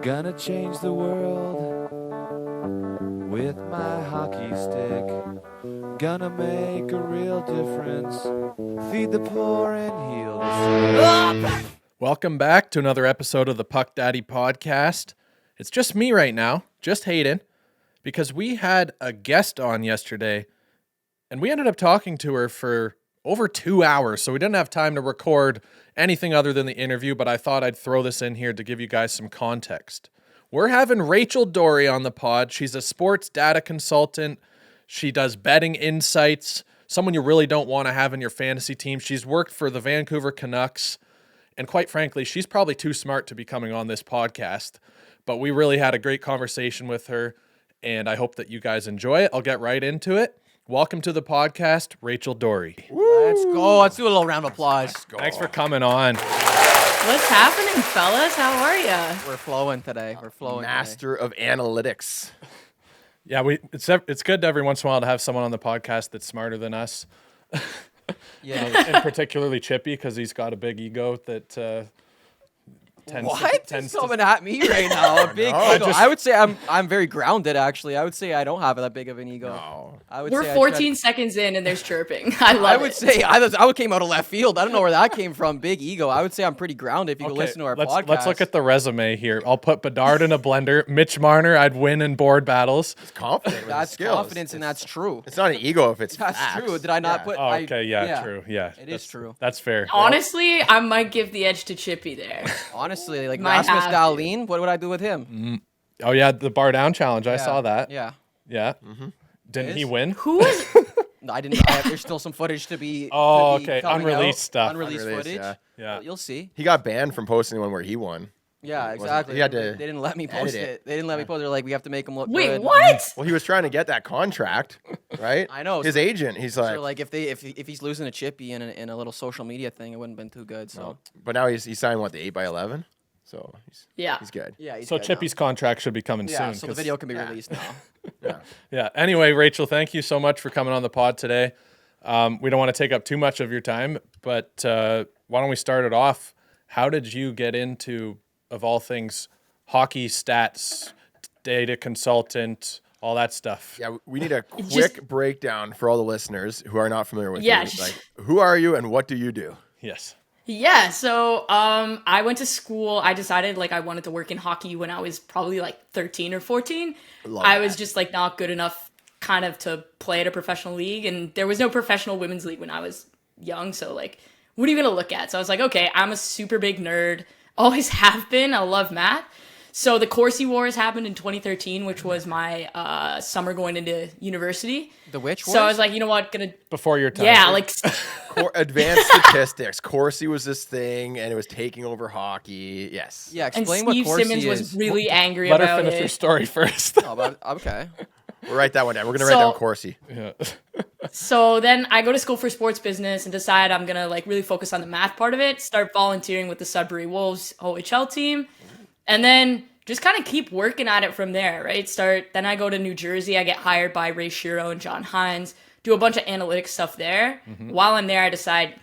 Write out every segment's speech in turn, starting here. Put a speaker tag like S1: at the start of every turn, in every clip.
S1: Gonna change the world with my hockey stick. Gonna make a real difference. Feed the poor and heal the sick.
S2: Welcome back to another episode of the Puck Daddy podcast. It's just me right now, just Hayden, because we had a guest on yesterday, and we ended up talking to her for over 2 hours, so we didn't have time to record anything other than the interview, but I thought I'd throw this in here to give you guys some context. We're having Rachel Doerrie on the pod. She's a sports data consultant. She does betting insights, someone you really don't want to have in your fantasy team. She's worked for the Vancouver Canucks, and quite frankly, she's probably too smart to be coming on this podcast, but we really had a great conversation with her, and I hope that you guys enjoy it. I'll get right into it. Welcome to the podcast, Rachel Doerrie.
S3: Let's go. Let's do a little round of applause.
S2: Thanks for coming on.
S4: What's happening, fellas? How are ya?
S3: We're flowing today.
S5: Master of analytics.
S2: Yeah, it's good every once in a while to have someone on the podcast that's smarter than us.
S3: Yeah.
S2: And particularly Chippy, because he's got a big ego that tends
S3: What's coming at me right now? A big ego. I would say I'm very grounded. Actually, I would say I don't have that big of an ego.
S5: No.
S4: We're 14 seconds in and there's chirping. I
S3: would say I came out of left field. I don't know where that came from. Big ego. I would say I'm pretty grounded. If you go listen to our podcast.
S2: Let's look at the resume here. I'll put Bedard in a blender. Mitch Marner, I'd win in board battles.
S5: It's confident. With
S3: that's
S5: his skills.
S3: confidence, and that's true.
S5: It's not an ego if it's
S3: That's
S5: facts.
S3: true. Did I not put?
S2: Oh, okay, true. Yeah,
S3: it is true.
S2: That's fair.
S4: Honestly, I might give the edge to Chippy there.
S3: Honestly, like
S4: Might
S3: Rasmus
S4: have to.
S3: Dahlin, what would I do with him?
S2: Oh yeah, the bar down challenge. I saw that.
S3: Yeah.
S2: Yeah. Didn't he win?
S4: Who is?
S3: No, I didn't. There's still some footage to be.
S2: Oh,
S3: to be
S2: okay.
S3: coming
S2: Unreleased
S3: out.
S2: stuff.
S3: Unreleased footage.
S5: Yeah.
S2: Yeah.
S3: Well, you'll see.
S5: He got banned from posting one where he won.
S3: Yeah,
S5: Wasn't-
S3: exactly.
S5: he had to
S3: They didn't let me post
S5: edit
S3: it. They didn't let me post it. They're like, we have to make him look
S4: Wait,
S3: good.
S4: what?
S5: Well, he was trying to get that contract, right?
S3: I know.
S5: His agent. He's
S3: So
S5: like,
S3: like if he's losing a Chippy in a little social media thing, it wouldn't have been too good. So
S5: but now he signed what, the 8x11? So
S4: Yeah.
S5: he's good.
S3: yeah.
S2: So Chippy's contract should be coming
S3: Yeah.
S2: soon.
S3: So the
S2: 'cause-
S3: video can be released now.
S5: Yeah.
S2: Yeah. Anyway, Rachel, thank you so much for coming on the pod today. We don't want to take up too much of your time, but why don't we start it off? How did you get into, of all things, hockey stats, data consultant, all that stuff?
S5: Yeah, we need a quick breakdown for all the listeners who are not familiar with
S4: Yeah,
S5: you.
S4: just-
S5: Like, who are you and what do you do?
S2: Yes.
S4: Yeah, so I went to school. I decided I wanted to work in hockey when I was probably 13 or 14. I was just not good enough kind of to play at a professional league, and there was no professional women's league when I was young, so what are you going to look at? So I was like, okay, I'm a super big nerd. Always have been. I love math. So the Corsi Wars happened in 2013, which was my summer going into university.
S3: The which?
S4: So I was like, you know what,
S2: Before your time.
S4: yeah,
S5: Advanced statistics. Corsi was this thing, and it was taking over hockey. Yes.
S3: Yeah.
S4: and
S3: Explain
S4: Steve
S3: what Corsi
S4: Simmons
S3: is.
S4: was really angry
S2: Let her
S4: about
S2: finish
S4: it.
S2: her story first.
S3: Oh, but, okay.
S5: We'll write that one down. We're going to write down Corsi.
S2: Yeah.
S4: So then I go to school for sports business and decide I'm gonna really focus on the math part of it. Start volunteering with the Sudbury Wolves OHL team, and then just kind of keep working at it from there. Right. Then I go to New Jersey. I get hired by Ray Shiro and John Hines. Do a bunch of analytics stuff there. While I'm there, I decide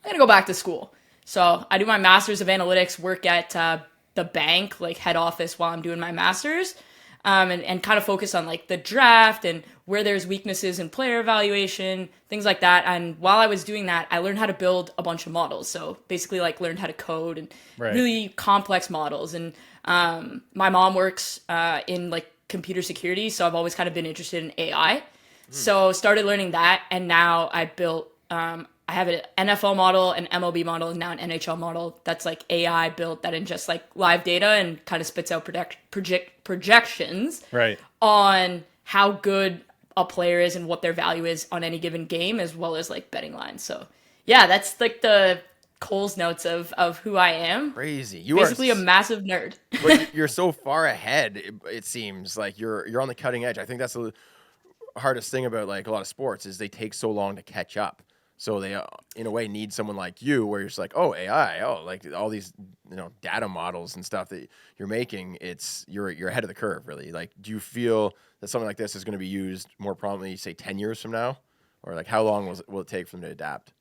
S4: I'm gonna go back to school. So I do my master's of analytics. Work at the bank, head office, while I'm doing my master's. And kind of focus on the draft and where there's weaknesses in player evaluation, things like that. And while I was doing that, I learned how to build a bunch of models. So basically learned how to code and really complex models. And my mom works in computer security, so I've always kind of been interested in AI. So started learning that, and now I built I have an NFL model, an MLB model, and now an NHL model that's AI built that ingests live data and kind of spits out projections
S2: Right.
S4: on how good a player is and what their value is on any given game, as well as betting lines. So yeah, that's the Cole's notes of who I am.
S5: Crazy. You
S4: Basically
S5: are
S4: a massive nerd.
S5: but you're so far ahead. It seems like you're on the cutting edge. I think that's the hardest thing about a lot of sports is they take so long to catch up. So they, in a way, need someone like you, where you're just oh, AI, all these data models and stuff that you're making. You're ahead of the curve, really. Do you feel that something like this is going to be used more prominently, say 10 years from now, or how long will it take for them to adapt?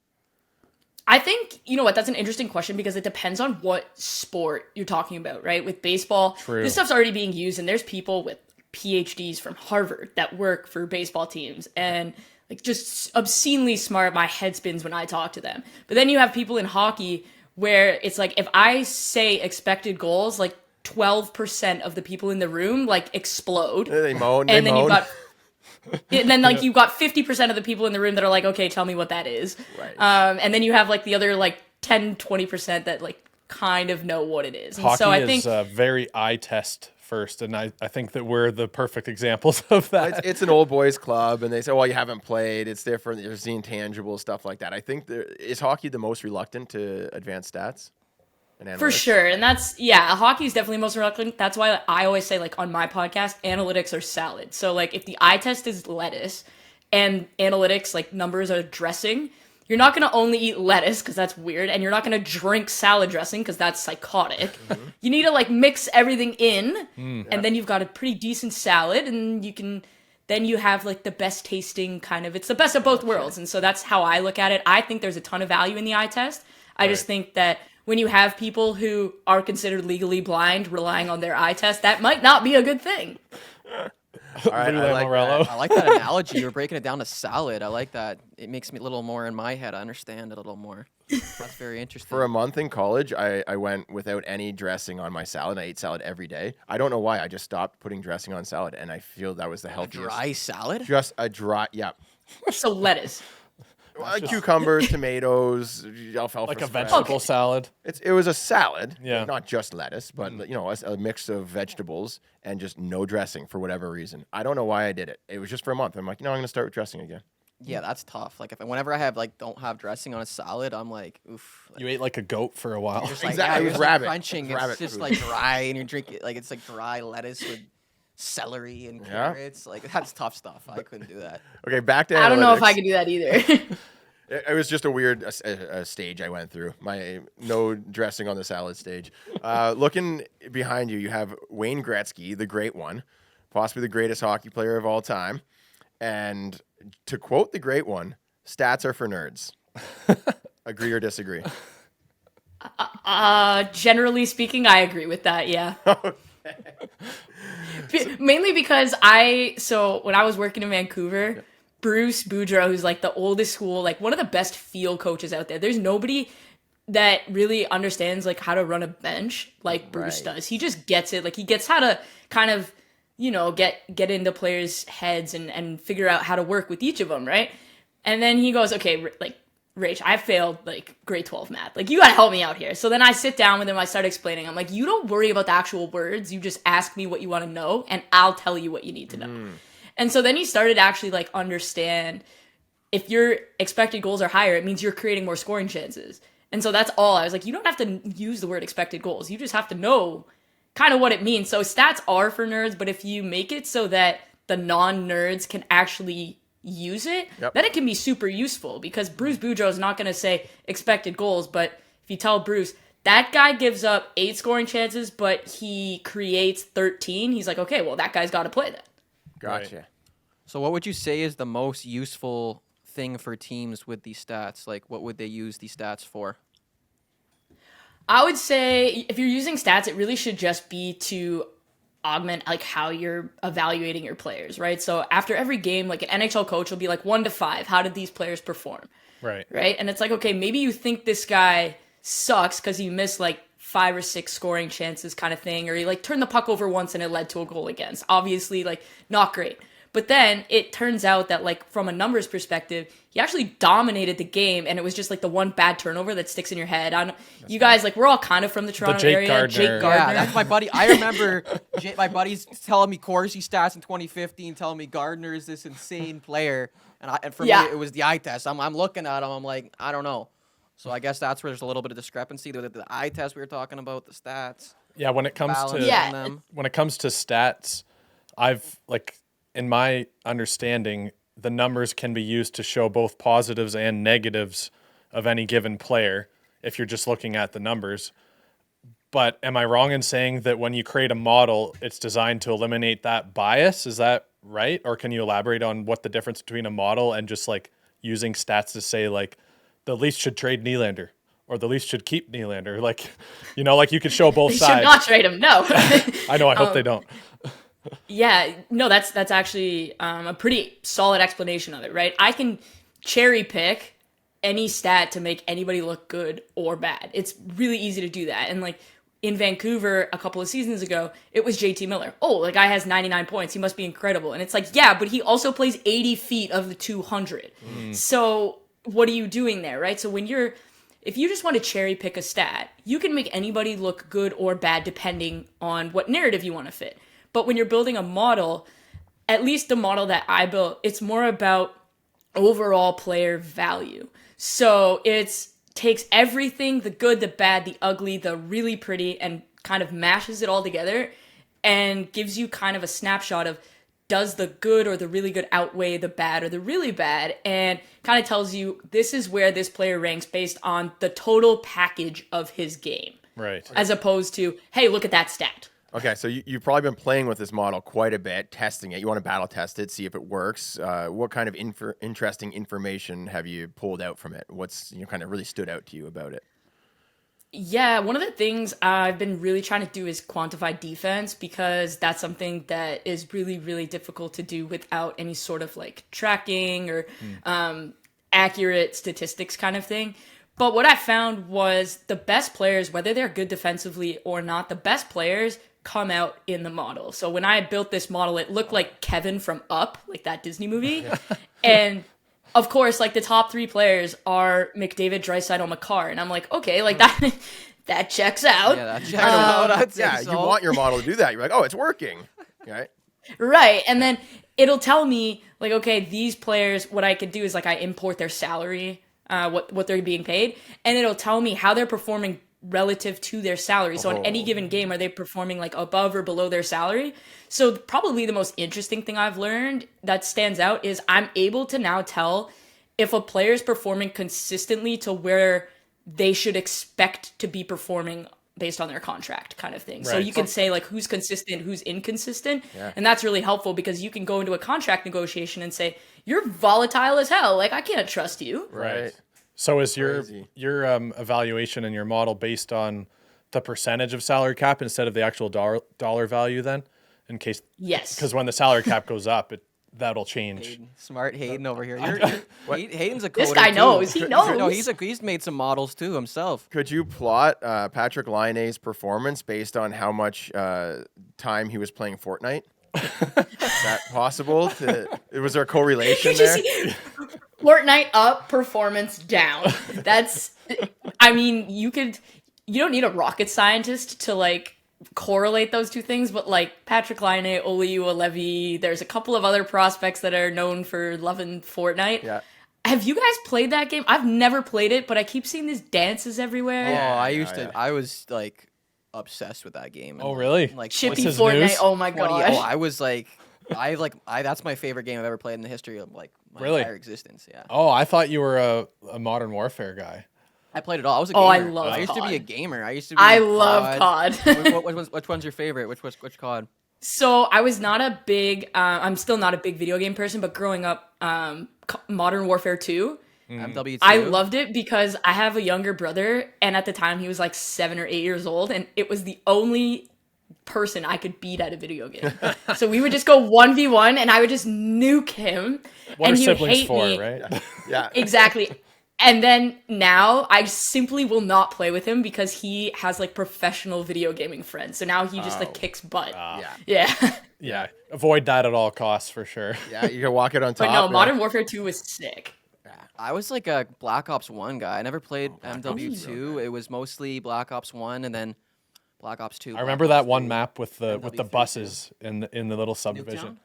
S4: I think, you know what, that's an interesting question because it depends on what sport you're talking about, right? With baseball,
S2: True.
S4: this stuff's already being used, and there's people with PhDs from Harvard that work for baseball teams and like just obscenely smart. My head spins when I talk to them. But then you have people in hockey where it's like if I say expected goals, like 12% of the people in the room like explode.
S5: They moan.
S4: And
S5: They
S4: then
S5: moan.
S4: you've got and then like you've got 50% of the people in the room that are like, okay, tell me what that is.
S5: Right.
S4: And then you have like the other like 10-20% that like kind of know what it is. And
S2: Hockey
S4: so I
S2: is
S4: think
S2: very eye test first, and I think that we're the perfect examples of that.
S5: It's an old boys club, and they say, "Well, you haven't played. It's different. You're seeing tangible stuff like that." I think is hockey the most reluctant to advance stats and analytics?
S4: for sure. And that's, yeah, hockey is definitely most reluctant. That's why I always say, like, on my podcast, analytics are salad. So, like, if the eye test is lettuce and analytics, like, numbers are dressing, you're not going to only eat lettuce because that's weird. And you're not going to drink salad dressing because that's psychotic. You need to, like, mix everything in. And then you've got a pretty decent salad. And then you have, like, the best tasting kind of, it's the best of both worlds. And so that's how I look at it. I think there's a ton of value in the eye test. I just think that when you have people who are considered legally blind relying on their eye test, that might not be a good thing.
S5: All right, I like
S2: Morello.
S5: that.
S3: I like that analogy. You're breaking it down to salad. I like that. It makes me a little more in my head. I understand it a little more. That's very interesting.
S5: For a month in college, I went without any dressing on my salad. I ate salad every day. I don't know why. I just stopped putting dressing on salad, and I feel that was the healthiest.
S3: Dry salad?
S5: Just a dry, yeah.
S4: So lettuce.
S5: Cucumbers, tomatoes, alfalfa.
S2: Like a
S5: spread.
S2: vegetable salad.
S5: It was a salad,
S2: Yeah.
S5: not just lettuce, but you know, a mix of vegetables and just no dressing for whatever reason. I don't know why I did it. It was just for a month. I'm like, I'm going to start with dressing again.
S3: Yeah, that's tough. Like whenever I have don't have dressing on a salad, I'm like, oof.
S2: You ate like a goat for a while.
S3: Just like,
S5: Exactly,
S3: yeah,
S5: it
S3: you're
S5: was
S3: just, like,
S5: rabbit.
S3: crunching.
S5: It was rabbit
S3: It's just
S5: food.
S3: like dry, and you're drinking like it's like dry lettuce with celery and
S5: Yeah.
S3: carrots. Like that's tough stuff. I couldn't do that.
S5: Okay, back to
S4: I don't know if I
S5: analytics.
S4: could do that either.
S5: It was just a weird a stage I went through. My no dressing on the salad stage. Looking behind you, you have Wayne Gretzky, the great one, possibly the greatest hockey player of all time. And to quote the great one, stats are for nerds. Agree or disagree?
S4: Generally speaking, I agree with that, yeah. Mainly because when I was working in Vancouver, Bruce Boudreau, who's like the oldest school, like one of the best field coaches out there. There's nobody that really understands like how to run a bench like Bruce
S5: Right.
S4: does. He just gets it. Like he gets how to kind of, get into players' heads and figure out how to work with each of them, right? And then he goes, okay, like, Rach, I failed like grade 12 math. Like, you gotta help me out here. So then I sit down with him, I start explaining. I'm like, you don't worry about the actual words. You just ask me what you want to know, and I'll tell you what you need to know. And so then he started to actually like understand if your expected goals are higher, it means you're creating more scoring chances. And so that's all. I was like, you don't have to use the word expected goals. You just have to know kind of what it means. So stats are for nerds, but if you make it so that the non-nerds can actually use it, then it can be super useful because Bruce Boudreau is not going to say expected goals, but if you tell Bruce, that guy gives up 8 scoring chances, but he creates 13, he's like, okay, well, that guy's got to play then.
S5: Gotcha.
S2: Right.
S3: So what would you say is the most useful thing for teams with these stats? Like what would they use these stats for?
S4: I would say if you're using stats, it really should just be to augment like how you're evaluating your players, right? So after every game, like an NHL coach will be like 1 to 5, how did these players perform?
S2: Right.
S4: Right? And it's like, okay, maybe you think this guy sucks because he missed like 5 or 6 scoring chances kind of thing, or he like turned the puck over once and it led to a goal against. Obviously, like not great. But then it turns out that like from a numbers perspective, he actually dominated the game, and it was just like the one bad turnover that sticks in your head. You guys, like we're all kind of from the Toronto
S2: Jake
S4: area.
S2: Gardner.
S4: Jake Gardner.
S3: Yeah, that's my buddy. I remember my buddies telling me Corsi stats in 2015, telling me Gardner is this insane player, and for me it was the eye test. I'm looking at him, I'm like, I don't know. So I guess that's where there's a little bit of discrepancy. The eye test we were talking about, the stats.
S2: Yeah, when it comes
S3: balance
S2: to
S4: Yeah.
S3: on them.
S2: when it comes to stats, I've like in my understanding, the numbers can be used to show both positives and negatives of any given player if you're just looking at the numbers. But am I wrong in saying that when you create a model, it's designed to eliminate that bias? Is that right? Or can you elaborate on what the difference between a model and just like using stats to say like the Leafs should trade Nylander or the Leafs should keep Nylander. Like, like you could show both
S4: They
S2: sides.
S4: should not trade him. No.
S2: I know. I hope they don't.
S4: Yeah, no, that's actually a pretty solid explanation of it, right? I can cherry pick any stat to make anybody look good or bad. It's really easy to do that. And like in Vancouver a couple of seasons ago, it was JT Miller. Oh, the guy has 99 points. He must be incredible. And it's like, yeah, but he also plays 80 feet of the 200. So what are you doing there, right? So if you just want to cherry pick a stat, you can make anybody look good or bad depending on what narrative you want to fit. But when you're building a model, at least the model that I built, it's more about overall player value. So it takes everything, the good, the bad, the ugly, the really pretty, and kind of mashes it all together and gives you kind of a snapshot of, does the good or the really good outweigh the bad or the really bad, and kind of tells you this is where this player ranks based on the total package of his game.
S2: Right.
S4: As opposed to, hey, look at that stat.
S5: Okay, so you've probably been playing with this model quite a bit, testing it. You want to battle test it, see if it works. What kind of interesting information have you pulled out from it? What's kind of really stood out to you about it?
S4: Yeah, one of the things I've been really trying to do is quantify defense, because that's something that is really, really difficult to do without any sort of like tracking or accurate statistics kind of thing. But what I found was the best players, whether they're good defensively or not, the best players come out in the model. So when I built this model, it looked like Kevin from Up, like that Disney movie. And of course, like the top 3 players are McDavid, Draisaitl, Makar. And I'm like, okay, like that checks out.
S3: Yeah, that checks out. I'd say
S5: Yeah,
S3: so.
S5: you want your model to do that. You're like, oh, it's working. Right?
S4: Right. And then it'll tell me like, okay, these players, what I could do is like I import their salary, what they're being paid, and it'll tell me how they're performing relative to their salary. So in any given game, are they performing like above or below their salary? So probably the most interesting thing I've learned that stands out is I'm able to now tell if a player is performing consistently to where they should expect to be performing based on their contract kind of thing. So
S2: Right.
S4: you can say like who's consistent, who's inconsistent. And that's really helpful because you can go into a contract negotiation and say, you're volatile as hell. Like I can't trust you.
S5: Right.
S2: So is your
S5: Crazy.
S2: evaluation and your model based on the percentage of salary cap instead of the actual dollar value then? In case,
S4: Yes.
S2: because when the salary cap goes up, that'll change.
S3: Smart Hayden over here. Hayden's a coder
S4: This guy
S3: too.
S4: knows. He knows.
S3: No, he's made some models too himself.
S5: Could you plot Patrick Laine's performance based on how much time he was playing Fortnite? Is that possible? Was there a correlation
S4: Did you
S5: there?
S4: see Fortnite up, performance down? That's, I mean, you don't need a rocket scientist to like correlate those two things, but like Patrick Laine, Oli Uelevi, there's a couple of other prospects that are known for loving Fortnite.
S5: Yeah.
S4: Have you guys played that game? I've never played it, but I keep seeing these dances everywhere.
S3: I was like obsessed with that game.
S2: Oh, really?
S3: Like
S4: Chippy
S2: What's his
S4: Fortnite.
S2: news?
S4: Oh my
S3: 20
S4: god.
S3: I was like, that's my favorite game I've ever played in the history of like my
S2: Really?
S3: entire existence. Yeah.
S2: Oh, I thought you were a Modern Warfare guy.
S3: I played it all. I was a gamer.
S4: Oh, I love
S3: I used to be a
S4: COD.
S3: gamer. I used to be
S4: I
S3: in
S4: love COD.
S3: Which one's your favorite? Which COD?
S4: So I was not a big, I'm still not a big video game person, but growing up, Modern Warfare 2,
S3: MW2.
S4: I loved it because I have a younger brother, and at the time he was like 7 or 8 years old, and it was the only person I could beat at a video game. So we would just go 1v1, and I would just nuke him,
S2: What
S4: and
S2: are
S4: he would
S2: siblings
S4: hate
S2: for,
S4: me.
S2: right?
S5: Yeah.
S4: Exactly. And then now I simply will not play with him because he has like professional video gaming friends. So now he just like kicks butt.
S5: Yeah.
S4: Yeah.
S2: Yeah. Avoid that at all costs for sure.
S5: Yeah. You can walk it on top.
S4: But no,
S5: right?
S4: Modern Warfare 2 was sick.
S3: I was like a Black Ops 1 guy. I never played MW2. It was mostly Black Ops 1 and then Black Ops 2.
S2: I remember
S3: Black
S2: that
S3: Ops
S2: one
S3: 3.
S2: map with the
S3: MW3
S2: buses in the little subdivision.
S3: Nuketown?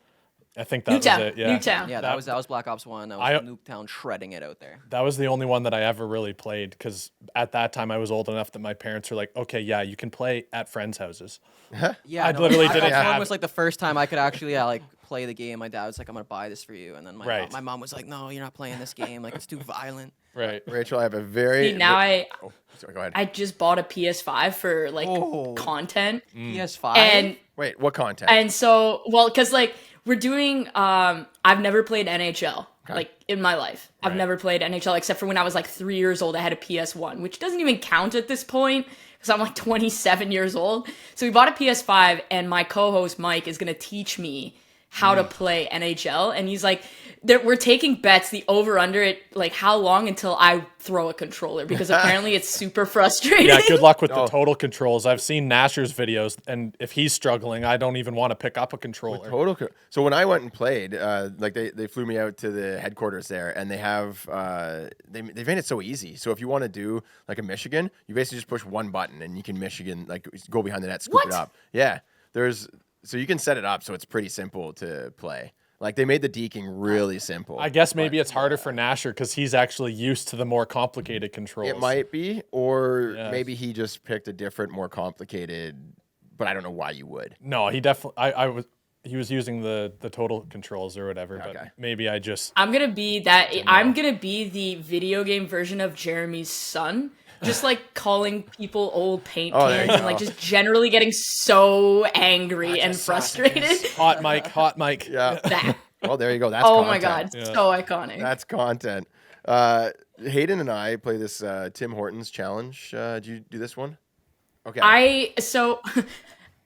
S2: I think that
S4: Nuketown.
S2: was it. Yeah.
S4: Nuketown.
S3: Yeah, that was Black Ops 1. That was Nuketown shredding it out there.
S2: That was the only one that I ever really played because at that time I was old enough that my parents were like, okay, yeah, you can play at friends' houses.
S3: Yeah,
S2: I literally
S3: Black
S2: didn't
S3: Ops 1
S2: have
S3: was like the first time I could actually like play the game. My dad was like, "I'm gonna buy this for you," and then my mom was like, "No, you're not playing this game. Like it's too violent."
S2: Right.
S5: Rachel, I have a very.
S4: See, now
S5: Oh, sorry, go ahead.
S4: I just bought a PS5 for like content.
S3: PS5.
S4: And
S5: Wait, what content?
S4: so, well, because like we're doing, I've never played NHL. like in my life. I've never played NHL except for when I was like 3 years old. I had a PS1, which doesn't even count at this point because I'm like 27 years old. So we bought a PS5, and my co-host Mike is gonna teach me how to play NHL, and he's like, we're taking bets, the over-under it, like how long until I throw a controller, because apparently it's super frustrating.
S2: Yeah, good luck with the total controls. I've seen Nasher's videos, and if he's struggling, I don't even want to pick up a controller.
S5: So when I went and played, like they flew me out to the headquarters there, and they have they made it so easy. So if you want to do like a Michigan, you basically just push one button, and you can Michigan like go behind the net, scoop it up. Yeah, so you can set it up so it's pretty simple to play. Like they made the deking really simple.
S2: I guess maybe it's harder for Nasher because he's actually used to the more complicated controls.
S5: It might be, or maybe he just picked a different, more complicated. But I don't know why you would.
S2: No, he definitely. He was using the total controls or whatever. But maybe I just.
S4: I'm gonna be that. I'm gonna be the video game version of Jeremy's son. Just like calling people old paint cans and like just generally getting so angry and frustrated.
S2: Hot mic.
S5: Yeah.
S4: That.
S5: Well, there you go. That's
S4: Oh
S5: content.
S4: my god, so iconic.
S5: That's content. Hayden and I play this Tim Hortons challenge. Did you do this one? Okay.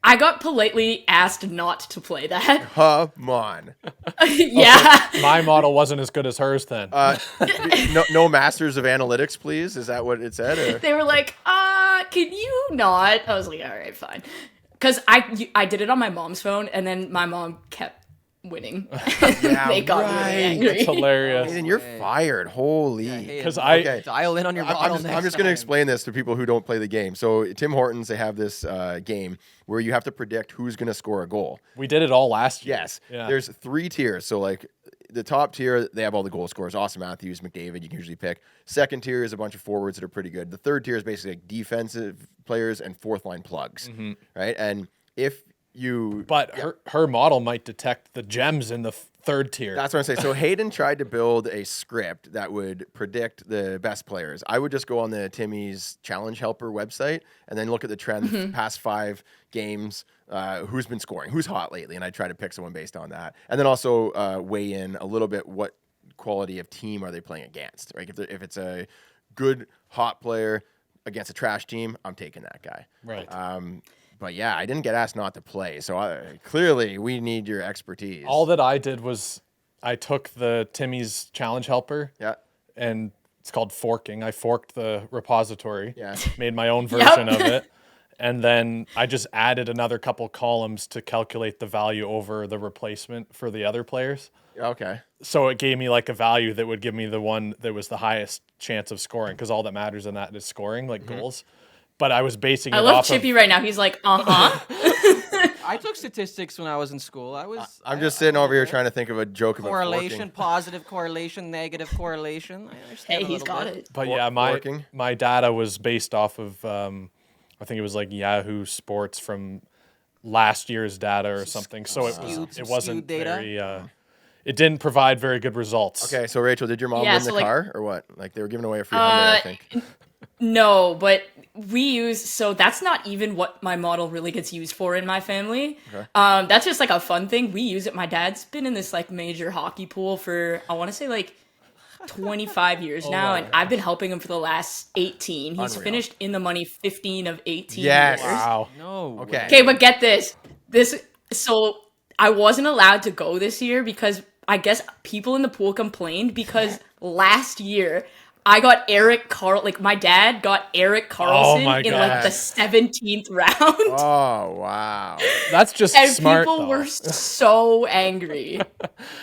S4: I got politely asked not to play that.
S5: Come on.
S4: Yeah.
S2: My model wasn't as good as hers then.
S5: No masters of analytics, please. Is that what it said? Or?
S4: They were like, can you not? I was like, all right, fine. Because I did it on my mom's phone, and then my mom kept winning. They got really angry.
S2: That's hilarious.
S5: Hayden, you're fired. Holy.
S2: Because
S3: dial in on your model.
S5: I'm just going to explain this to people who don't play the game. So Tim Hortons, they have this game where you have to predict who's going to score a goal.
S2: we did it all last year.
S5: Yes.
S2: Yeah.
S5: There's 3 tiers. So like the top tier, they have all the goal scorers. Austin Matthews, McDavid, you can usually pick. Second tier is a bunch of forwards that are pretty good. The third tier is basically like defensive players and fourth line plugs. Right. And if
S2: But her model might detect the gems in the third tier.
S5: That's what I'm saying. So Hayden tried to build a script that would predict the best players. I would just go on the Timmy's Challenge Helper website and then look at the trend past 5 games, who's been scoring, who's hot lately, and I try to pick someone based on that. And then also weigh in a little bit what quality of team are they playing against. Right? If it's a good hot player against a trash team, I'm taking that guy.
S2: Right.
S5: But yeah, I didn't get asked not to play, so clearly we need your expertise.
S2: All that I did was I took the Timmy's Challenge Helper.
S5: Yeah.
S2: And it's called forking. I forked the repository.
S5: Yeah.
S2: Made my own version of it. And then I just added another couple columns to calculate the value over the replacement for the other players.
S5: Okay.
S2: So it gave me like a value that would give me the one that was the highest chance of scoring, because all that matters in that is scoring, like goals. But I was basing it off
S4: I love Chippy right now. He's like,
S3: I took statistics when I was in school.
S5: I'm just sitting over here trying to think of a joke about
S3: correlation,
S5: forking.
S3: positive correlation, negative correlation. I understand
S4: hey, he's got
S3: bit.
S4: it.
S2: But
S5: For-
S2: yeah,
S5: forking?
S2: my data was based off of I think it was like Yahoo Sports from last year's data or something. So it wasn't
S3: skewed data?
S2: very it didn't provide very good results.
S5: Okay, so Rachel, did your mom
S4: Yeah,
S5: win
S4: so
S5: the
S4: like-
S5: car or what? Like they were giving away a free $100, I think.
S4: No, but so that's not even what my model really gets used for in my family.
S5: Okay.
S4: That's just like a fun thing. We use it. My dad's been in this like major hockey pool for, I want to say like 25 years now, and I've been helping him for the last 18. He's
S5: Unreal.
S4: finished in the money 15 of 18
S5: Yes.
S4: years.
S2: Wow.
S3: No.
S5: Okay.
S4: Okay, but get this. So I wasn't allowed to go this year because I guess people in the pool complained because last year I got my dad got Eric Carlson
S2: my
S4: in like
S2: God.
S4: the 17th round.
S5: Oh wow.
S2: That's just
S4: And
S2: smart.
S4: people
S2: though.
S4: were so angry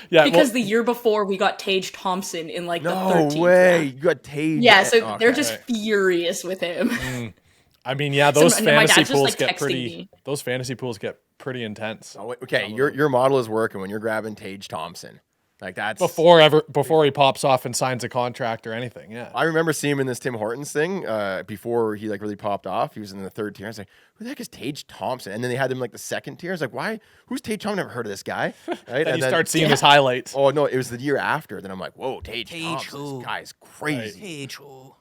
S2: yeah,
S4: because the year before we got Tage Thompson in like the
S5: No
S4: 13th
S5: way.
S4: round.
S5: You got Tage.
S4: Yeah, so they're
S5: Okay.
S4: just furious with him.
S2: I mean, yeah, those
S4: So my dad's
S2: fantasy
S4: just,
S2: pools
S4: like,
S2: get
S4: texting
S2: pretty.
S4: me.
S2: Those fantasy pools get pretty intense.
S5: Oh, wait, okay, your model is working when you're grabbing Tage Thompson. Like that's
S2: Before he pops off and signs a contract or anything. Yeah.
S5: I remember seeing him in this Tim Hortons thing before he like really popped off. He was in the 3rd tier. I was like, who the heck is Tage Thompson? And then they had him like the 2nd tier. I was like, why? Who's Tage Thompson? Never heard of this guy. Right?
S2: Then you start seeing his highlights.
S5: Oh no, it was the year after. Then I'm like, whoa, Tage Thompson.
S3: who?
S5: This guy's crazy.
S3: Hey, Joe.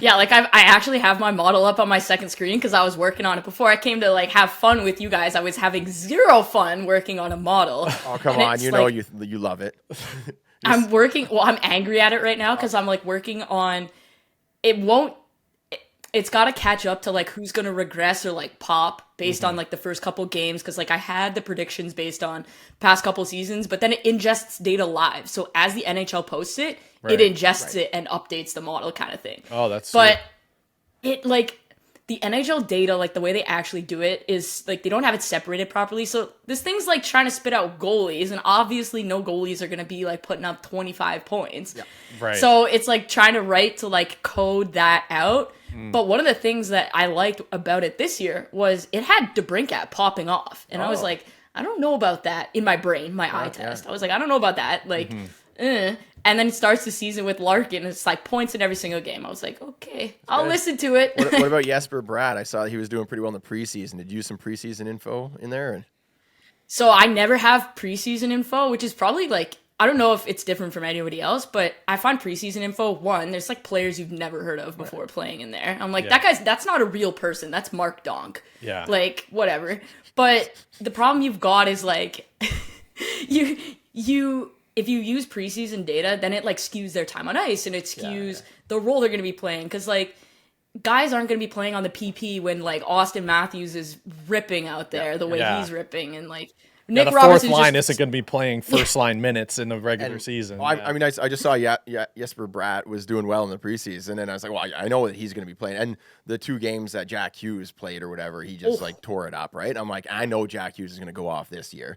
S4: Yeah, like I actually have my model up on my second screen because I was working on it before I came to like have fun with you guys. I was having zero fun working on a model.
S5: Oh come
S4: And
S5: on,
S4: it's
S5: you know
S4: like-
S5: you love it.
S4: I'm working. Well, I'm angry at it right now because I'm like working on. It won't. It's got to catch up to like who's gonna regress or like pop based on like the first couple games, because like I had the predictions based on past couple seasons, but then it ingests data live. So as the NHL posts it, it ingests it and updates the model kind of thing.
S2: Oh, that's
S4: but
S2: sweet.
S4: it like the NHL data, like the way they actually do it is like they don't have it separated properly. So this thing's like trying to spit out goalies, and obviously no goalies are gonna be like putting up 25 points. Yeah.
S2: Right.
S4: So it's like trying to write to like code that out. But one of the things that I liked about it this year was it had DeBrincat popping off. And I was like, I don't know about that in my brain, my eye test. I was like, I don't know about that. Like, And then it starts the season with Larkin. And it's like points in every single game. I was like, okay, I'll listen to it.
S5: What about Jesper Bratt? I saw he was doing pretty well in the preseason. Did you use some preseason info in there?
S4: So I never have preseason info, which is probably like, I don't know if it's different from anybody else, but I find preseason info, one, there's like players you've never heard of before playing in there. I'm like, that's not a real person. That's Mark Donk.
S2: Yeah.
S4: Like, whatever. But the problem you've got is like, if you use preseason data, then it like skews their time on ice and it skews the role they're going to be playing. Because like, guys aren't going to be playing on the PP when like Austin Matthews is ripping out there the way he's ripping, and like, Nick
S2: the
S4: Robertson
S2: fourth line isn't going to be playing first line minutes in the regular season.
S5: Well, I mean, I just saw Jesper Bratt was doing well in the preseason, and I was like, well, I know that he's going to be playing. And the 2 games that Jack Hughes played or whatever, he just like tore it up, right? I'm like, I know Jack Hughes is going to go off this year.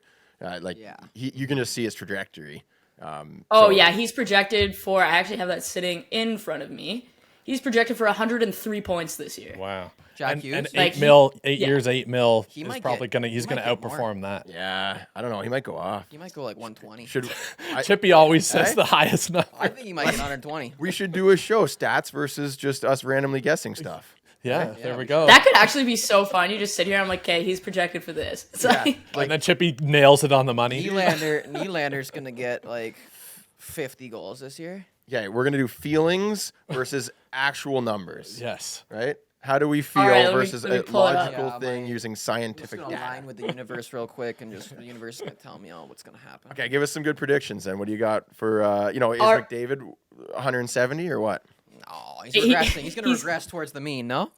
S5: You can just see his trajectory.
S4: He's projected for, I actually have that sitting in front of me. He's projected for 103 points this year.
S2: Wow.
S3: Jack Hughes?
S2: And
S4: Like,
S2: 8 years, 8 mil
S3: He
S2: is
S3: might
S2: probably
S3: get-
S2: he's
S3: he
S2: gonna
S3: might get
S2: outperform that.
S5: Yeah, I don't know. He might go off.
S3: He might go like 120.
S2: Chippy always says the highest number.
S3: I think he might get 120.
S5: We should do a show, stats versus just us randomly guessing stuff.
S2: Yeah, there we go.
S4: That could actually be so fun. You just sit here and I'm like, okay, he's projected for this. It's like,
S2: And then Chippy nails it on the money.
S3: Nylander's going to get like 50 goals this year.
S5: Yeah, we're gonna do feelings versus actual numbers.
S2: Yes.
S5: Right? How do we feel
S4: right, let me
S5: versus
S4: pull
S5: a
S4: it up.
S5: logical
S3: Yeah,
S5: thing using
S3: I'm just
S5: scientific
S3: going to
S5: data?
S3: align with the universe real quick, and just the universe is going to tell me what's going to happen.
S5: Okay, give us some good predictions then. What do you got for is
S4: Our-
S5: McDavid 170 or what?
S3: No, he's regressing. He's going to regress towards the mean, no?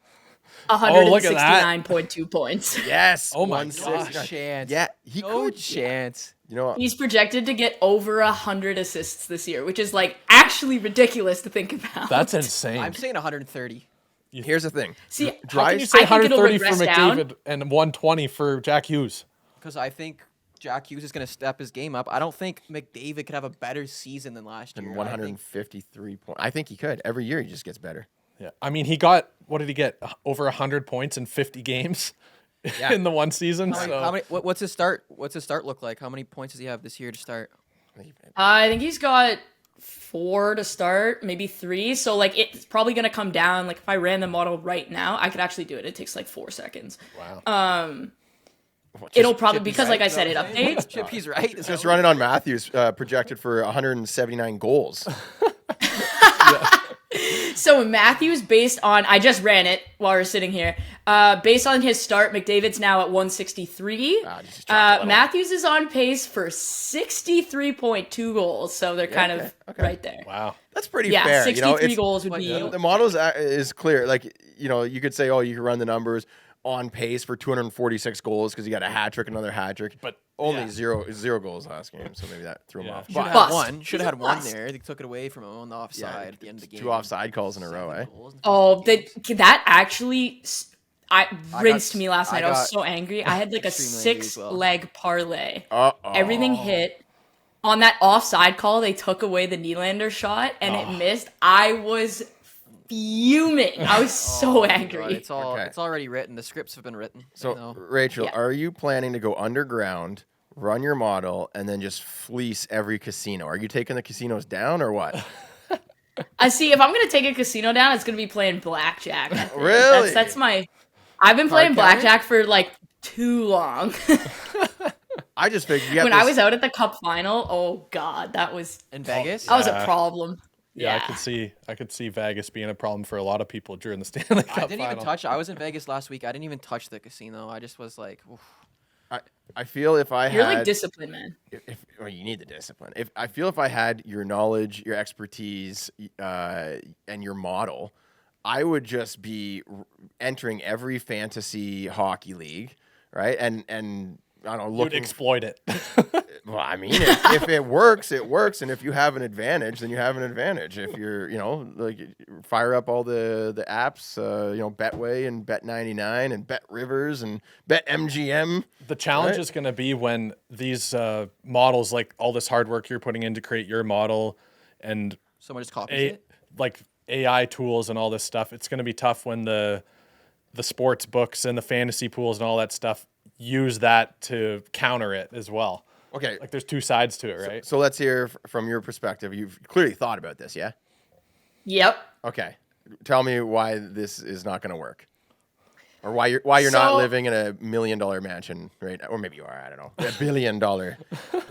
S2: look at that.
S4: 169.2 points.
S5: Yes.
S2: Oh my
S5: 169.
S3: No chance.
S5: Yeah, he
S3: No
S5: could.
S3: chance.
S5: You know what?
S4: He's projected to get over 100 assists this year, which is like actually ridiculous to think about.
S2: That's insane.
S3: I'm saying 130.
S5: Here's the thing.
S4: See,
S2: How can you
S4: I
S2: say
S4: think it'll
S2: 130 for
S4: regress down.
S2: McDavid and 120 for Jack Hughes?
S3: Because I think Jack Hughes is going to step his game up. I don't think McDavid could have a better season than last year.
S5: And 153 points. I think he could. Every year he just gets better.
S2: Yeah. I mean, he got, what did he get? Over 100 points in 50 games in the one season.
S3: How many, what's his start? What's his start look like? How many points does he have this year to start?
S4: I think he's got 4 to start, maybe 3. So like it's probably gonna come down. Like if I ran the model right now, I could actually do it. It takes like 4 seconds.
S2: Wow.
S4: It'll probably
S3: Chippy's
S4: because
S3: right,
S4: like I
S3: is
S4: said, it
S3: that what I'm saying?
S4: updates.
S3: Chippy's right. Is
S5: Just
S3: that
S5: running on Matthews, projected for 179 goals.
S4: So Matthews, based on I just ran it while we are sitting here. Based on his start, McDavid's now at 163.
S5: Just chopped a little.
S4: Matthews is on pace for 63.2 goals. So they're kind of
S5: okay.
S4: right there.
S2: Wow.
S5: That's pretty
S4: Yeah,
S5: fair.
S4: 63 goals would
S3: but
S4: be.
S3: you
S5: The model is clear. Like, you could say, oh, you can run the numbers on pace for 246 goals because he got a hat trick, another hat trick, but only zero goals last game. So maybe that threw him off.
S3: Should have
S4: Bust.
S3: had one. Should
S4: He's
S3: have
S4: a
S3: had one
S4: bust.
S3: there. They took it away from him on the offside at the end of the game.
S5: 2 offside calls in a row, eh?
S4: Oh, that actually rinsed
S3: got-
S4: me last
S3: I
S4: night. I was
S3: got
S4: so angry. I had like a
S3: extremely angry as well.
S4: 6-leg parlay.
S5: Uh-oh.
S4: Everything hit. On that offside call, they took away the Nylander shot and it missed. I was fuming. I was so angry.
S3: God, it's all
S5: Okay.
S3: it's already written. The scripts have been written.
S5: So,
S3: No.
S5: Rachel,
S4: Yeah.
S5: are you planning to go underground, run your model, and then just fleece every casino? Are you taking the casinos down or what?
S4: I see. If I'm gonna take a casino down, it's gonna be playing blackjack. I think.
S5: Really?
S4: That's my. I've been playing
S5: Card counter?
S4: blackjack for like too long.
S5: I just figured you got
S4: When
S5: this,
S4: I was out at the Cup final, oh god, that was
S3: In Vegas?
S4: that was a problem.
S2: Yeah, I could see Vegas being a problem for a lot of people during the Stanley Cup
S3: I didn't even
S2: final.
S3: touch. I was in Vegas last week. I didn't even touch the casino. I just was like, oof.
S5: I feel if I
S4: You're
S5: had
S4: like disciplined, man.
S5: well, you need the discipline. If I feel if I had your knowledge, your expertise, and your model, I would just be entering every fantasy hockey league, right? And I don't know,
S2: You'd
S5: looking.
S2: exploit it.
S5: Well, I mean, if it works, it works, and if you have an advantage, then you have an advantage. If you're, like fire up all the apps, Betway and Bet99 and Bet Rivers and Bet MGM.
S2: The challenge
S5: Right.
S2: is going to be when these models, like all this hard work you're putting in to create your model and
S3: Someone just copies it.
S2: like AI tools and all this stuff, it's going to be tough when the sports books and the fantasy pools and all that stuff use that to counter it as well.
S5: Okay,
S2: Like there's two sides to it, right?
S5: so let's hear from your perspective. You've clearly thought about this, yeah?
S4: Yep.
S5: Okay, tell me why this is not going to work, or why you're not
S4: So-
S5: living in a $1 million mansion, right? Or maybe you are. I don't know. $1 billion.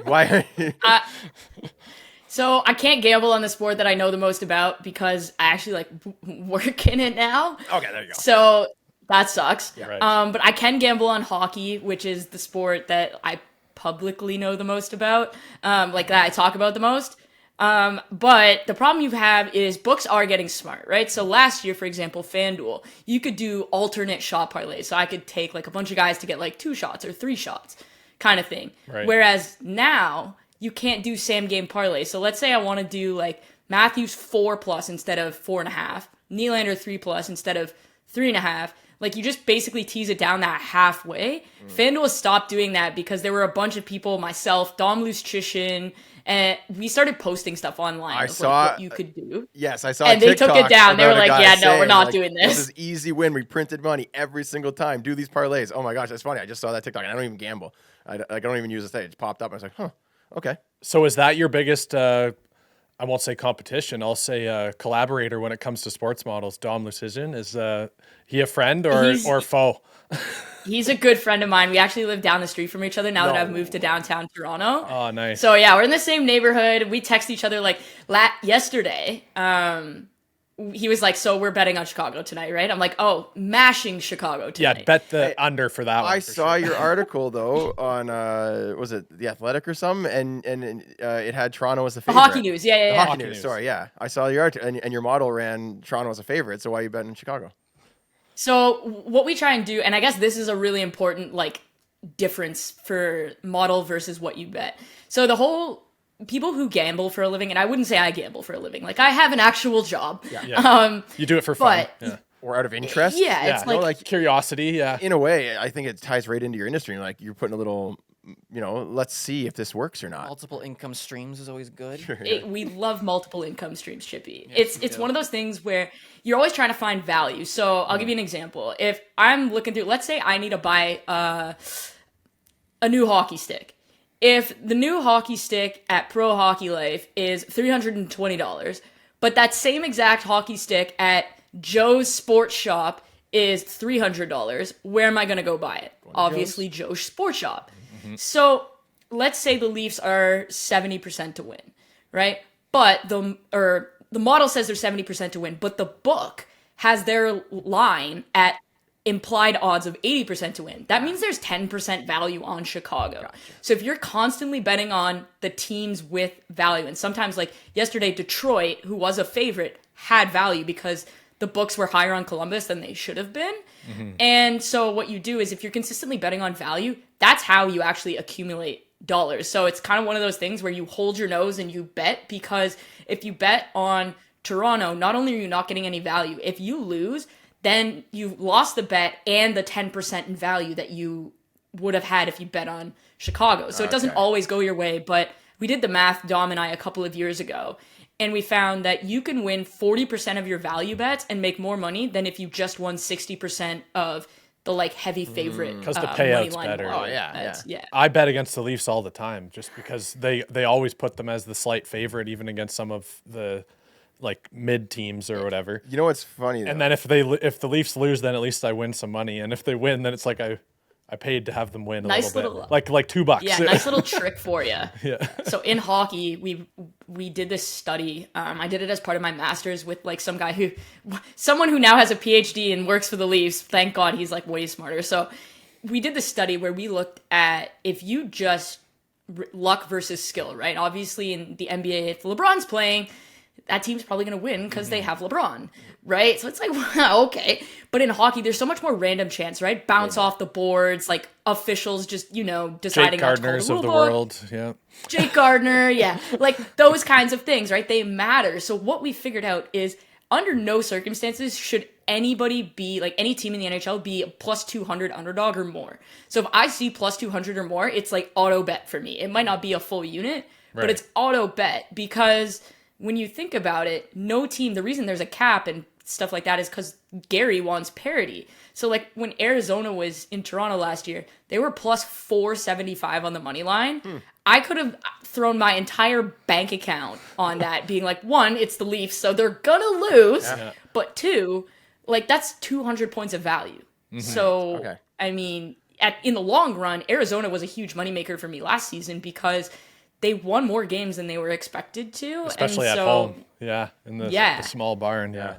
S5: Why?
S4: So I can't gamble on the sport that I know the most about because I actually like work in it now.
S5: Okay, there you go.
S4: So that sucks.
S2: Right.
S4: But I can gamble on hockey, which is the sport that I publicly know the most about, like that I talk about the most. But the problem you have is books are getting smart, right? So last year, for example, FanDuel, you could do alternate shot parlays. So I could take like a bunch of guys to get like 2 shots or 3 shots kind of thing.
S2: Right.
S4: Whereas now you can't do same game parlays. So let's say I want to do like Matthews 4+ instead of 4.5, Nylander 3+ instead of 3.5. Like, you just basically tease it down that halfway. FanDuel has stopped doing that because there were a bunch of people, myself, Dom Luszczyszyn, and we started posting stuff online
S5: I
S4: of
S5: saw-
S4: like, what you could do.
S5: Yes, I saw.
S4: And
S5: a
S4: they took it
S5: TikTok
S4: down. They were
S5: about a
S4: like,
S5: guy
S4: "Yeah, no, we're
S5: saying,
S4: not
S5: like,
S4: doing this."
S5: This is easy win. We printed money every single time. Do these parlays. Oh my gosh, that's funny. I just saw that TikTok. And I don't even gamble. I don't even use the site. It just popped up. I was like, huh, okay.
S2: So is that your biggest, I won't say competition, I'll say collaborator when it comes to sports models? Dom Luszczyszyn, is he a friend or foe?
S4: He's a good friend of mine. We actually live down the street from each other now that
S5: No.
S4: I've moved to downtown Toronto.
S2: Oh, nice.
S4: So yeah, we're in the same neighborhood. We text each other like yesterday. He was like, "So we're betting on Chicago tonight, right?" I'm like, "Oh, mashing Chicago tonight."
S2: Yeah, bet the under for that one.
S5: I
S2: for
S5: saw
S2: sure.
S5: your article though on was it The Athletic or something, and it had Toronto as the favorite.
S4: Hockey news, yeah.
S5: The Hockey
S2: Hockey
S5: news.
S2: news.
S5: Sorry, yeah. I saw your article, and your model ran Toronto as a favorite. So why are you betting in Chicago?
S4: So what we try and do, and I guess this is a really important like difference for model versus what you bet. So the whole people who gamble for a living, and I wouldn't say I gamble for a living. Like, I have an actual job.
S2: Yeah. You do it for fun.
S4: but-
S2: Yeah.
S5: Or out of interest?
S4: Yeah,
S2: Yeah,
S4: it's
S2: no,
S4: like,
S2: curiosity. Yeah.
S5: In a way, I think it ties right into your industry. Like you're putting a little, let's see if this works or not.
S3: Multiple income streams is always good.
S4: we love multiple income streams, Chippy. It's one of those things where you're always trying to find value. So I'll give you an example. If I'm looking through, let's say I need to buy a new hockey stick. If the new hockey stick at Pro Hockey Life is $320, but that same exact hockey stick at Joe's Sports Shop is $300, where am I going to go buy it? Obviously, Joe's Sports Shop. So let's say the Leafs are 70% to win, right? But the model says they're 70% to win, but the book has their line at implied odds of 80% to win. That means there's 10% value on Chicago. So if you're constantly betting on the teams with value, and sometimes like yesterday, Detroit, who was a favorite, had value because the books were higher on Columbus than they should have been. And so what you do is if you're consistently betting on value, that's how you actually accumulate dollars. So it's kind of one of those things where you hold your nose and you bet, because if you bet on Toronto, not only are you not getting any value, if you lose, then you've lost the bet and the 10% in value that you would have had if you bet on Chicago. So it doesn't always go your way, but we did the math, Dom and I, a couple of years ago, and we found that you can win 40% of your value bets and make more money than if you just won 60% of the like heavy favorite.
S2: Because the
S4: money
S2: payout's
S4: line
S2: better.
S4: model
S5: Oh, yeah,
S4: bets. Yeah.
S2: I bet against the Leafs all the time just because they always put them as the slight favorite, even against some of the like mid teams or whatever.
S5: You know what's funny? Though?
S2: And then if the Leafs lose, then at least I win some money. And if they win, then it's like I paid to have them win a
S4: Nice
S2: little
S4: little-
S2: bit, like $2.
S4: Yeah, nice little trick for you.
S2: Yeah.
S4: So in hockey, we did this study. I did it as part of my master's with like someone who now has a PhD and works for the Leafs. Thank God, he's like way smarter. So we did the study where we looked at if you just luck versus skill, right? Obviously, in the NBA, if LeBron's playing, that team's probably going to win because they have LeBron, right? So it's like, wow, okay. But in hockey, there's so much more random chance, right? Bounce off the boards, like officials just, deciding
S2: Jake
S4: not to call
S2: Gardner's
S4: the
S2: of the
S4: rule book.
S2: world. Yeah.
S4: Jake Gardner, yeah. Like those kinds of things, right? They matter. So what we figured out is under no circumstances should anybody be, like any team in the NHL, be a plus 200 underdog or more. So if I see plus 200 or more, it's like auto bet for me. It might not be a full unit,
S2: Right.
S4: but it's auto bet because when you think about it, no team, the reason there's a cap and stuff like that is because Gary wants parity. So like when Arizona was in Toronto last year, they were plus 475 on the money line. I could have thrown my entire bank account on that, being like, one, it's the Leafs, so they're gonna lose.
S2: Yeah.
S4: But two, like that's 200 points of value. So,
S5: Okay.
S4: I mean, in the long run, Arizona was a huge moneymaker for me last season because they won more games than they were expected to.
S2: Especially
S4: and
S2: at
S4: so,
S2: home. Yeah. In the
S4: Yeah.
S2: small barn. Yeah.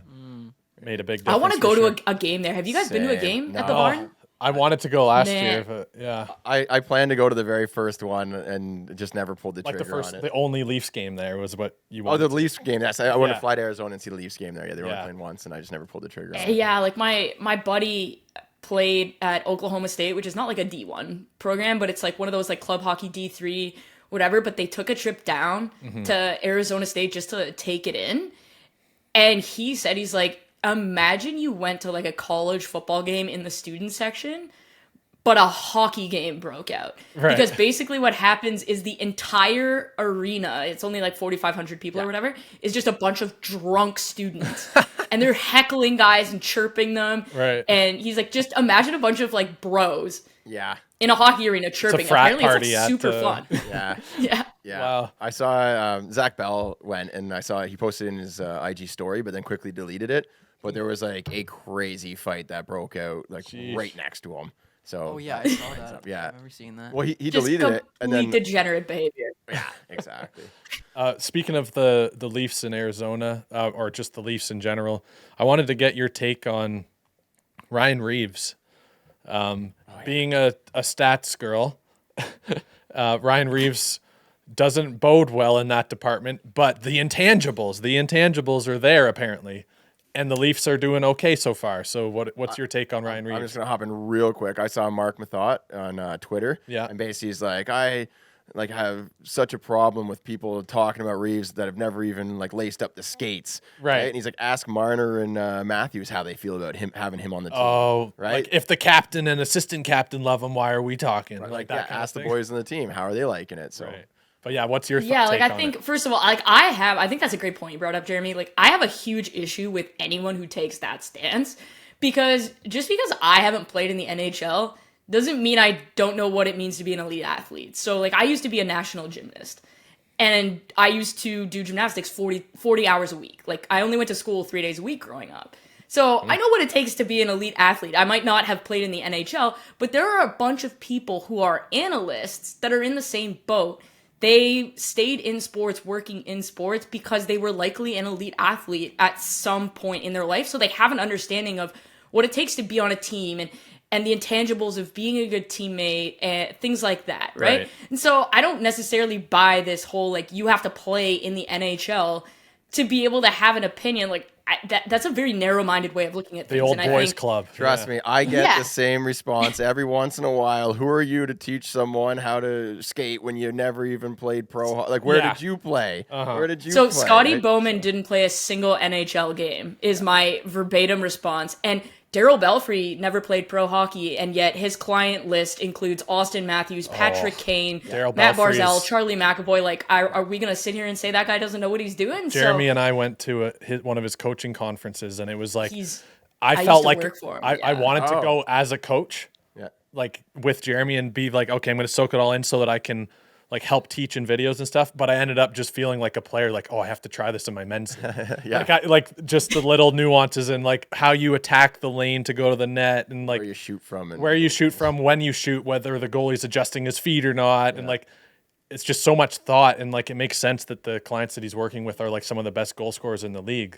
S2: Made a big difference.
S4: I want to
S2: for
S4: go
S2: sure.
S4: to a game there. Have you guys been to a
S5: Same.
S4: game at the
S5: No.
S4: barn?
S2: I wanted to go last
S4: Nah.
S2: year, but yeah.
S5: I planned to go to the very first one and just never pulled the
S2: Like
S5: trigger on it.
S2: the only Leafs game there was what you
S5: Oh,
S2: wanted.
S5: the Leafs game. That's I wanted
S2: Yeah.
S5: to fly to Arizona and see the Leafs game there. Yeah, they were
S2: Yeah.
S5: playing once, and I just never pulled the trigger on it.
S4: Yeah, like my buddy played at Oklahoma State, which is not like a D1 program, but it's like one of those like club hockey D3, whatever. But they took a trip down to Arizona State just to take it in. And he said, he's like, imagine you went to like a college football game in the student section, but a hockey game broke out.
S2: Right.
S4: Because basically what happens is the entire arena, it's only like 4,500 people or whatever, is just a bunch of drunk students. And they're heckling guys and chirping them.
S2: Right.
S4: And he's like, just imagine a bunch of like bros
S5: Yeah,
S4: in a hockey arena chirping.
S2: frat
S4: Apparently
S2: party
S4: it's
S2: at
S4: like super
S2: the-
S4: fun.
S5: yeah,
S4: Yeah.
S5: yeah.
S2: Wow.
S5: I saw Zach Bell went, and I saw he posted in his IG story, but then quickly deleted it. But there was like a crazy fight that broke out like
S2: Sheesh.
S5: right next to him. So
S3: Oh yeah, I saw that.
S5: Yeah.
S3: I remember seeing that.
S5: well, he
S4: Just
S5: deleted it, and
S4: complete
S5: then
S4: degenerate behavior.
S5: yeah, exactly.
S2: Speaking of the Leafs in Arizona, or just the Leafs in general, I wanted to get your take on Ryan Reeves. Being a stats girl, Ryan Reeves doesn't bode well in that department, but the intangibles are there apparently. And the Leafs are doing okay so far. So what's your take on Ryan Reeves?
S5: I'm just gonna hop in real quick. I saw Mark Mathot on Twitter.
S2: Yeah.
S5: And basically he's like, I have such a problem with people talking about Reeves that have never even like laced up the skates.
S2: Right.
S5: And he's like, ask Marner and Matthews how they feel about him having him on the team.
S2: Oh,
S5: right.
S2: Like if the captain and assistant captain love him, why are we talking?
S5: like
S2: that
S5: yeah,
S2: kind
S5: ask
S2: of
S5: the
S2: thing.
S5: boys on the team how are they liking it. So
S2: Right. But yeah, what's your
S4: Yeah, like
S2: take
S4: I
S2: on
S4: think
S2: it?
S4: first of all, like I think that's a great point you brought up, Jeremy. Like I have a huge issue with anyone who takes that stance because just because I haven't played in the NHL doesn't mean I don't know what it means to be an elite athlete. So like I used to be a national gymnast and I used to do gymnastics 40 hours a week. Like I only went to school 3 days a week growing up. So I know what it takes to be an elite athlete. I might not have played in the NHL, but there are a bunch of people who are analysts that are in the same boat. They stayed in sports, working in sports because they were likely an elite athlete at some point in their life. So they have an understanding of what it takes to be on a team and the intangibles of being a good teammate and things like that, right? And so I don't necessarily buy this whole, like, you have to play in the NHL to be able to have an opinion. Like, that's a very narrow-minded way of looking at things.
S2: The old
S4: and I
S2: boys
S4: think-
S2: club.
S5: trust
S2: Yeah.
S5: me, I get
S4: Yeah.
S5: the same response every once in a while. Who are you to teach someone how to skate when you never even played pro? Like, where
S2: Yeah.
S5: did you play? Where did you
S4: So
S5: play?
S4: Scotty
S5: right?
S4: Bowman didn't play a single NHL game is my verbatim response. And Daryl Belfry never played pro hockey, and yet his client list includes Austin Matthews, Patrick Kane,
S2: Daryl
S4: Matt
S2: Belfry
S4: Barzell,
S2: is-
S4: Charlie McAvoy. Like, are we going to sit here and say that guy doesn't know what he's doing?
S2: Jeremy and I went to one of his coaching conferences, and it was like I
S4: used
S2: felt
S4: to
S2: like
S4: work for him,
S2: I
S4: yeah.
S2: wanted to
S5: Oh.
S2: go as a coach,
S5: Yeah.
S2: like with Jeremy, and be like, okay, I'm going to soak it all in so that I can like help teach in videos and stuff. But I ended up just feeling like a player, like, oh, I have to try this in my men's team.
S5: Yeah.
S2: like just the little nuances and like how you attack the lane to go to the net and like
S5: Where you shoot from and
S2: where you shoot from, when you shoot, whether the goalie's adjusting his feet or not. And like, it's just so much thought. And like, it makes sense that the clients that he's working with are like some of the best goal scorers in the league.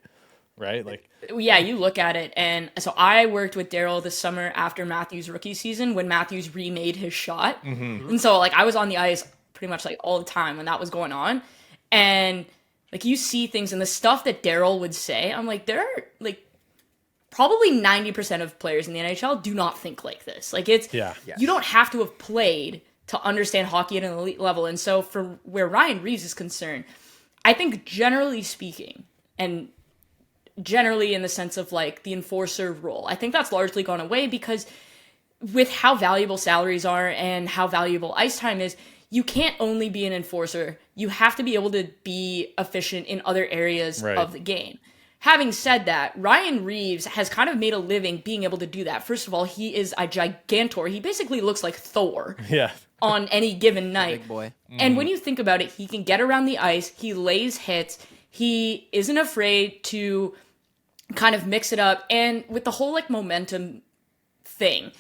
S2: right? Like,
S4: Yeah, you look at it, and so I worked with Daryl this summer after Matthews' rookie season when Matthews remade his shot, and so like I was on the ice pretty much like all the time when that was going on, and like you see things and the stuff that Daryl would say, I'm like, there are like probably 90% of players in the NHL do not think like this. Like it's you don't have to have played to understand hockey at an elite level, and so for where Ryan Reeves is concerned, I think generally speaking, and generally in the sense of like the enforcer role, I think that's largely gone away because with how valuable salaries are and how valuable ice time is, you can't only be an enforcer. You have to be able to be efficient in other areas of the game. Having said that, Ryan Reeves has kind of made a living being able to do that. First of all, he is a gigantor. He basically looks like Thor on any given night.
S3: Big boy.
S4: And when you think about it, he can get around the ice. He lays hits. He isn't afraid to kind of mix it up. And with the whole like momentum thing,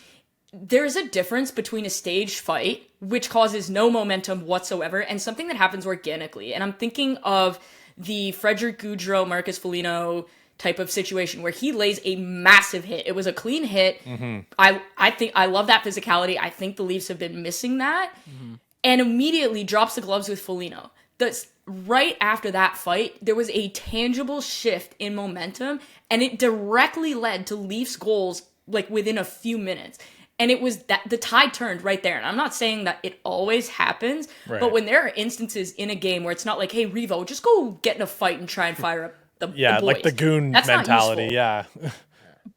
S4: there's a difference between a staged fight, which causes no momentum whatsoever, and something that happens organically. And I'm thinking of the Frederick Goudreau, Marcus Foligno type of situation where he lays a massive hit. It was a clean hit. I think I love that physicality. I think the Leafs have been missing that. And immediately drops the gloves with Foligno. That's right after that fight, there was a tangible shift in momentum, and it directly led to Leafs goals like within a few minutes. And it was that the tide turned right there. And I'm not saying that it always happens, but when there are instances in a game where it's not like, hey, Revo, just go get in a fight and try and fire up the boys.
S2: like the goon
S4: That's
S2: mentality.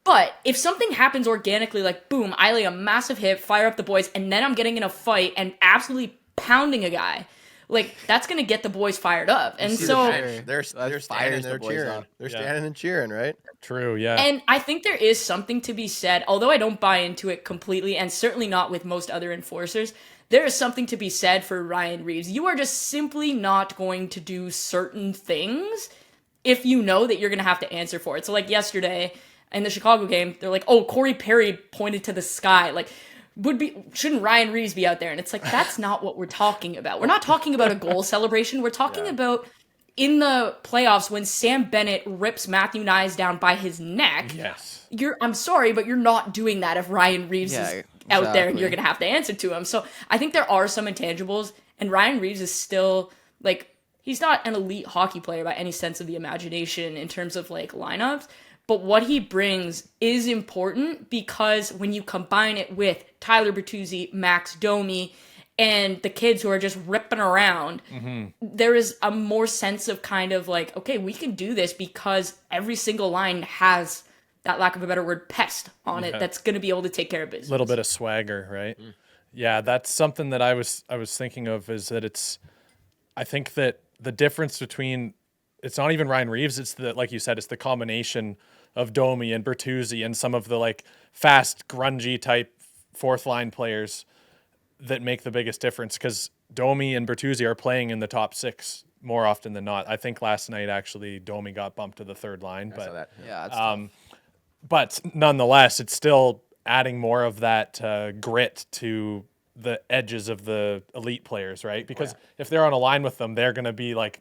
S4: But if something happens organically, like boom, I lay a massive hit, fire up the boys, and then I'm getting in a fight and absolutely pounding a guy, like that's gonna get the boys fired up. And so
S5: they're standing there cheering. They're standing and cheering, right?
S2: True, yeah.
S4: And I think there is something to be said, although I don't buy into it completely, and certainly not with most other enforcers, there is something to be said for Ryan Reeves. You are just simply not going to do certain things if you know that you're going to have to answer for it. So like yesterday in the Chicago game, they're like, oh, Corey Perry pointed to the sky. Like, shouldn't Ryan Reeves be out there? And it's like, that's not what we're talking about. We're not talking about a goal celebration. We're talking about in the playoffs when Sam Bennett rips Matthew Nyes down by his neck.
S2: Yes.
S4: I'm sorry, but you're not doing that if Ryan Reeves is out there and you're going to have to answer to him. So I think there are some intangibles, and Ryan Reeves is still like, he's not an elite hockey player by any sense of the imagination in terms of like lineups, but what he brings is important because when you combine it with Tyler Bertuzzi, Max Domi, and the kids who are just ripping around, there is a more sense of kind of like, okay, we can do this because every single line has that, lack of a better word, pest on it that's going to be able to take care of business.
S2: A little bit of swagger, right? Yeah, that's something that I was thinking of is that I think that the difference between, it's not even Ryan Reeves, it's the, like you said, it's the combination of Domi and Bertuzzi and some of the like fast, grungy type fourth line players that make the biggest difference, because Domi and Bertuzzi are playing in the top six more often than not. I think last night actually Domi got bumped to the third line,
S5: I saw that.
S3: That's
S2: but nonetheless, it's still adding more of that grit to the edges of the elite players, right? Because if they're on a line with them, they're going to be like,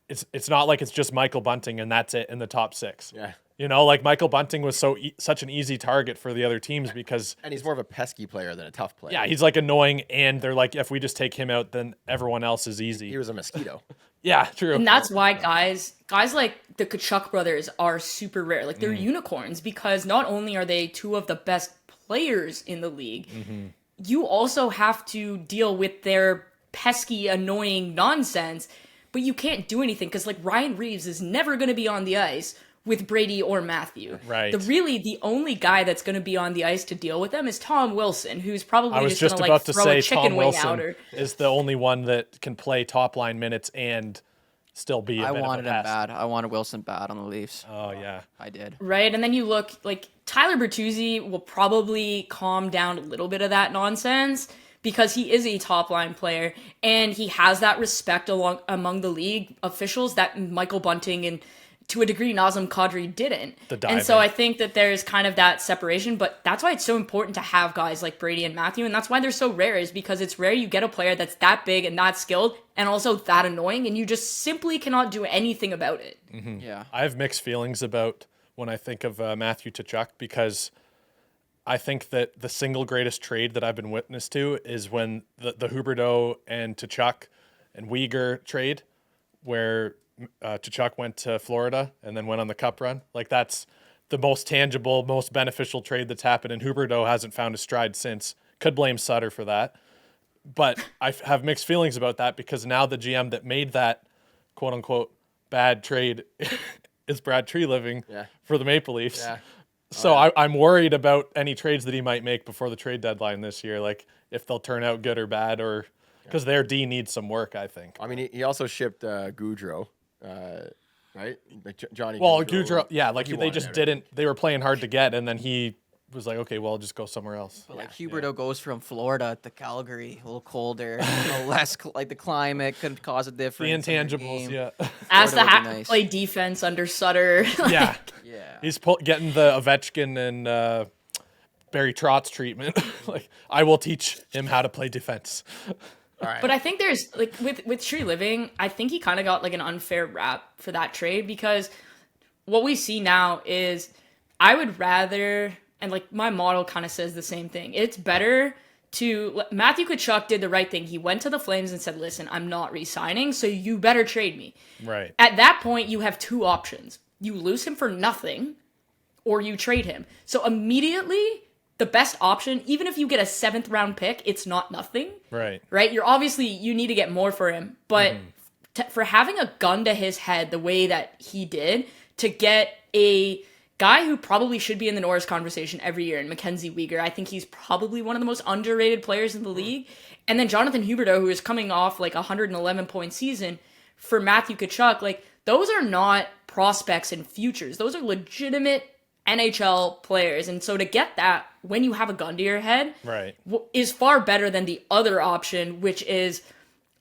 S2: it's not like it's just Michael Bunting and that's it in the top six.
S5: Yeah.
S2: You know, like Michael Bunting was such an easy target for the other teams because...
S5: And he's more of a pesky player than a tough player.
S2: Yeah, he's like annoying, and they're like, if we just take him out, then everyone else is easy.
S5: He was a mosquito.
S2: Yeah, true.
S4: And that's why guys like the Kachuk brothers are super rare. Like, they're unicorns because not only are they two of the best players in the league, you also have to deal with their pesky, annoying nonsense, but you can't do anything because, like, Ryan Reeves is never going to be on the ice with Brady or Matthew.
S2: Right.
S4: The only guy that's going to be on the ice to deal with them is Tom Wilson, who's probably just going to
S2: about
S4: like
S2: to
S4: throw
S2: say
S4: a chicken
S2: Tom
S4: wing
S2: Wilson
S4: out. Or
S2: is the only one that can play top line minutes and still be a
S3: I
S2: bit
S3: wanted
S2: of a
S3: him
S2: pest.
S3: bad. I wanted Wilson bad on the Leafs.
S2: Oh, yeah.
S3: I did.
S4: right, and then you look like Tyler Bertuzzi will probably calm down a little bit of that nonsense because he is a top line player and he has that respect among the league officials that Michael Bunting and to a degree, Nazem Kadri didn't. And so
S2: diving.
S4: I think that there's kind of that separation, but that's why it's so important to have guys like Brady and Matthew, and that's why they're so rare, is because it's rare you get a player that's that big and that skilled and also that annoying, and you just simply cannot do anything about it.
S3: Yeah.
S2: I have mixed feelings about when I think of Matthew Tkachuk, because I think that the single greatest trade that I've been witness to is when the Huberdeau and Tkachuk and Uyghur trade, where Tkachuk went to Florida and then went on the cup run. Like, that's the most tangible, most beneficial trade that's happened, and Huberdeau hasn't found his stride since. Could blame Sutter for that. But I have mixed feelings about that, because now the GM that made that quote-unquote bad trade is Brad Treliving for the Maple Leafs.
S5: Yeah.
S2: So I'm worried about any trades that he might make before the trade deadline this year, like if they'll turn out good or bad, or because their D needs some work, I think.
S5: I mean, he also shipped Goudreau, right? Like Johnny.
S2: Well, Goudreau, yeah, like
S5: he
S2: they
S5: wanted
S2: just
S5: it.
S2: didn't. They were playing hard to get, and then he was like, okay, well, I'll just go somewhere else.
S3: But like Huberdeau goes from Florida to Calgary, a little colder, a little less like the climate could cause a
S2: The
S3: difference. in your
S2: intangibles,
S3: game.
S2: yeah,
S4: As
S3: Florida
S4: to
S3: would
S4: have
S3: be
S4: to
S3: nice.
S4: play defense under Sutter.
S2: yeah.
S3: Yeah.
S2: He's getting the Ovechkin and Barry Trotz treatment. Like, I will teach him how to play defense.
S5: All right.
S4: But I think there's like with Tree Living, I think he kind of got like an unfair rap for that trade, because what we see now is I would rather, and like my model kind of says the same thing. It's better to Matthew Tkachuk did the right thing. He went to the Flames and said, "Listen, I'm not re-signing, so you better trade me."
S2: Right.
S4: At that point, you have two options: you lose him for nothing, or you trade him. So immediately, the best option, even if you get a 7th round pick, it's not nothing.
S2: Right.
S4: Right? You're obviously, you need to get more for him. But for having a gun to his head the way that he did, to get a guy who probably should be in the Norris conversation every year, in Mackenzie Weegar, I think he's probably one of the most underrated players in the league. And then Jonathan Huberdeau, who is coming off like a 111-point season, for Matthew Tkachuk, like, those are not prospects and futures. Those are legitimate NHL players. And so to get that when you have a gun to your head
S2: Right.
S4: is far better than the other option, which is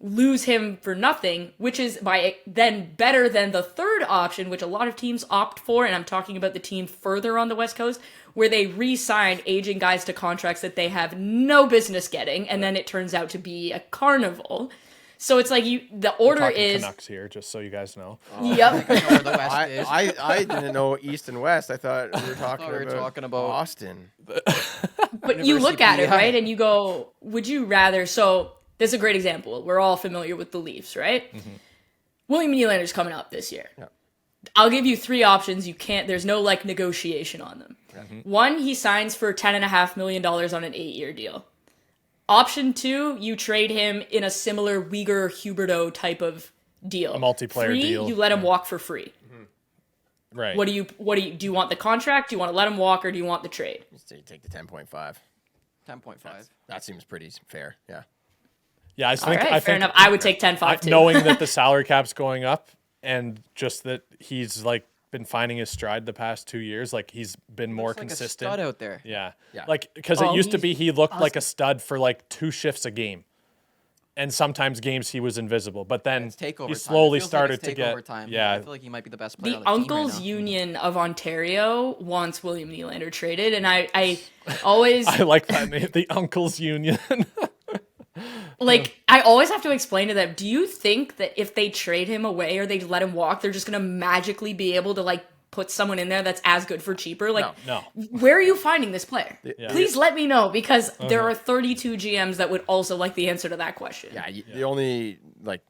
S4: lose him for nothing, which is by then better than the third option, which a lot of teams opt for. And I'm talking about the team further on the West Coast, where they re-sign aging guys to contracts that they have no business getting. And then it turns out to be a carnival. So it's like the order
S2: Talking
S4: is.
S2: Canucks here, just so you guys know.
S4: Yep.
S3: I know where the West is.
S5: I didn't know East and West. I thought we were talking,
S3: we were talking about-
S5: Austin.
S4: But you look at it,
S3: PEI.
S4: right, and you go, would you rather? So this is a great example. We're all familiar with the Leafs, right? William Nylander's coming up this year.
S5: Yeah.
S4: I'll give you 3 options. You can't. There's no like negotiation on them. One, he signs for $10.5 million on an 8-year deal. Option 2, you trade him in a similar Uyghur Huberdeau type of deal.
S2: A multiplayer
S4: 3,
S2: deal.
S4: you let him walk for free.
S2: Right.
S4: Do you want the contract? Do you want to let him walk, or do you want the trade?
S5: So you take the 10.5.
S3: 10.5.
S5: That seems pretty fair. Yeah.
S2: Yeah, I
S4: All
S2: think.
S4: right,
S2: I
S4: fair
S2: think
S4: enough. I would take 10-5 too.
S2: knowing that the salary cap's going up, and just that he's like been finding his stride the past 2 years, like he's been more
S3: Looks like a
S2: consistent.
S3: stud out there.
S2: Yeah.
S5: Yeah.
S2: Like, because
S4: Oh,
S2: it used to
S4: he's
S2: be he looked like a stud for like 2 shifts a game. And sometimes games he was invisible. But then
S3: It's takeover
S2: he
S3: time.
S2: slowly
S3: It feels
S2: started
S3: like
S2: to
S3: it's
S2: get.
S3: takeover time.
S2: Yeah.
S3: I feel like he might be the best player
S4: The
S3: on the
S4: Uncles
S3: team right now.
S4: Union of Ontario wants William Nylander traded, and I always
S2: I like that name, the Uncles Union.
S4: like I always have to explain to them. Do you think that if they trade him away or they let him walk, they're just gonna magically be able to like put someone in there that's as good for cheaper? Like,
S2: No.
S4: where are you finding this player?
S2: Yeah.
S4: Please let me know, because there are 32 GMs that would also like the answer to that question.
S5: Yeah. The only like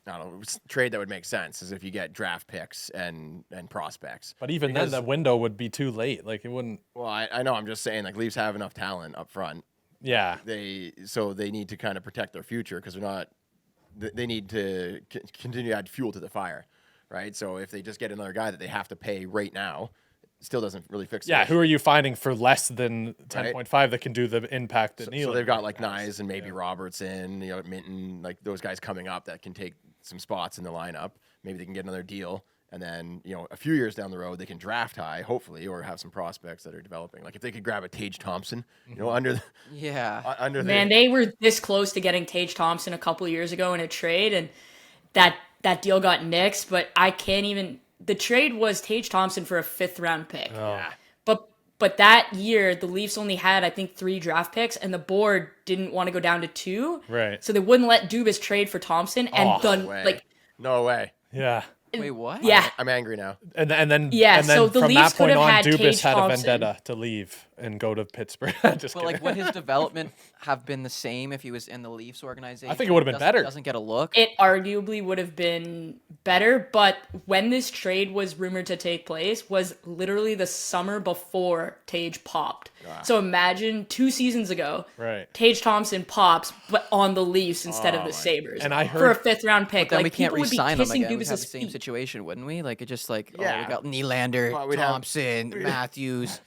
S5: I don't know trade that would make sense is if you get draft picks and prospects.
S2: But even
S5: Because-
S2: then, the window would be too late. Like, it wouldn't.
S5: Well, I know. I'm just saying, like Leafs have enough talent up front.
S2: Yeah.
S5: They need to kind of protect their future because they're not. They need to continue to add fuel to the fire, right? So if they just get another guy that they have to pay right now, it still doesn't really fix it.
S2: Yeah. Who are you finding for less than 10.5 that can do the impact that Nylander?
S5: So they've got like Nyes and maybe Robertson, Minton, like those guys coming up that can take some spots in the lineup. Maybe they can get another deal. And then, a few years down the road, they can draft high, hopefully, or have some prospects that are developing. Like if they could grab a Tage Thompson, under the,
S3: Yeah.
S5: under the,
S4: Man, they were this close to getting Tage Thompson a couple years ago in a trade, and that deal got nixed. But I can't even. the trade was Tage Thompson for a 5th round pick.
S2: Oh.
S4: But that year, the Leafs only had, I think, 3 draft picks, and the board didn't want to go down to 2.
S2: Right.
S4: So they wouldn't let Dubas trade for Thompson, and
S5: No way. No way.
S2: Yeah.
S3: Wait, what?
S4: yeah.
S5: I'm angry now.
S2: And then
S4: Yeah,
S2: and then
S4: so the
S2: from
S4: Leafs
S2: that
S4: could
S2: point
S4: have
S2: on,
S4: had
S2: Dubas
S4: Tage
S2: had a
S4: Thompson.
S2: vendetta to leave and go to Pittsburgh. Just
S3: But
S2: kidding.
S3: like, would his development have been the same if he was in the Leafs organization?
S2: I think it would have been
S3: Doesn't-
S2: better.
S3: Doesn't get a look.
S4: It arguably would have been better, but when this trade was rumored to take place was literally the summer before Tage popped. So imagine 2 seasons ago,
S2: Right.
S4: Tage Thompson pops, but on the Leafs instead of the Sabres.
S2: And I
S4: for a
S2: heard-
S4: 5th round pick.
S3: But then
S4: Like,
S3: we can't
S4: people would be
S3: re-sign him
S4: kissing
S3: again. We'd have
S4: Dubas'
S3: the same
S4: feet.
S3: situation, wouldn't we? Like, it just like, oh,
S5: Yeah.
S3: we got Nylander,
S5: Well, we'd have-
S3: Thompson, Matthews,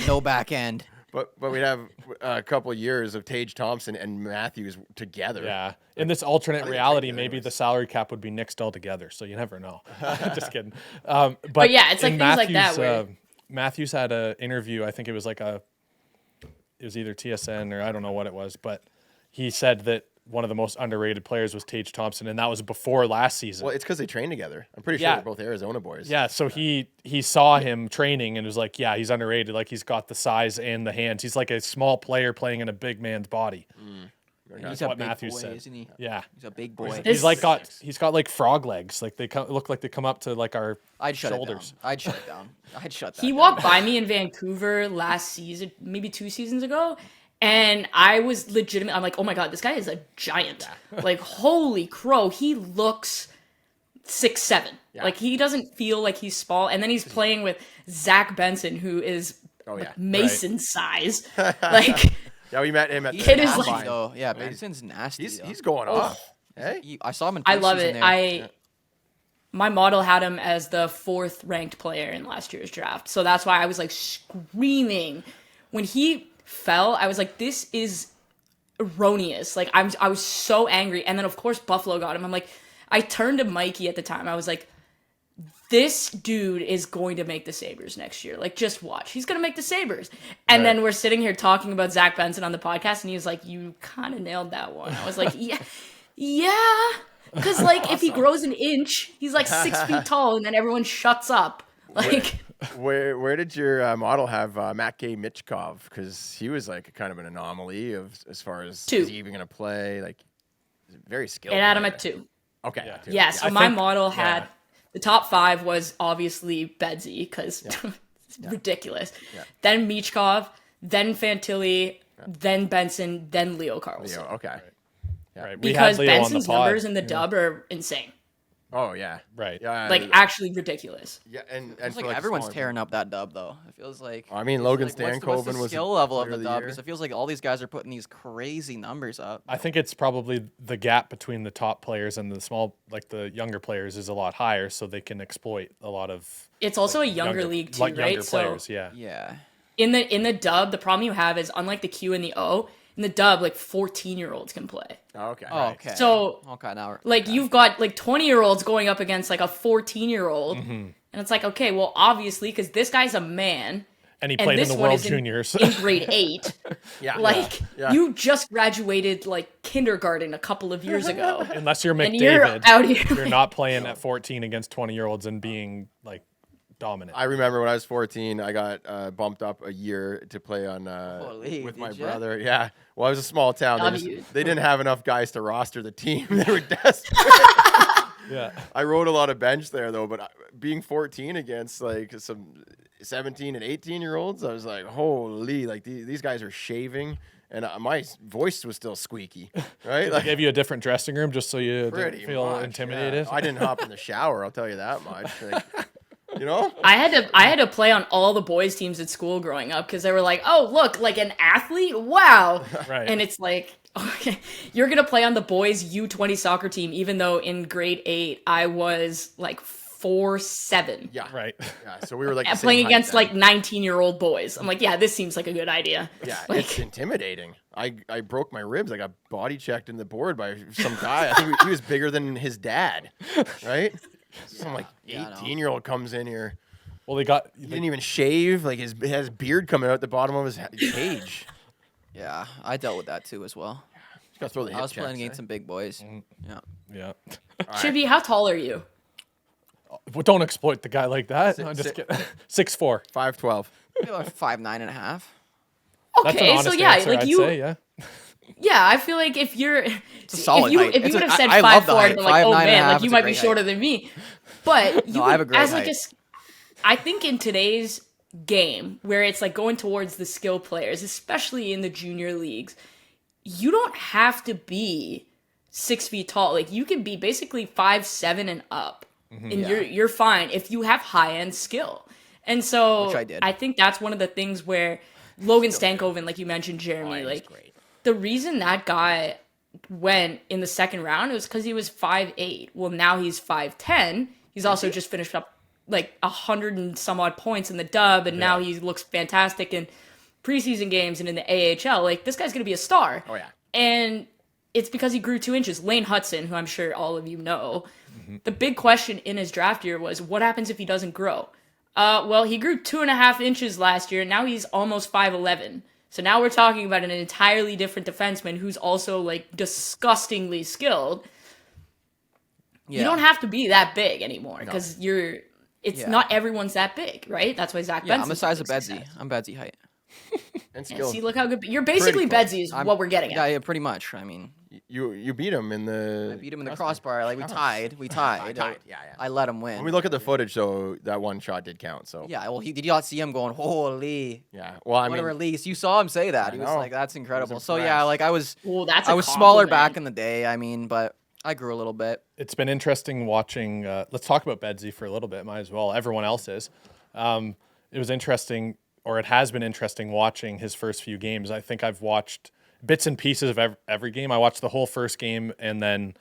S3: no back end.
S5: But we'd have a couple years of Tage Thompson and Matthews together.
S2: Yeah. In this alternate reality, maybe the salary cap would be nixed altogether. So you never know. Just kidding. But
S4: yeah, it's like
S2: in
S4: things like that where-
S2: Matthews had an interview. I think it was it was either TSN or I don't know what it was, but he said that one of the most underrated players was Tage Thompson, and that was before last season.
S5: Well, it's because they train together. I'm pretty sure
S2: Yeah.
S5: they're both Arizona boys.
S2: Yeah, so he saw him training and was like, yeah, he's underrated. Like, he's got the size and the hands. He's like a small player playing in a big man's body.
S3: He's
S2: That's
S3: a
S2: what
S3: big
S2: Matthews
S3: boy,
S2: said.
S3: isn't he?
S2: Yeah.
S3: He's a big boy.
S4: This-
S2: He's got like frog legs. Like, they look like they come up to like our
S3: I'd shut
S2: shoulders.
S3: it down. I'd shut it down. I'd shut that
S4: He
S3: down.
S4: walked by me in Vancouver last season, maybe 2 seasons ago, and I was legitimate. I'm like, oh my God, this guy is a giant. Like, holy crow, he looks 6'7".
S5: Yeah.
S4: Like, he doesn't feel like he's small. And then he's playing with Zach Benson, who is
S5: yeah.
S4: Mason size. Like,
S5: Yeah, we met him at
S3: He's
S4: Kid is
S3: nasty,
S4: like-
S3: nasty, though. Yeah, Benson's nasty. though.
S5: he's going off. Hey?
S3: I saw him in
S4: I love
S3: preseason
S4: it.
S3: there.
S4: My model had him as the 4th ranked player in last year's draft. So that's why I was like screaming when he fell. I was like, this is erroneous. Like, I was so angry. And then of course Buffalo got him. I'm like, I turned to Mikey at the time. I was like, this dude is going to make the Sabres next year. Like, just watch. He's going to make the Sabres. And then we're sitting here talking about Zach Benson on the podcast, and he was like, you kind of nailed that one. I was like, yeah. Because, like, if he grows an inch, he's like 6 feet tall, and then everyone shuts up. Like,
S5: Where did your model have Matvei Michkov? Because he was like kind of an anomaly as far as
S4: 2.
S5: is he even going to play? Like, very skilled.
S4: it had him
S5: player.
S4: at 2.
S5: Okay.
S2: Yeah.
S5: 2.
S4: Yeah, so
S2: I
S4: my
S2: think-
S4: model had
S2: yeah.
S4: the top 5 was obviously Bedsy, because it's ridiculous.
S5: Yeah.
S4: Then Michkov, then Fantilli, then Benson, then Leo Carlson.
S5: Yeah, okay.
S2: Right.
S4: Because
S2: we had Leo
S4: Benson's
S2: on the pod.
S4: numbers in the dub are insane.
S5: Oh, yeah.
S2: Right.
S5: Yeah.
S4: Like, actually ridiculous.
S5: yeah, and
S3: It's
S5: for
S3: like everyone's
S5: smaller-
S3: tearing up that dub, though. It feels like.
S5: I mean,
S3: it's
S5: Logan
S3: like, what's
S5: Stankoven
S3: the
S5: was
S3: skill level of
S5: player
S3: the
S5: of the
S3: dub,
S5: year.
S3: because it feels like all these guys are putting these crazy numbers up.
S2: I think it's probably the gap between the top players and the small, like the younger players, is a lot higher, so they can exploit a lot of
S4: It's also a younger league too,
S2: like
S4: right?
S2: younger players.
S4: So
S2: Yeah.
S3: Yeah.
S4: in the dub, the problem you have is, unlike the Q and the O, in the dub, like 14-year-olds can play.
S5: Oh, okay.
S3: Oh, okay.
S4: So,
S3: okay, now
S4: like, you've got like 20-year-olds going up against like a 14-year-old, and it's like, okay, well, obviously, because this guy's a man,
S2: And he
S4: and
S2: played in
S4: this
S2: the
S4: one
S2: World
S4: is
S2: Juniors.
S4: in grade 8.
S5: Yeah.
S4: Like,
S5: Yeah.
S4: you just graduated like kindergarten a couple of years ago,
S2: Unless you're
S4: and you're
S2: McDavid,
S4: out here.
S2: you're not playing at 14 against 20-year-olds and being like dominant.
S5: I remember when I was 14, I got bumped up a year to play on
S3: Holy,
S5: with my
S3: did ya?
S5: brother. Yeah. Well, it was a small town.
S4: W.
S5: They didn't have enough guys to roster the team. They were desperate.
S2: Yeah.
S5: I rode a lot of bench there though, but being 14 against like some 17 and 18-year-olds, I was like, holy, like these guys are shaving, and my voice was still squeaky, right?
S2: They
S5: Like,
S2: gave you a different dressing room just so you didn't
S5: pretty
S2: feel
S5: much,
S2: intimidated.
S5: yeah. I didn't hop in the shower, I'll tell you that much. Like, you know?
S4: I had to play on all the boys teams at school growing up, because they were like, oh, look, like an athlete, wow.
S2: Right.
S4: And it's like, okay, you're gonna play on the boys U20 soccer team, even though in grade 8 I was like 4'7".
S5: Yeah.
S2: Right.
S5: Yeah. So we were like the
S4: And
S5: same
S4: playing
S5: height
S4: against
S5: then.
S4: like 19-year-old boys. I'm like, yeah, this seems like a good idea.
S5: Yeah,
S4: Like,
S5: it's intimidating. I broke my ribs. I got body checked in the board by some guy. I think he was bigger than his dad, right? Some like
S3: Yeah, I know.
S5: 18-year-old comes in here.
S2: Well, they got
S5: He didn't even shave. Like he has beard coming out the bottom of his cage.
S3: Yeah, I dealt with that too as well.
S5: Just gotta throw the
S3: I
S5: hip
S3: was playing
S5: checks,
S3: against some big boys. Yeah.
S2: yeah.
S4: Chibi, how tall are you?
S2: Well, don't exploit the guy like that. I'm just kidding. 6'4".
S5: 5'12".
S3: 5'9.5".
S2: That's an
S4: Okay,
S2: honest
S4: so yeah,
S2: answer,
S4: like
S2: I'd
S4: you.
S2: say, yeah.
S4: Yeah, I feel like if you're,
S3: It's a solid height.
S4: if you
S3: It's
S4: would
S3: a-
S4: have said
S3: I love the
S4: 5'4",
S3: height.
S4: I'd be like, oh
S3: 5'9.5"
S4: man, like
S3: is
S4: you
S3: a
S4: might be
S3: great
S4: shorter than me. But you
S3: No, I have a
S4: would-
S3: great
S4: as like
S3: height.
S4: I think in today's game where it's like going towards the skill players, especially in the junior leagues, you don't have to be 6 feet tall. Like you can be basically 5'7" and up, and you're fine if you have high end skill. And so
S3: Which I did.
S4: I think that's one of the things where Logan Stankoven, like you mentioned, Jeremy, like the reason that guy went in the second round was because he was 5'8". Well, now he's 5'10". He's also just finished up like 100 and some odd points in the dub, and now he looks fantastic in preseason games and in the AHL. Like this guy's gonna be a star.
S5: Oh yeah.
S4: And it's because he grew 2 inches. Lane Hudson, who I'm sure all of you know, the big question in his draft year was, what happens if he doesn't grow? Well, he grew 2.5 inches last year, and now he's almost 5'11". So now we're talking about an entirely different defenseman who's also like disgustingly skilled.
S3: Yeah.
S4: You don't have to be that big anymore because it's
S3: Yeah.
S4: not everyone's that big, right? That's why Zach
S3: Yeah,
S4: Benson's
S3: I'm the size of
S4: a big
S3: Bedsy.
S4: success.
S3: I'm Bedsy height.
S5: And
S4: Yeah,
S5: skilled.
S4: see, look how good you're basically
S5: close.
S4: Bedsy is what we're getting
S3: Yeah,
S4: at.
S3: yeah, pretty much. I mean,
S5: You beat him in the.
S3: I beat him in the crossbar. Like we tied. We tied.
S5: tied, yeah.
S3: I let him win.
S5: When we look at the footage, though, that one shot did count. So
S3: Yeah, well, did you not see him going, holy?
S5: yeah. Well, I
S3: What a
S5: mean,
S3: release. You saw him say that.
S5: I
S3: He was
S5: know.
S3: like, that's incredible. So,
S5: impressed.
S3: yeah, like I was
S4: Well, that's
S3: I
S4: a
S3: was smaller
S4: compliment.
S3: back in the day. I mean, but I grew a little bit.
S2: It's been interesting watching. Let's talk about Bedsy for a little bit. Might as well. Everyone else is. It was interesting, or it has been interesting watching his first few games. I think I've watched bits and pieces of every game. I watched the whole first game and then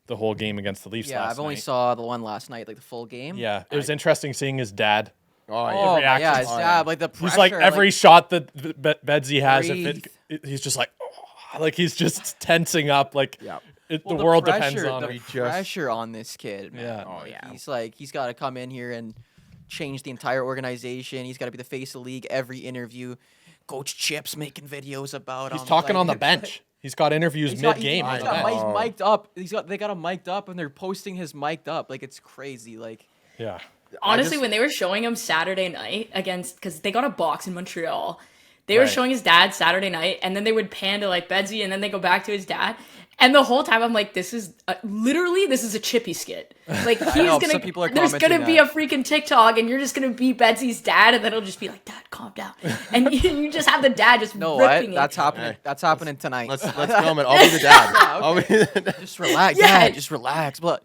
S2: the whole game against the Leafs
S3: Yeah,
S2: last
S3: I've only
S2: night.
S3: saw the one last night, like the full game.
S2: Yeah, it was interesting seeing his dad.
S5: oh yeah.
S3: Oh,
S2: reactions.
S3: yeah, his
S5: Oh,
S3: dad,
S5: yeah.
S3: like the pressure.
S2: He's like every shot that Bedsy has,
S3: Breathe.
S2: he's just like, oh, like he's just tensing up. Like
S5: Yeah.
S3: Well,
S2: the world
S3: pressure,
S2: depends on
S3: the
S2: him.
S5: He just-
S3: pressure on this kid. Man.
S2: Yeah.
S5: Oh,
S3: Like,
S5: yeah.
S3: he's got to come in here and change the entire organization. He's got to be the face of the league every interview. Coach Chip's making videos about him.
S2: He's talking
S3: like,
S2: on the bench. He's got interviews
S3: He's got-
S2: mid-game on
S3: he's
S2: the
S3: got
S2: bench.
S3: mic- mic'd up. They got him mic'd up, and they're posting his mic'd up. Like it's crazy. Like
S2: Yeah.
S4: Honestly,
S5: just-
S4: when they were showing him Saturday night against, because they got a box in Montreal, they were showing his dad Saturday night, and then they would pan to like Bedsy, and then they go back to his dad. And the whole time I'm like, this is literally this is a Chippy skit. Like he's
S3: know,
S4: gonna,
S3: some people are
S4: there's gonna
S3: commenting
S4: be
S3: that.
S4: a freaking TikTok, and you're just gonna be Bedsy's dad, and then it'll just be like, Dad, calm down, and you just have the dad just
S3: no,
S4: ripping
S3: what?
S4: it.
S3: That's happening.
S5: Hey,
S3: That's happening tonight.
S5: Let's film it. I'll be the dad. I'll be the dad.
S3: just relax.
S4: Yeah.
S3: Dad, just relax. But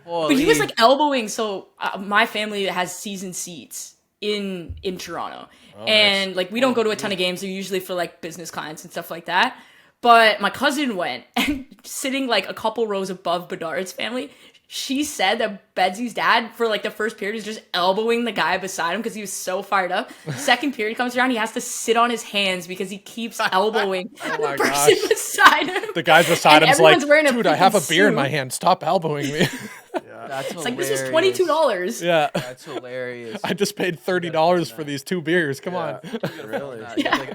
S4: But he was like elbowing. So my family has season seats in Toronto, and like we don't go to a ton of games. They're usually for like business clients and stuff like that. But my cousin went and sitting like a couple rows above Bedard's family. She said that Bedsy's dad for like the first period was just elbowing the guy beside him because he was so fired up. Second period comes around, he has to sit on his hands because he keeps elbowing the
S2: my
S4: person
S2: gosh.
S4: beside him.
S2: The guys beside
S4: And
S2: him's like,
S4: everyone's wearing a
S2: dude, I have a
S4: freaking
S2: beer in
S4: suit."
S2: my hand. Stop elbowing me.
S3: that's
S4: It's like, this was
S3: hilarious.
S4: $22.
S2: Yeah.
S3: That's hilarious.
S2: I just paid $30 for these 2 beers. Come on.
S5: Really?
S3: Yeah,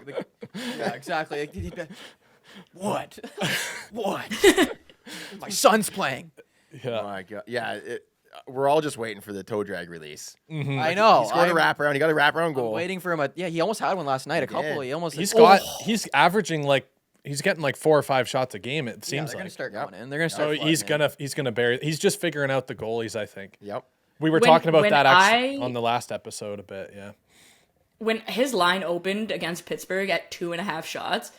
S3: yeah exactly. Like, what? What? My son's playing.
S5: Oh my god. Yeah. We're all just waiting for the toe drag release.
S3: I know.
S5: He scored a
S3: I'm
S5: wraparound. He got a wraparound goal.
S3: waiting for him. Yeah, he almost had one last night. A couple.
S5: did.
S3: He almost.
S2: He's averaging like, he's getting like 4 or 5 shots a game, it
S3: Yeah,
S2: seems
S3: they're gonna
S2: like.
S3: start going in. They're gonna
S2: So
S3: start.
S2: he's gonna bury. He's just figuring out the goalies, I think.
S5: Yep.
S2: We were
S4: When-
S2: talking about
S4: when
S2: that actually
S4: I-
S2: on the last episode a bit. Yeah.
S4: When his line opened against Pittsburgh at 2.5 shots,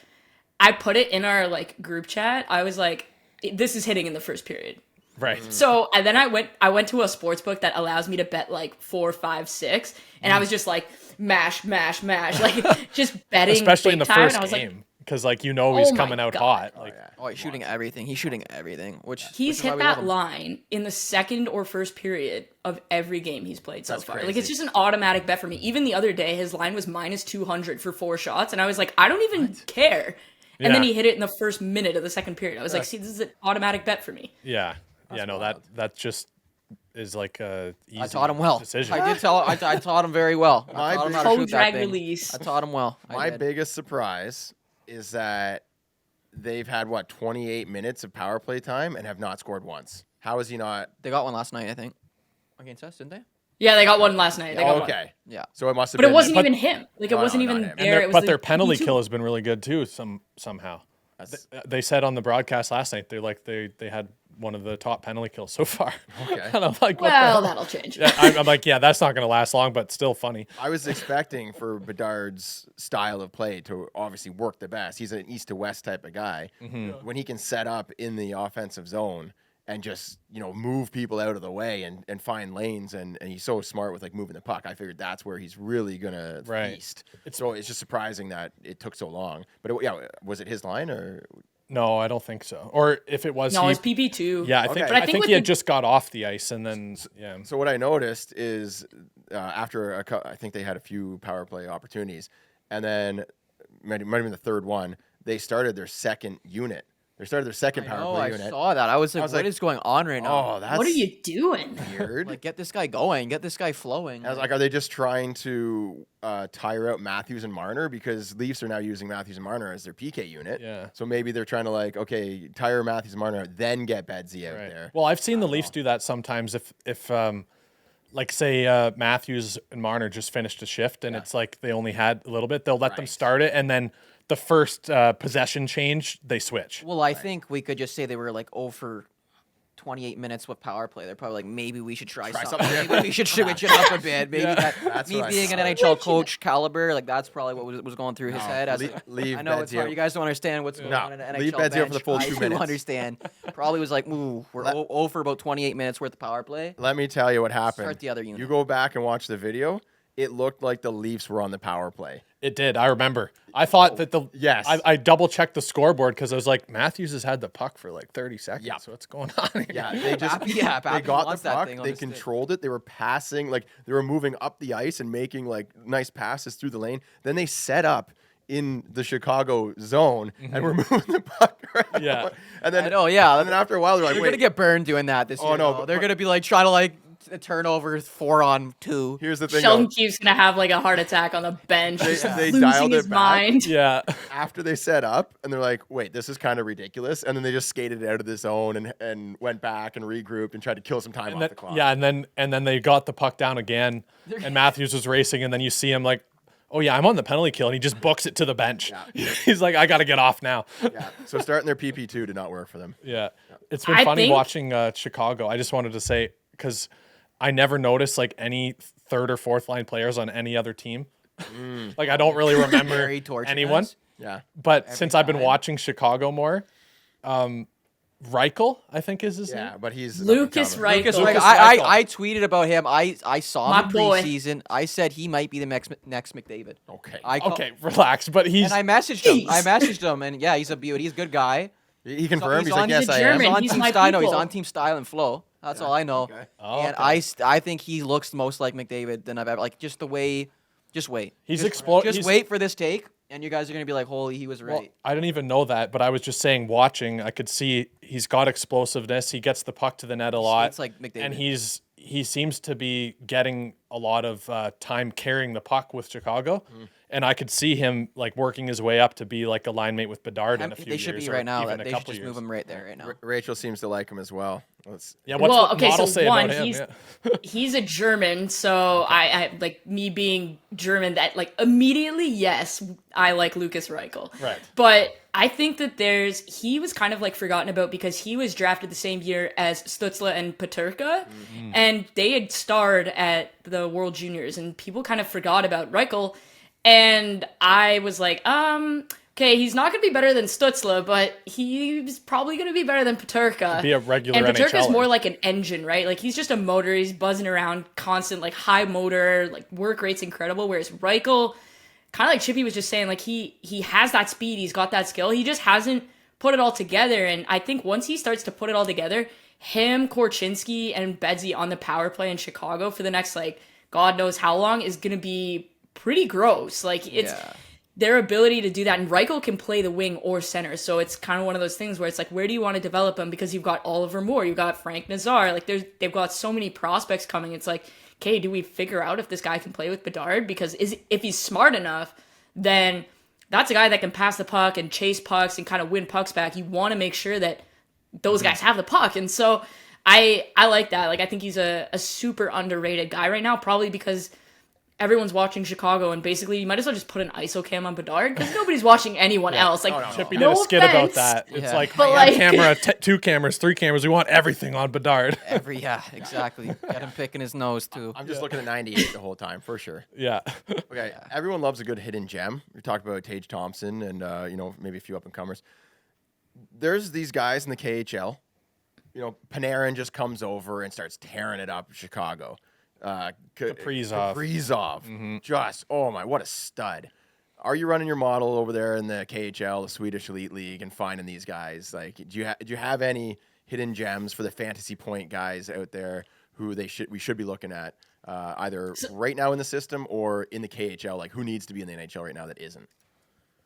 S4: I put it in our like group chat. I was like, this is hitting in the first period.
S2: Right.
S4: So and then I went to a sports book that allows me to bet like 4, 5, 6, and I was just like mash, mash, mash, like just betting.
S2: Especially in
S4: big
S2: the
S4: time,
S2: first
S4: and I was like,
S2: game, because like you know he's
S4: Oh my
S2: coming out
S4: God.
S2: hot. Like
S3: Oh, he's shooting everything. He's shooting everything. Which
S4: he's
S3: which is why
S4: hit
S3: we love
S4: that
S3: him.
S4: line in the second or first period of every game he's played so
S5: That's
S4: far.
S5: crazy.
S4: Like it's just an automatic bet for me. Even the other day, his line was minus 200 for 4 shots, and I was like, I don't even care. And then
S2: Yeah.
S4: he hit it in the first minute of the second period. I was like, see, this is an automatic bet for me.
S2: yeah, yeah. No, that just is like a easy
S3: I taught him well.
S2: decision.
S3: I did tell. I taught him very well. I taught him how to
S4: Toe
S3: shoot that
S4: drag
S3: thing.
S4: release.
S3: I taught him well. I
S5: My
S3: did.
S5: biggest surprise is that they've had 28 minutes of power play time and have not scored once. How is he not?
S3: They got one last night, I think. against us, didn't they?
S4: Yeah, they got one last night. They got one.
S5: Okay.
S3: Yeah.
S5: So it must have
S4: But
S5: been.
S4: it wasn't
S2: But-
S4: even him. Like, it
S5: No,
S4: wasn't
S5: no,
S4: even
S5: not him.
S4: there. It was
S2: But
S4: the
S2: their penalty
S4: P2.
S2: kill has been really good too. Somehow. They said on the broadcast last night they had one of the top penalty kills so far.
S5: Okay.
S2: And I'm like, what
S4: Well,
S2: the hell?
S4: that'll change.
S2: Yeah, I'm like, yeah, that's not going to last long, but still funny.
S5: I was expecting for Bedard's style of play to obviously work the best. He's an east to west type of guy. When he can set up in the offensive zone and just, move people out of the way and find lanes, and he's so smart with like moving the puck. I figured that's where he's really gonna
S2: Right.
S5: feast. So it's just surprising that it took so long. But was it his line or?
S2: No, I don't think so. Or if it was,
S4: No, it was PP2.
S2: Yeah, I think.
S5: Okay.
S2: I
S5: But I
S2: think
S4: think
S2: he
S4: with
S2: had just got off the ice, and then
S5: So what I noticed is after I think they had a few power play opportunities, and then might have been the third one. They started their second unit. They started their second power
S3: Oh,
S5: play
S3: I
S5: unit.
S3: saw that. I was like, what is going on right now?
S5: Oh, that's
S4: What are you doing?
S5: weird.
S3: Like, get this guy going. Get this guy flowing.
S5: I was like, are they just trying to tire out Matthews and Marner? Because Leafs are now using Matthews and Marner as their PK unit.
S2: Yeah.
S5: So maybe they're trying to okay, tire Matthews and Marner, then get Bedsy out there.
S2: Well, I've seen the Leafs do that sometimes. If like say Matthews and Marner just finished a shift, and it's like they only had a little bit, they'll let them
S5: Right.
S2: start it, and then the first possession change, they switch.
S3: Well, I think we could just say they were like 0 for 28 minutes with power play. They're probably like, maybe we should try something.
S5: something
S3: Maybe we should switch it up a bit. Maybe
S5: That's
S3: me
S5: what I
S3: being an
S5: thought.
S3: NHL coach caliber, like that's probably what was going through his head. As
S5: leave
S3: I know it's
S5: Bedsy
S3: hard.
S5: out.
S3: You guys don't understand what's going on in an NHL
S5: leave Bedsy out
S3: bench.
S5: for the full 2
S3: I do
S5: minutes.
S3: understand. Probably was like, ooh, we're 0 for about 28 minutes worth of power play.
S5: Let me tell you what happened.
S3: Start the other unit.
S5: You go back and watch the video. It looked like the Leafs were on the power play.
S2: It did. I remember. I thought that
S5: yes.
S2: I double checked the scoreboard because I was like, Matthews has had the puck for like 30 seconds.
S5: Yeah.
S2: So what's going on here?
S5: Yeah, they just
S3: Pappy
S5: they got
S3: wants
S5: the
S3: that
S5: puck,
S3: thing on
S5: they
S3: his stick.
S5: controlled it, they were passing, they were moving up the ice and making nice passes through the lane. Then they set up in the Chicago zone and were moving the puck around.
S2: Yeah.
S5: And then
S3: I know, yeah.
S5: And then after a while they're like,
S3: They're
S5: wait,
S3: gonna get burned doing that this year.
S5: no,
S3: though.
S5: but-
S3: They're gonna be like trying to turnover 4-on-2.
S5: here's the thing
S4: Sheldon
S5: though.
S4: Keefe's gonna have like a heart attack on the bench, just
S5: they
S4: losing
S5: dialed
S4: his
S5: it back.
S4: mind.
S2: Yeah.
S5: After they set up and they're like, wait, this is kind of ridiculous. And then they just skated out of the zone and went back and regrouped and tried to kill some time off the clock.
S2: Yeah, and then they got the puck down again, and Matthews was racing, and then you see him like, oh yeah, I'm on the penalty kill, and he just books it to the bench. He's like, I got to get off now.
S5: Yeah. So starting their PP2 did not work for them.
S2: Yeah. It's been
S4: I
S2: funny
S4: think-
S2: watching Chicago. I just wanted to say, because I never noticed any third or fourth line players on any other team. I don't really remember
S3: Very torturing
S2: anyone.
S3: us.
S5: Yeah.
S2: But since I've been
S3: time.
S2: watching Chicago more, Reichel, I think is his
S5: Yeah,
S2: name.
S5: but he's
S4: Lucas
S5: up and coming.
S4: Reichel.
S3: Lucas,
S2: Lucas
S3: I
S2: Reichel.
S3: I tweeted about him. I saw him
S4: My
S3: in
S4: boy.
S3: preseason. I said he might be the next McDavid.
S5: Okay.
S2: Okay, relax. But he's
S3: And I messaged him.
S4: Jeez.
S3: I messaged him, and yeah, he's a beauty. He's a good guy.
S5: He confirmed.
S3: he's
S5: He's like,
S3: on-
S5: yes,
S4: he's a
S5: I am.
S4: German.
S3: He's on
S4: He's
S3: team
S4: my
S3: style. No, he's
S4: people.
S3: on team style and flow. That's all I know.
S5: Okay.
S2: Oh,
S3: And
S2: okay.
S3: I think he looks most like McDavid than I've ever. Like just the way. Just wait.
S2: He's
S3: just,
S2: explo-
S3: Just
S2: he's-
S3: wait for this take, and you guys are gonna be like, "Holy, he was right."
S2: Well, I didn't even know that, but I was just saying, watching, I could see he's got explosiveness. He gets the puck to the net a lot.
S3: It's like McDavid.
S2: And he seems to be getting a lot of time carrying the puck with Chicago. And I could see him working his way up to be a line mate with Bedard in a few
S3: they
S2: years.
S3: should be
S2: or
S3: right now.
S2: even a
S3: They should
S2: couple
S3: just
S2: years.
S3: move him right there, right now.
S5: Rachel seems to like him as well.
S2: Yeah, what's
S4: Well,
S2: the
S4: okay,
S2: model
S4: so
S2: say
S4: one,
S2: about him?
S4: he's
S2: Yeah.
S4: he's a German, so I like me being German. That immediately, yes, I like Lucas Reichel.
S2: Right.
S4: But I think that he was kind of forgotten about because he was drafted the same year as Stützle and Peterka, and they had starred at the World Juniors, and people kind of forgot about Reichel. And I was like, okay, he's not going to be better than Stützle, but he's probably going to be better than Peterka.
S2: Be a regular
S4: And Peterka's
S2: NHLer.
S4: more like an engine, right? He's just a motor. He's buzzing around, constant, high motor, work rate's incredible. Whereas Reichel, kind of like Chippy was just saying, he has that speed, he's got that skill. He just hasn't put it all together. And I think once he starts to put it all together, him, Korchinski, and Bedsy on the power play in Chicago for the next, God knows how long is going to be pretty gross. It's their ability to do that. And Reichel can play the wing or center. So it's kind of one of those things where it's where do you want to develop him? Because you've got Oliver Moore, you've got Frank Nazar. They've got so many prospects coming. It's okay, do we figure out if this guy can play with Bedard? Because if he's smart enough, then that's a guy that can pass the puck and chase pucks and kind of win pucks back. You want to make sure that those guys have the puck. And so I like that. Like, I think he's a super underrated guy right now, probably because everyone's watching Chicago, and basically you might as well just put an ISO cam on Bedard because nobody's watching anyone else. Like,
S2: Chippy
S4: no
S2: did a skit about
S4: offense.
S2: that. It's
S3: Yeah.
S2: like,
S4: But,
S2: one
S4: like-
S2: camera, 2 cameras, 3 cameras. We want everything on Bedard.
S3: Yeah, exactly. Got him picking his nose too.
S5: I'm just looking at 98 the whole time for sure.
S2: Yeah.
S5: Okay, everyone loves a good hidden gem. We talked about Tage Thompson and maybe a few up and comers. There's these guys in the KHL. Panarin just comes over and starts tearing it up in Chicago. Kaprizov. Just, oh my, what a stud. Are you running your model over there in the KHL, the Swedish Elite League, and finding these guys? Like, do you have any hidden gems for the fantasy point guys out there who we should be looking at either right now in the system or in the KHL? Like, who needs to be in the NHL right now that isn't?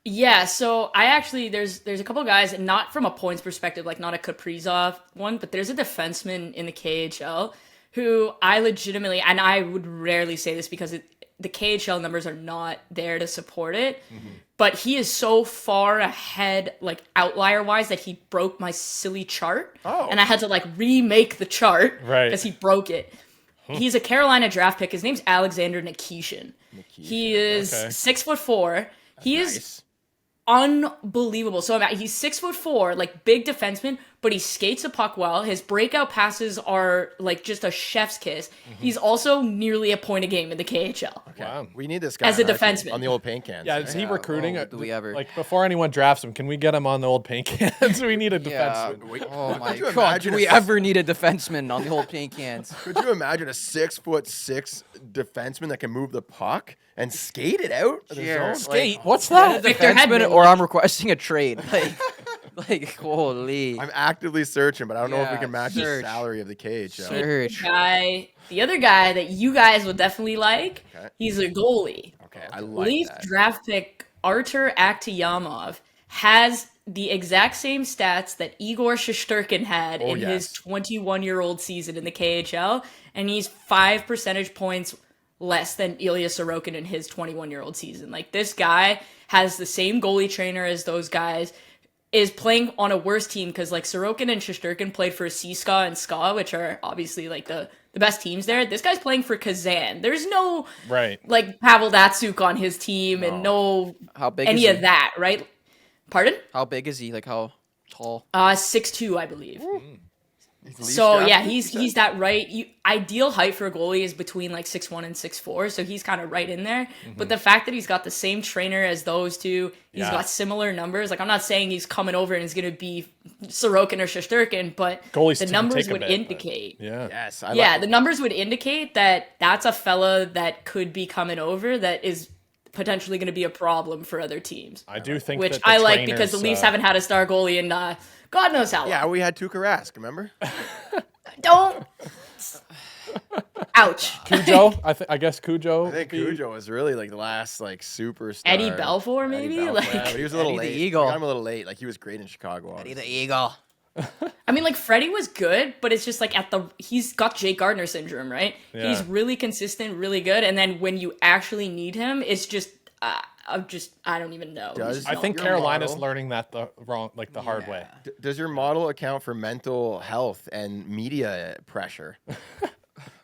S4: Yeah, so I actually there's a couple guys, not from a points perspective, like not a Kaprizov one, but there's a defenseman in the KHL who I legitimately, and I would rarely say this because the KHL numbers are not there to support it, but he is so far ahead, like outlier wise, that he broke my silly chart, and I had to like remake the chart because he broke it. He's a Carolina draft pick. His name's Alexander Nikishin. He is 6'4". He is unbelievable. So he's 6'4", like big defenseman, but he skates the puck well. His breakout passes are like just a chef's kiss. He's also nearly a point a game in the KHL.
S5: Okay.
S2: Wow.
S5: We need this guy
S4: As a
S5: on our team,
S4: defenseman.
S5: on the old paint cans.
S2: Yeah, is he recruiting?
S3: do we ever?
S2: Like, before anyone drafts him, can we get him on the old paint cans? We need a
S3: Yeah.
S2: defenseman.
S3: Oh my
S5: you
S3: god.
S5: imagine
S3: Do
S5: a
S3: we
S5: s-
S3: ever need a defenseman on the whole paint cans?
S5: Could you imagine a 6'6" defenseman that can move the puck and skate it out of the
S3: Cheers.
S5: zone?
S2: Skate? What's that?
S4: Victor
S3: Defenseman,
S4: Hedman.
S3: or I'm requesting a trade. Like holy.
S5: I'm actively searching, but I don't know if we
S3: Yeah,
S5: can match
S3: search.
S5: the salary of the KHL.
S3: Search.
S4: The other guy that you guys would definitely like,
S5: Okay.
S4: he's a goalie.
S5: Okay, I like
S4: Leaf
S5: that.
S4: draft pick Artur Aktiyamov has the exact same stats that Igor Shesterkin had in his
S5: yes.
S4: 21-year-old season in the KHL, and he's 5 percentage points less than Ilya Sorokin in his 21-year-old season. Like, this guy has the same goalie trainer as those guys, is playing on a worse team because, like, Sorokin and Shesterkin played for CSKA and SKA, which are obviously, like, the best teams there. This guy's playing for Kazan. There's no, like, Pavel Datsuk on his team and no
S3: How big
S4: any
S3: is
S4: of
S3: he?
S4: that, right? Pardon?
S3: How big is he? Like how tall?
S4: 6'2", I believe.
S5: Leaf
S4: So
S5: draft
S4: yeah,
S5: pick, you
S4: he's
S5: said?
S4: that right. Ideal height for a goalie is between like 6'1" and 6'4", so he's kind of right in there. But the fact that he's got the same trainer as those two, he's got similar numbers. Like, I'm not saying he's coming over and he's gonna be Sorokin or Shesterkin, but
S2: Goalies
S4: the
S2: can
S4: numbers
S2: take a
S4: would
S2: bit, but-
S4: indicate.
S2: Yeah.
S5: Yes,
S4: The numbers would indicate that that's a fella that could be coming over that is potentially going to be a problem for other teams.
S2: I do think
S4: Which
S2: that the
S4: I like because the
S2: trainers,
S4: Leafs haven't had a star goalie in God knows how long.
S5: Yeah, we had Tuukka Rask, remember?
S4: Don't. Ouch.
S2: Cujo. I guess Cujo.
S5: I think Cujo was really like the last like superstar.
S4: Eddie Belfour,
S5: Eddie
S4: maybe?
S5: Belfour,
S4: Like-
S5: yeah, but he was a little
S3: Eddie the
S5: late.
S3: Eagle.
S5: We got him a little late. Like, he was great in Chicago.
S3: Eddie
S5: obviously.
S3: the Eagle.
S4: I mean, like, Freddie was good, but it's just like he's got Jake Gardner syndrome, right?
S2: Yeah.
S4: He's really consistent, really good, and then when you actually need him, it's just, I don't even know.
S5: Does-
S4: He's
S2: I
S4: just
S2: think
S5: Your
S2: Carolina's
S5: model-
S2: learning that the hard way.
S5: Does your model account for mental health and media pressure?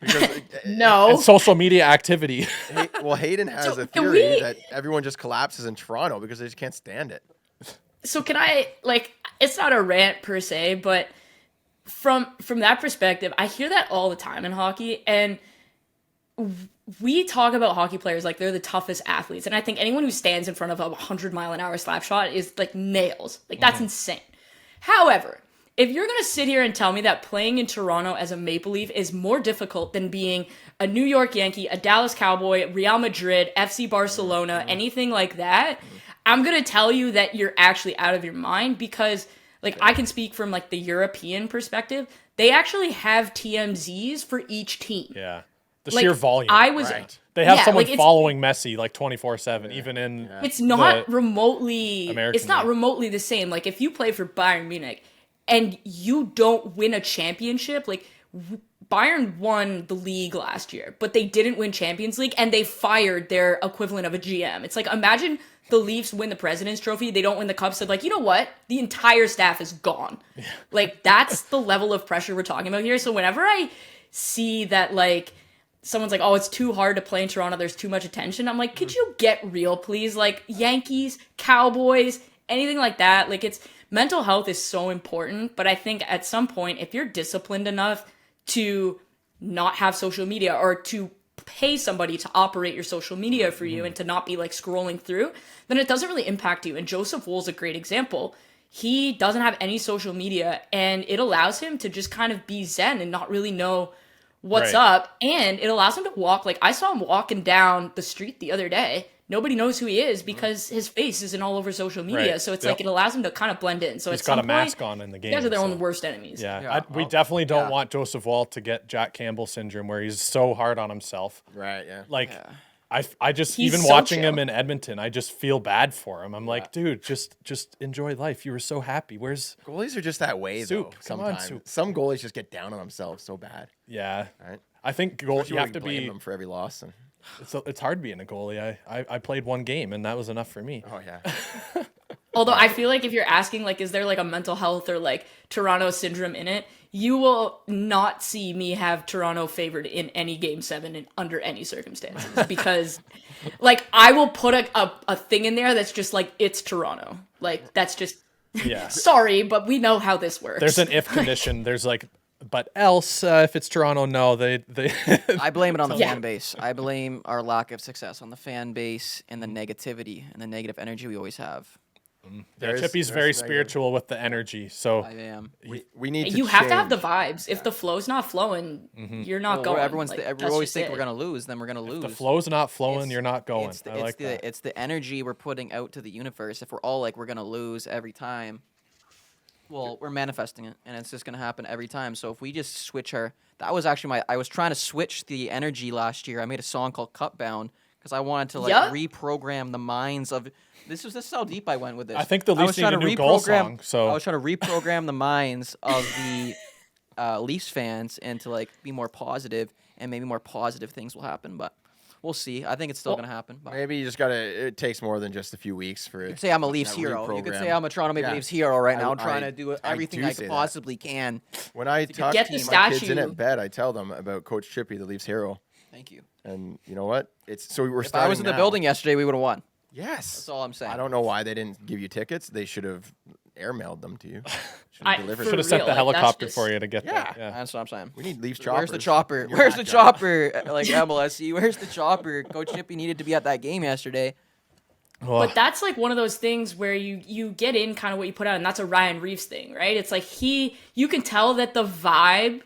S5: Because
S4: no.
S2: And social media activity.
S5: Hayden has
S4: So
S5: a
S4: can
S5: theory
S4: we-
S5: that everyone just collapses in Toronto because they just can't stand it.
S4: So can I, like, it's not a rant per se, but from that perspective, I hear that all the time in hockey, and we talk about hockey players like they're the toughest athletes, and I think anyone who stands in front of a 100-mile-an-hour slap shot is like nails. Like, that's insane. However, if you're going to sit here and tell me that playing in Toronto as a Maple Leaf is more difficult than being a New York Yankee, a Dallas Cowboy, Real Madrid, FC Barcelona, anything like that, I'm going to tell you that you're actually out of your mind because, like, I can speak from, like, the European perspective. They actually have TMZs for each team.
S2: Yeah. The
S4: Like,
S2: sheer volume.
S4: I was...
S5: Right.
S2: They have
S4: yeah,
S2: someone
S4: like, it's-
S2: following Messi like 24/7, even in.
S4: It's not
S2: the
S4: remotely.
S2: American
S4: It's not
S2: League.
S4: remotely the same. Like, if you play for Bayern Munich and you don't win a championship, like Bayern won the league last year, but they didn't win Champions League, and they fired their equivalent of a GM. It's like, imagine the Leafs win the President's Trophy, they don't win the Cup, so like, you know what? The entire staff is gone. Like, that's the level of pressure we're talking about here. So whenever I see that, like, someone's like, oh, it's too hard to play in Toronto, there's too much attention, I'm like, could you get real, please? Like, Yankees, Cowboys, anything like that. Like, it's mental health is so important, but I think at some point, if you're disciplined enough to not have social media or to pay somebody to operate your social media for you and to not be like scrolling through, then it doesn't really impact you. And Joseph Wool's a great example. He doesn't have any social media, and it allows him to just kind of be zen and not really know what's up. And it allows him to walk. Like, I saw him walking down the street the other day. Nobody knows who he is because his face isn't all over social media.
S2: Right.
S4: So it's like, it allows him to kind of blend in. So
S2: He's
S4: at
S2: got
S4: some
S2: a mask
S4: point,
S2: on in the game.
S4: you guys are their
S2: so-
S4: own worst enemies.
S2: Yeah, we definitely don't want Joseph Woll to get Jack Campbell syndrome where he's so hard on himself.
S5: Right. Yeah.
S2: Like, I just,
S4: He's
S2: even
S4: so
S2: watching
S4: chill.
S2: him in Edmonton, I just feel bad for him. I'm like, dude, just enjoy life. You were so happy. Where's
S5: Goalies are just that way,
S2: Soup,
S5: though.
S2: come on,
S5: Sometimes
S2: Soup.
S5: some goalies just get down on themselves so bad.
S2: yeah?
S5: Right.
S2: I think goal.
S5: Especially
S2: You
S5: when
S2: have to
S5: blame
S2: be.
S5: them for every loss. And
S2: It's hard being a goalie. I played one game and that was enough for me.
S5: oh yeah.
S4: Although I feel like if you're asking, like, is there like a mental health or like Toronto syndrome in it, you will not see me have Toronto favored in any game 7 in under any circumstances because, like, I will put a thing in there that's just like, it's Toronto. Like, that's just
S2: Yeah.
S4: sorry, but we know how this works.
S2: There's an if condition. There's like, but else if it's Toronto, no, they.
S3: I blame it on the
S4: Yeah.
S3: fan base. I blame our lack of success on the fan base and the negativity and the negative energy we always have.
S2: Yeah, Chippy's very spiritual with the energy. So
S3: I am.
S5: We need to
S4: you have to have the
S5: change.
S4: vibes. If the flow's not flowing, you're not going.
S3: Everyone's
S4: Like,
S3: we
S4: that's
S3: always
S4: just
S3: think
S4: it.
S3: we're gonna lose, then we're gonna lose.
S2: the flow's not flowing,
S3: It's-
S2: you're not going.
S3: It's
S2: I
S3: the,
S2: like
S3: it's the,
S2: that.
S3: it's the energy we're putting out to the universe. If we're all like, we're gonna lose every time, well, we're manifesting it, and it's just gonna happen every time. So if we just switch that was actually I was trying to switch the energy last year. I made a song called Cupbound because I wanted to like
S4: Yup.
S3: reprogram the minds of. This is how deep I went with this.
S2: I think the
S3: I was
S2: Leafs need
S3: trying
S2: a
S3: to
S2: new goal
S3: reprogram-
S2: song. So
S3: I was trying to reprogram the minds of the Leafs fans and to like be more positive, and maybe more positive things will happen. But we'll see. I think it's still gonna happen. But
S5: Maybe you just gotta. It takes more than just a few weeks for
S3: you
S5: it.
S3: could say I'm a Leafs
S5: that
S3: hero. You could say
S5: reprogram.
S3: I'm a Toronto Maple
S5: Yeah.
S3: Leafs hero right now.
S5: I-
S3: I'm trying
S5: I-
S3: to do
S5: I
S3: everything
S5: do
S3: I
S5: say
S3: could
S5: that.
S3: possibly can.
S5: When I talk
S4: get
S5: to
S4: the
S5: my kids in
S4: statue.
S5: at bed, I tell them about Coach Chippy, the Leafs hero.
S3: Thank you.
S5: And you know what? It's so we're
S3: If
S5: starting
S3: I was in the
S5: now.
S3: building yesterday, we would have won.
S5: Yes.
S3: That's all I'm saying.
S5: I don't know why they didn't give you tickets. They should have airmailed them to you. Should
S4: I-
S5: have delivered
S4: for
S2: should
S5: them.
S2: have sent
S4: real,
S2: the
S4: like, that's
S2: helicopter
S4: just-
S2: for you to get
S5: Yeah.
S2: there. Yeah.
S3: That's what I'm saying.
S5: We need Leafs choppers.
S3: Where's the chopper?
S5: in your
S3: Where's the
S5: backyard.
S3: chopper? Like MLSE. Where's the chopper? Coach Chippy needed to be at that game yesterday.
S4: But that's like one of those things where you get in kind of what you put out, and that's a Ryan Reeves thing, right? It's like you can tell that the vibe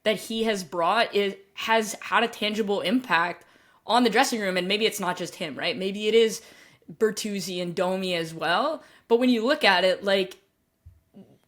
S4: that he has brought has had a tangible impact on the dressing room, and maybe it's not just him, right? Maybe it is Bertuzzi and Domi as well. But when you look at it, like,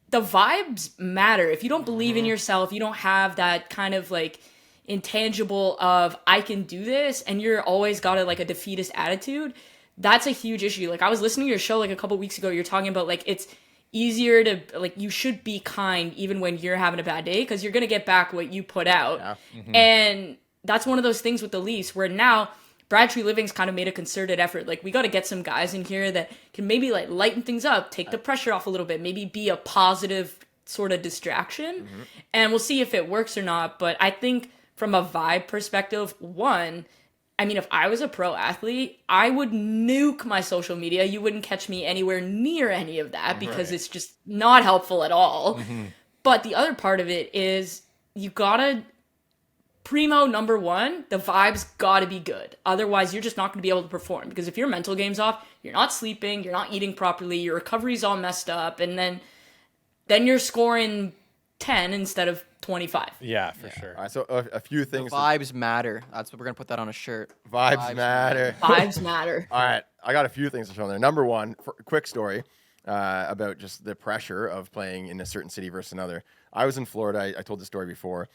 S4: the vibes matter. If you don't believe in yourself, you don't have that kind of like intangible of I can do this, and you're always got a defeatist attitude. That's a huge issue. Like, I was listening to your show like a couple weeks ago. You're talking about like it's easier to like you should be kind even when you're having a bad day because you're gonna get back what you put out.
S5: Yeah.
S4: And that's one of those things with the Leafs where now Brad Tree Living's kind of made a concerted effort. Like, we got to get some guys in here that can maybe like lighten things up, take the pressure off a little bit, maybe be a positive sort of distraction. And we'll see if it works or not. But I think from a vibe perspective, I mean, if I was a pro athlete, I would nuke my social media. You wouldn't catch me anywhere near any of that because it's just not helpful at all. But the other part of it is you gotta, primo number one, the vibes gotta be good. Otherwise, you're just not gonna be able to perform. Because if your mental game's off, you're not sleeping, you're not eating properly, your recovery's all messed up, and then you're scoring 10 instead of 25.
S2: Yeah, for sure.
S5: All right, so a few things.
S3: Vibes matter. That's what we're gonna put that on a shirt.
S5: Vibes matter.
S4: Vibes matter.
S5: All right, I got a few things to show there. Number one, quick story about just the pressure of playing in a certain city versus another. I was in Florida. I told the story before,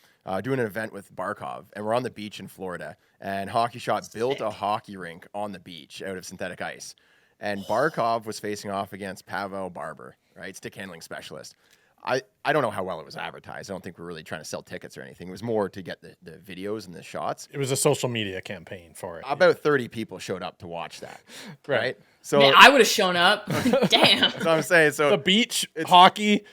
S5: doing an event with Barkov, and we're on the beach in Florida. And Hockey Shot built a hockey rink on the beach out of synthetic ice. And Barkov was facing off against Pavel Barber, right, stick handling specialist. I don't know how well it was advertised. I don't think we're really trying to sell tickets or anything. It was more to get the videos and the shots.
S2: It was a social media campaign for it.
S5: About 30 people showed up to watch that. Right. So
S4: Man, I would have shown up. Damn.
S5: that's what I'm saying. So
S2: The beach, hockey,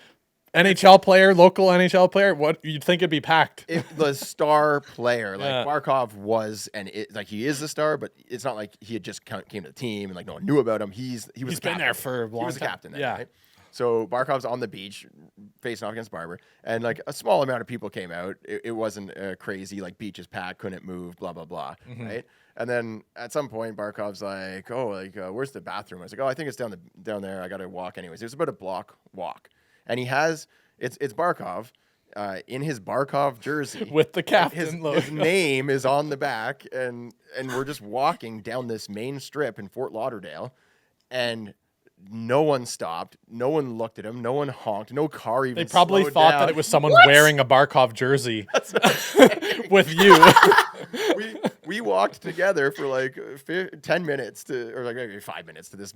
S2: NHL player, local NHL player, what you'd think it'd be packed.
S5: if the star player, like
S2: Yeah.
S5: Barkov was, and he is the star, but it's not like he had just came to the team and like no one knew about him. He was
S2: He's
S5: the
S2: been
S5: captain.
S2: there for a
S5: He
S2: long
S5: was the
S2: time.
S5: captain then,
S2: Yeah.
S5: right? So Barkov's on the beach facing off against Barber, and like a small amount of people came out. It wasn't crazy, like beach is packed, couldn't move, blah blah blah, right? And then at some point, Barkov's like, "Oh, like where's the bathroom?" I was like, "Oh, I think it's down there. I got to walk anyways." It was about a block walk, and he has it's Barkov in his Barkov jersey
S2: With the captain
S5: His
S2: logo.
S5: name is on the back, and we're just walking down this main strip in Fort Lauderdale, and no one stopped, no one looked at him, no one honked, no car even.
S2: They probably
S5: slowed
S2: thought
S5: down.
S2: that it was someone wearing a Barkov jersey with you.
S5: we walked together for like 10 minutes or like maybe 5 minutes to this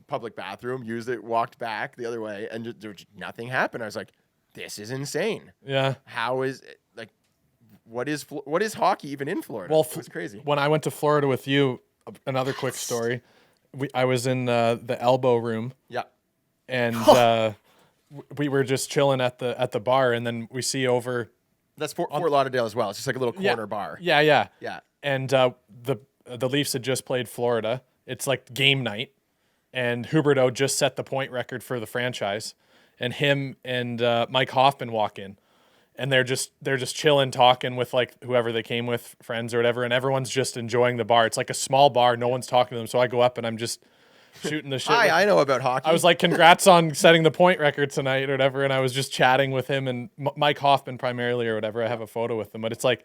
S5: public bathroom, used it, walked back the other way, and nothing happened. I was like, this is insane.
S2: Yeah.
S5: How is it, like, what is hockey even in Florida?
S2: Well,
S5: it's crazy.
S2: When I went to Florida with you, another quick story. I was in the elbow room,
S5: Yeah.
S2: and we were just chilling at the bar, and then we see over.
S5: That's Fort Lauderdale as well. It's just like a little corner bar.
S2: Yeah, yeah,
S5: Yeah.
S2: And the Leafs had just played Florida. It's like game night, and Huberdeau just set the point record for the franchise, and him and Mike Hoffman walk in, and they're just chilling, talking with like whoever they came with, friends or whatever, and everyone's just enjoying the bar. It's like a small bar, no one's talking to them. So I go up and I'm just shooting the shit.
S5: Hi, I know about hockey.
S2: I was like, congrats on setting the point record tonight or whatever, and I was just chatting with him and Mike Hoffman primarily or whatever. I have a photo with them, but it's like,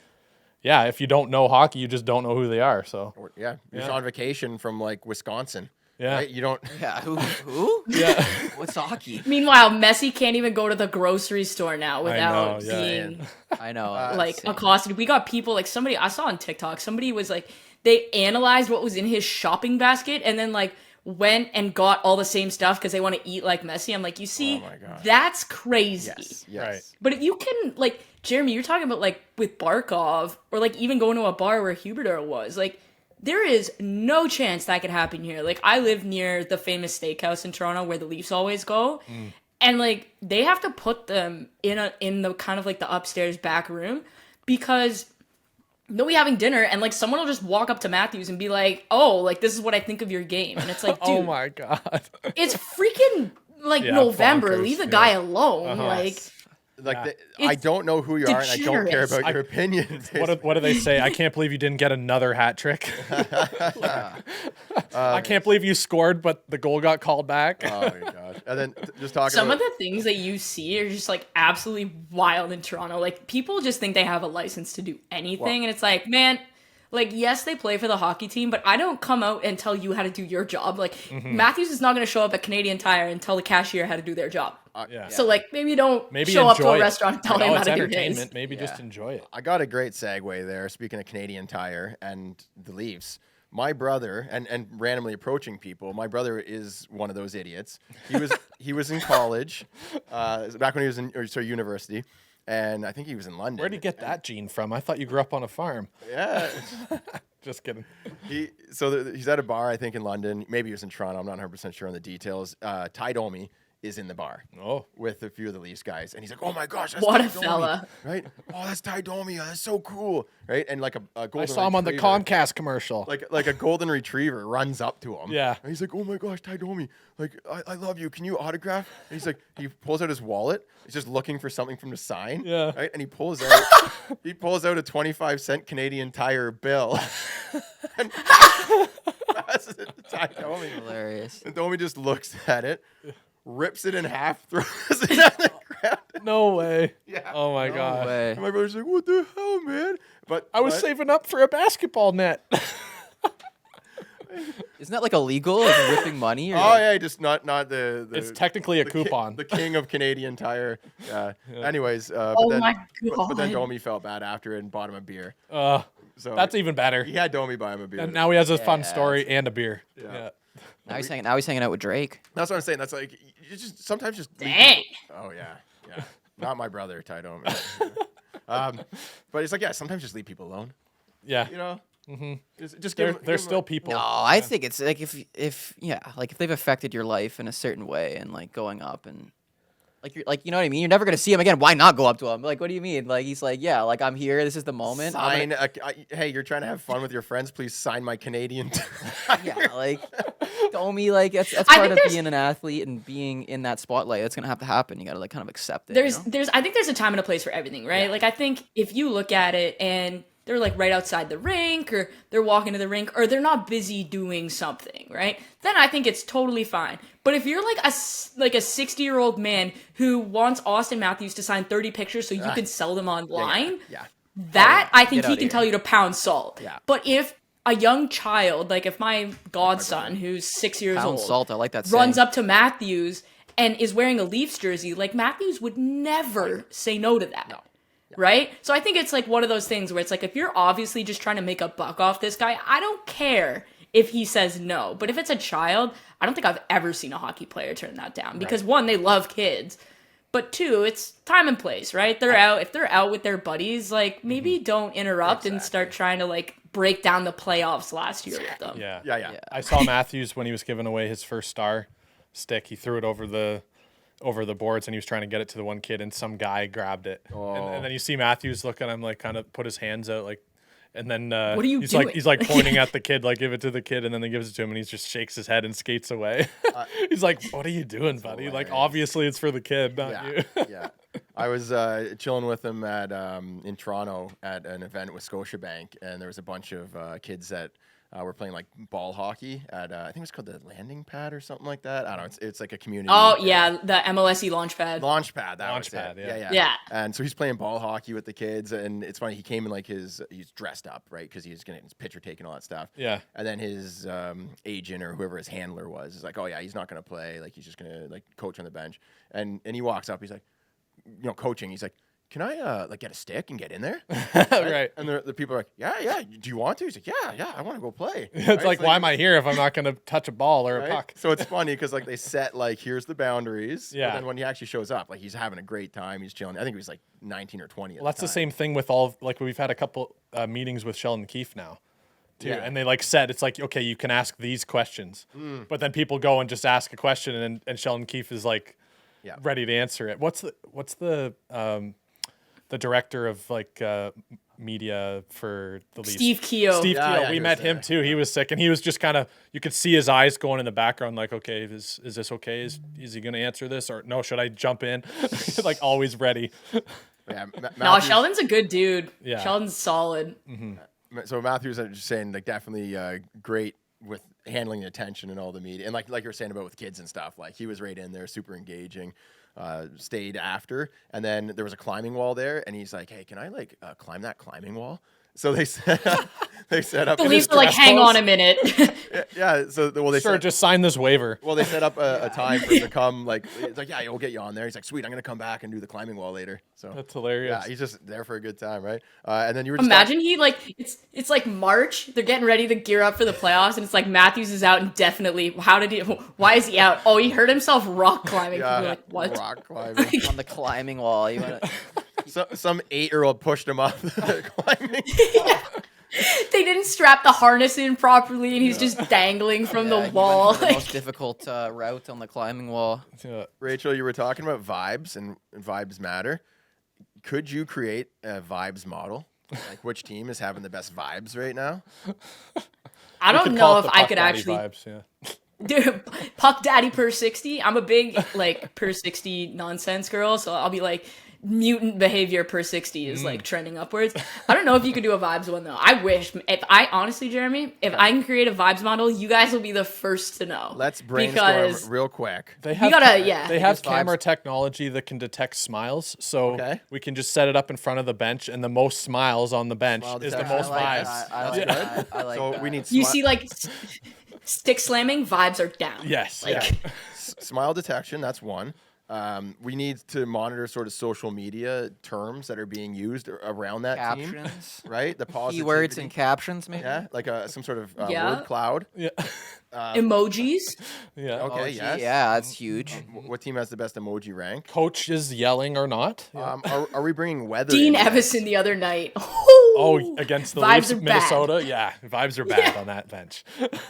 S2: yeah, if you don't know hockey, you just don't know who they are. So
S5: You're on vacation from like Wisconsin.
S2: yeah,
S5: Right? You don't.
S3: Yeah, who?
S2: yeah.
S3: What's hockey?
S4: Meanwhile, Messi can't even go to the grocery store now without
S2: know, yeah.
S4: being
S3: I know.
S4: like accosted. We got people like somebody I saw on TikTok. Somebody was like they analyzed what was in his shopping basket and then like went and got all the same stuff because they want to eat like Messi. I'm like, you see,
S5: my God.
S4: that's crazy.
S5: Yes.
S2: Right.
S4: But if you can, like, Jeremy, you're talking about, like, with Barkov, or, like, even going to a bar where Huberdeau was, like, there is no chance that could happen here. Like, I live near the famous steakhouse in Toronto where the Leafs always go, and, like, they have to put them in the kind of, like, the upstairs back room because they'll be having dinner, and, like, someone will just walk up to Matthews and be like, oh, like, this is what I think of your game. And it's like, dude,
S2: Oh my god.
S4: it's freaking, like,
S2: Yeah,
S4: November.
S2: bonkers,
S4: Leave the
S2: yeah.
S4: guy alone. Like...
S5: Like
S2: Yeah.
S5: I don't know who you are, and I don't care
S4: degenerate.
S5: about your opinion.
S2: What do they say? I can't believe you didn't get another hat trick. I can't believe you scored, but the goal got called back.
S5: Oh my gosh! And then just talking
S4: Some
S5: about
S4: of the things that you see are just like absolutely wild in Toronto. Like people just think they have a license to do anything, and it's like, man, like yes, they play for the hockey team, but I don't come out and tell you how to do your job. Like Matthews is not going to show up at Canadian Tire and tell the cashier how to do their job.
S2: Yeah.
S4: So like maybe don't
S2: Maybe
S4: show up to
S2: enjoy
S4: a
S2: it.
S4: restaurant and tell
S2: You know,
S4: him how
S2: it's
S4: to do
S2: entertainment.
S4: his.
S2: Maybe just enjoy it.
S5: I got a great segue there. Speaking of Canadian Tire and the Leafs, my brother and randomly approaching people. My brother is one of those idiots. He was in college, back when he was in university, and I think he was in London.
S2: Where'd you get that gene from? I thought you grew up on a farm.
S5: Yeah.
S2: Just kidding.
S5: He's at a bar, I think, in London. Maybe he was in Toronto. I'm not 100% sure on the details. Ty Domi is in the bar with a few of the Leafs guys. And he's like, oh, my gosh, that's
S4: What
S5: Ty
S4: a
S5: Domi,
S4: fella.
S5: right? Oh, that's Ty Domi. That's so cool. Right? And like a golden
S2: I saw him on the
S5: retriever,
S2: Comcast commercial.
S5: Like a golden retriever runs up to him.
S2: Yeah.
S5: And he's like, oh, my gosh, Ty Domi. Like, I love you. Can you autograph? And he's like, he pulls out his wallet. He's just looking for something from the sign.
S2: Yeah.
S5: Right? And he pulls out a 25-cent Canadian Tire bill. And passes it to Ty Domi.
S3: Hilarious.
S5: And Domi just looks at it, rips it in half, throws it on the ground.
S2: No way.
S5: Yeah.
S2: Oh my
S3: No
S2: god.
S3: way.
S5: And my brother's like, what the hell, man? But
S2: I was saving up for a basketball net.
S3: Isn't that like illegal? Like whipping money? Or
S5: Oh
S3: like-
S5: yeah, just not the.
S2: It's technically a
S5: the
S2: coupon.
S5: the king of Canadian Tire. Anyways,
S4: Oh
S5: but then,
S4: my
S5: but then
S4: God.
S5: Domi felt bad after and bought him a beer. So
S2: That's even better.
S5: He had Domi buy him a beer.
S2: And now he has a fun
S3: Yeah.
S2: story and a beer.
S5: Yeah.
S3: Now he's hanging out with Drake.
S5: That's what I'm saying. That's like you just sometimes just leave
S4: Dang.
S5: people- Oh yeah. Yeah. Not my brother, Ty don't. But it's like, yeah, sometimes just leave people alone.
S2: Yeah.
S5: You know? Just
S2: They're
S5: give 'em
S2: still
S5: a-
S2: people.
S3: No, I think it's like if they've affected your life in a certain way and like going up and like you're like you know what I mean. You're never gonna see him again. Why not go up to him? Like, what do you mean? Like he's like, yeah, like I'm here. This is the moment. I'm
S5: Sign. Hey, you're trying to have fun with your friends. Please sign my Canadian.
S3: yeah, like Domi, like that's
S4: I
S3: part
S4: think
S3: of
S4: there's-
S3: being an athlete and being in that spotlight. That's gonna have to happen. You gotta like kind of accept it. you know?
S4: There's I think there's a time and a place for everything, right?
S5: Yeah.
S4: Like I think if you look at it and they're like right outside the rink or they're walking to the rink or they're not busy doing something, right? Then I think it's totally fine. But if you're like a 60-year-old man who wants Austin Matthews to sign 30 pictures so you can sell them online,
S5: Yeah.
S4: that I think
S3: Get
S4: he
S3: outta
S4: can
S3: here.
S4: tell you to pound salt.
S5: Yeah.
S4: But if a young child, like if my godson who's 6 years
S3: Pound
S4: old
S3: salt. I like that.
S4: runs
S3: saying.
S4: up to Matthews and is wearing a Leafs jersey, like Matthews would never say no to that.
S5: No.
S4: Right? So I think it's like one of those things where it's like if you're obviously just trying to make a buck off this guy, I don't care if he says no. But if it's a child, I don't think I've ever seen a hockey player turn that down because one, they love kids. But two, it's time and place, right? They're out. If they're out with their buddies, like maybe don't interrupt and start trying to like break down the playoffs last year with them.
S2: Yeah.
S5: Yeah.
S2: I saw Matthews when he was giving away his first star stick. He threw it over the boards and he was trying to get it to the one kid and some guy grabbed it. And then you see Matthews look at him like kind of put his hands out like and then
S4: What are you
S2: he's
S4: doing?
S2: like pointing at the kid like give it to the kid and then he gives it to him and he just shakes his head and skates away. He's like, "What are you doing, buddy? Like
S5: hilarious.
S2: obviously it's for the kid, not you."
S5: Yeah. I was chilling with him at in Toronto at an event with Scotiabank, and there was a bunch of kids that were playing like ball hockey at I think it was called the Landing Pad or something like that. I don't know. It's like a community.
S4: Oh yeah, the MLSE Launchpad.
S5: Launchpad. That was
S2: Launchpad,
S5: it.
S2: yeah.
S4: Yeah.
S5: And so he's playing ball hockey with the kids, and it's funny. He came in like he's dressed up, right? Because he's getting his picture taken, all that stuff.
S2: Yeah.
S5: And then his agent or whoever his handler was is like, "Oh yeah, he's not gonna play. Like he's just gonna like coach on the bench." And he walks up. He's like, coaching. He's like, "Can I like get a stick and get in there?"
S2: Right.
S5: And the people are like, "Yeah. Do you want to?" He's like, "Yeah. I want to go play."
S2: It's like, why am I here if I'm not going to touch a ball or a
S5: Right?
S2: puck?
S5: So it's funny because like they set like here's the boundaries.
S2: Yeah.
S5: But then when he actually shows up, like he's having a great time. He's chilling. I think he was like 19 or 20.
S2: Well, that's the same thing with like we've had a couple meetings with Sheldon Keefe now, too,
S5: Yeah.
S2: and they like said it's like okay, you can ask these questions, but then people go and just ask a question, and Sheldon Keefe is like
S5: Yeah.
S2: ready to answer it. What's the director of like media for the Leafs?
S4: Steve Keogh.
S2: Steve
S5: Yeah,
S2: Keogh.
S5: yeah,
S2: We
S5: he
S2: met
S5: was
S2: him
S5: there.
S2: too. He was sick, and he was just kind of you could see his eyes going in the background, like, okay, is this okay? Is he going to answer this or no? Should I jump in? Like always ready.
S5: Yeah.
S4: No,
S5: Matthews-
S4: Sheldon's a good dude.
S2: Yeah.
S4: Sheldon's solid.
S5: So Matthews, I'm just saying, like definitely great with handling the attention and all the media, and like you were saying about with kids and stuff. Like he was right in there, super engaging. Stayed after, and then there was a climbing wall there, and he's like, "Hey, can I like climb that climbing wall?" So they set up.
S4: The
S5: in
S4: Leafs
S5: his
S4: are like,
S5: dress
S4: hang
S5: clothes.
S4: on a minute.
S5: Yeah. So they
S2: Sure,
S5: set,
S2: just sign this waiver.
S5: well, they set up a time for him to come. Like, it's like, yeah, we'll get you on there. He's like, sweet, I'm gonna come back and do the climbing wall later. So
S2: That's hilarious.
S5: yeah, he's just there for a good time, right? And then you were just
S4: Imagine he like it's like March. They're getting ready to gear up for the playoffs, and it's like Matthews is out indefinitely. Why is he out? Oh, he hurt himself rock climbing. People are like, what?
S5: rock climbing.
S3: On the climbing wall. You wanna,
S5: Some 8-year-old pushed him off the climbing.
S4: They didn't strap the harness in properly, and he's just dangling from
S3: Yeah,
S4: the
S3: he went
S4: wall.
S3: for the most difficult route on the climbing wall.
S2: Yeah.
S5: Rachel, you were talking about vibes and vibes matter. Could you create a vibes model? Like which team is having the best vibes right now?
S4: I
S2: We
S4: don't
S2: could
S4: know
S2: call it
S4: if
S2: the
S4: I
S2: Puck
S4: could
S2: Daddy
S4: actually.
S2: vibes, yeah.
S4: Dude, Puck Daddy per 60. I'm a big like per 60 nonsense girl, so I'll be like mutant behavior per 60 is like trending upwards. I don't know if you could do a vibes one though. I wish. If I honestly, Jeremy, if I can create a vibes model, you guys will be the first to know.
S5: Let's brainstorm
S4: because
S5: real quick.
S2: They have
S4: gotta- yeah.
S2: They have
S3: Just vibes.
S2: camera technology that can detect smiles, so
S5: Okay.
S2: we can just set it up in front of the bench, and the most smiles on the bench
S5: Smile
S2: is the
S5: detection.
S2: most
S3: I like
S2: vibes.
S3: that. I like that. I like
S5: So
S3: that.
S5: we need
S4: you see like stick slamming vibes are down.
S2: Yes,
S4: Like
S2: yeah.
S5: smile detection. That's one. We need to monitor sort of social media terms that are being used around that team,
S3: Captions.
S5: right? The
S3: Keywords
S5: positivity.
S3: and captions, maybe.
S5: Yeah, like some sort of
S4: Yeah.
S5: word cloud.
S2: Yeah.
S4: Emojis.
S2: Yeah.
S5: Okay,
S3: Emoji,
S5: yes.
S3: yeah, that's huge.
S5: What team has the best emoji rank?
S2: Coach is yelling or not. Yeah.
S5: Are we bringing weather?
S4: Dean
S5: into this?
S4: Evison the other night.
S2: Oh, against the
S4: vibes
S2: Leafs,
S4: are bad.
S2: Minnesota. Yeah, vibes are bad on that bench.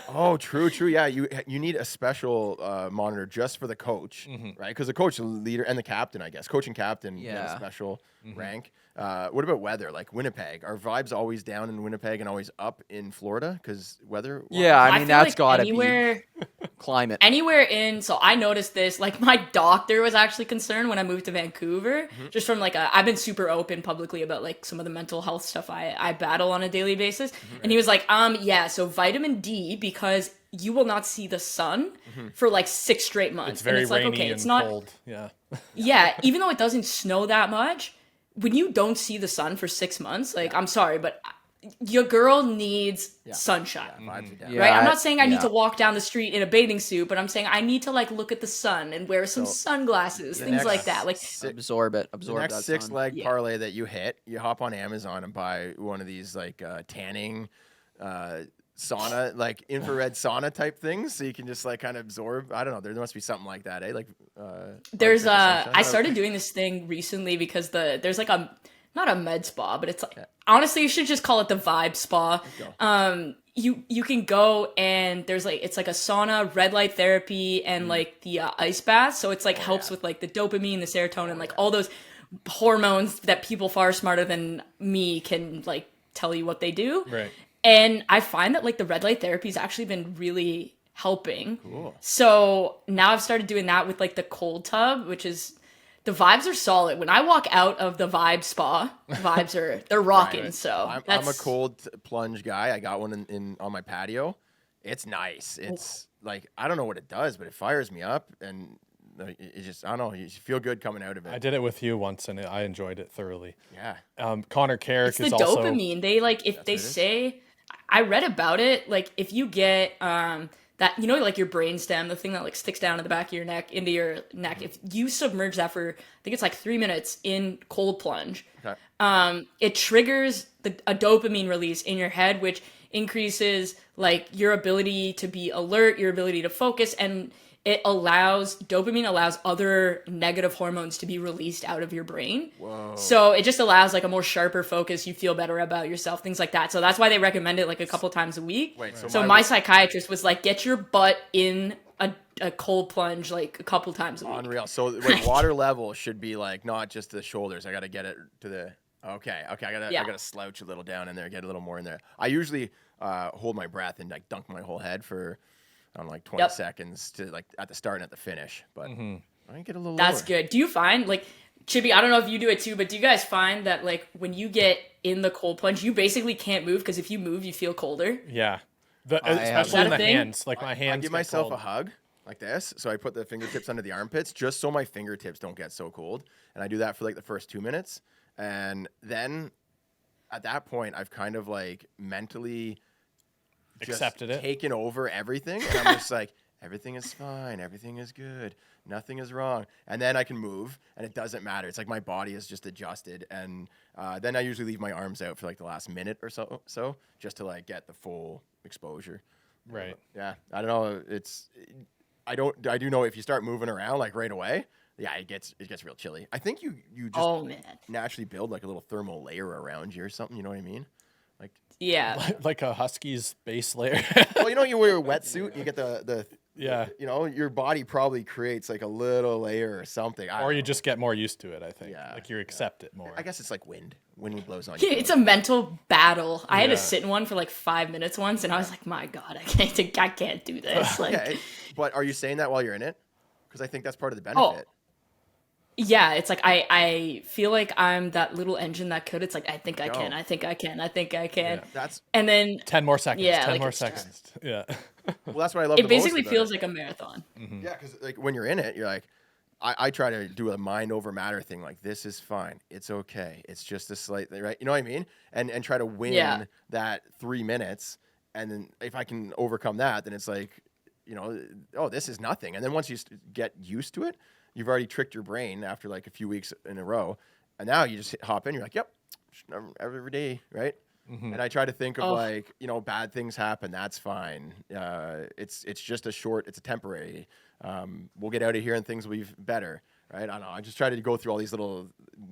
S5: Oh, true. Yeah, you need a special monitor just for the coach, right? Because the coach, the leader, and the captain, I guess, coach and captain get a
S3: Yeah.
S5: special rank. What about weather? Like Winnipeg, are vibes always down in Winnipeg and always up in Florida? Because weather.
S3: Yeah, I mean
S4: feel
S3: that's
S4: like
S3: gotta
S4: anywhere,
S3: be climate.
S4: anywhere in. So I noticed this. Like my doctor was actually concerned when I moved to Vancouver, just from like I've been super open publicly about like some of the mental health stuff I battle on a daily basis, and he was like, yeah, so vitamin D because you will not see the sun for like 6 straight months.
S2: It's very
S4: and it's like,
S2: rainy
S4: okay,
S2: and
S4: it's not.
S2: cold. Yeah.
S4: Yeah, even though it doesn't snow that much, when you don't see the sun for 6 months, like I'm sorry, but your girl needs sunshine.
S5: Vibes are down.
S3: Yeah.
S4: Right? I'm
S3: I-
S4: not saying I need
S3: yeah.
S4: to walk down the street in a bathing suit, but I'm saying I need to like look at the sun and wear some sunglasses, things like that. Like
S3: Absorb it.
S5: The
S3: Absorb
S5: next
S3: that
S5: 6
S3: sun.
S5: leg
S4: Yeah.
S5: parlay that you hit, you hop on Amazon and buy one of these like tanning sauna, like infrared sauna type things, so you can just like kind of absorb. I don't know. There must be something like that, eh? Like
S4: there's
S5: artificial sunshine?
S4: I started doing this thing recently because there's like a not a med spa, but it's like honestly you should just call it the vibe spa. You can go and there's like it's like a sauna, red light therapy, and like the ice bath. So it's like helps with like the dopamine, the serotonin, like all those hormones that people far smarter than me can like tell you what they do.
S2: Right.
S4: And I find that like the red light therapy has actually been really helping.
S5: Cool.
S4: So now I've started doing that with like the cold tub, which is the vibes are solid. When I walk out of the vibe spa, they're rocking.
S5: Right.
S4: So
S5: I'm a cold plunge guy. I got one in on my patio. It's nice. It's like I don't know what it does, but it fires me up, and it just I don't know. You feel good coming out of it.
S2: I did it with you once, and I enjoyed it thoroughly.
S5: Yeah.
S2: Connor Carrick
S4: it's the
S2: is also
S4: dopamine. They like if they say I read about it, like if you get that you know like your brainstem, the thing that like sticks down in the back of your neck into your neck, if you submerge that for I think it's like 3 minutes in cold plunge,
S5: Okay.
S4: it triggers a dopamine release in your head, which increases like your ability to be alert, your ability to focus, and dopamine allows other negative hormones to be released out of your brain.
S5: Whoa.
S4: So it just allows like a more sharper focus. You feel better about yourself, things like that. So that's why they recommend it like a couple times a week.
S5: Wait, so
S4: so
S5: my-
S4: my psychiatrist was like, get your butt in a cold plunge like a couple times a week.
S5: Unreal. So like water level should be like not just the shoulders. I got to get it to the. Okay. I gotta slouch a little down in there, get a little more in there. I usually hold my breath and like dunk my whole head for I don't know, like 20 seconds to like at the start and at the finish. But I get a little.
S4: That's
S5: lower.
S4: good. Do you find like Chippy, I don't know if you do it too, but do you guys find that like when you get in the cold plunge, you basically can't move because if you move, you feel colder?
S2: Yeah.
S3: have-
S2: Especially in
S4: Is
S2: the
S4: that a thing?
S2: hands. Like my hands.
S5: I give
S2: get
S5: myself
S2: cold.
S5: a hug like this. So I put the fingertips under the armpits just so my fingertips don't get so cold. And I do that for like the first 2 minutes. And then at that point, I've kind of like mentally just
S2: Accepted it.
S5: taken over everything. And I'm just like, everything is fine. Everything is good. Nothing is wrong. And then I can move and it doesn't matter. It's like my body is just adjusted. And then I usually leave my arms out for like the last minute or so just to like get the full exposure.
S2: Right.
S5: Yeah, I don't know. I do know if you start moving around like right away, yeah, it gets real chilly. I think you just
S4: Oh man.
S5: naturally build like a little thermal layer around you or something. You know what I mean? Like,
S4: Yeah.
S2: Like a husky's base layer.
S5: well, you wear a wetsuit, you get the
S2: Yeah.
S5: your body probably creates like a little layer or something. I
S2: Or
S5: don't
S2: you
S5: know.
S2: just get more used to it, I think.
S5: Yeah,
S2: like you accept it more.
S5: I guess it's like wind. Wind blows on you.
S4: It's a mental battle. I had
S2: Yeah.
S4: to sit in one for like 5 minutes once, and I was like, "My God, I can't do this." Like,
S5: Okay, but are you saying that while you're in it? Because I think that's part of the
S4: Oh.
S5: benefit.
S4: yeah, it's like I feel like I'm that little engine that could. It's like I think I
S5: Go.
S4: can, I think I can, I think I can,
S5: That's
S4: and then
S2: 10 more seconds.
S4: Yeah,
S2: 10
S4: like
S2: more
S4: it's just-
S2: seconds. Yeah.
S5: well, that's what I love.
S4: it
S5: the most
S4: basically
S5: about
S4: feels
S5: it.
S4: like a marathon.
S5: Yeah, because like when you're in it, you're like, I try to do a mind over matter thing. Like this is fine, it's okay, it's just a slight thing, right? You know what I mean? And try to win
S4: Yeah.
S5: that 3 minutes, and then if I can overcome that, then it's like, oh, this is nothing. And then once you get used to it, you've already tricked your brain after like a few weeks in a row, and now you just hop in. You're like, yep, every day, right? And I try to think of like, you know, bad things happen. That's fine. It's just it's a temporary. We'll get out of here and things will be better, right? I don't know. I just try to go through all these little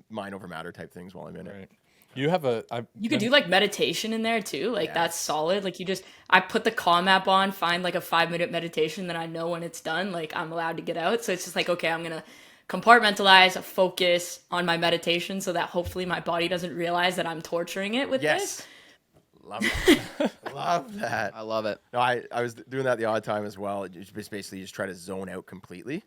S5: mind over matter type things while I'm in it.
S2: You have
S4: you could do like meditation in there too. Like that's solid. Like I put the Calm app on, find like a 5-minute meditation, then I know when it's done, like I'm allowed to get out. So it's just like, okay, I'm going to compartmentalize, focus on my meditation so that hopefully my body doesn't realize that I'm torturing it with this.
S5: Love that. Love that.
S3: I love it.
S5: No, I was doing that the odd time as well. You just basically just try to zone out completely.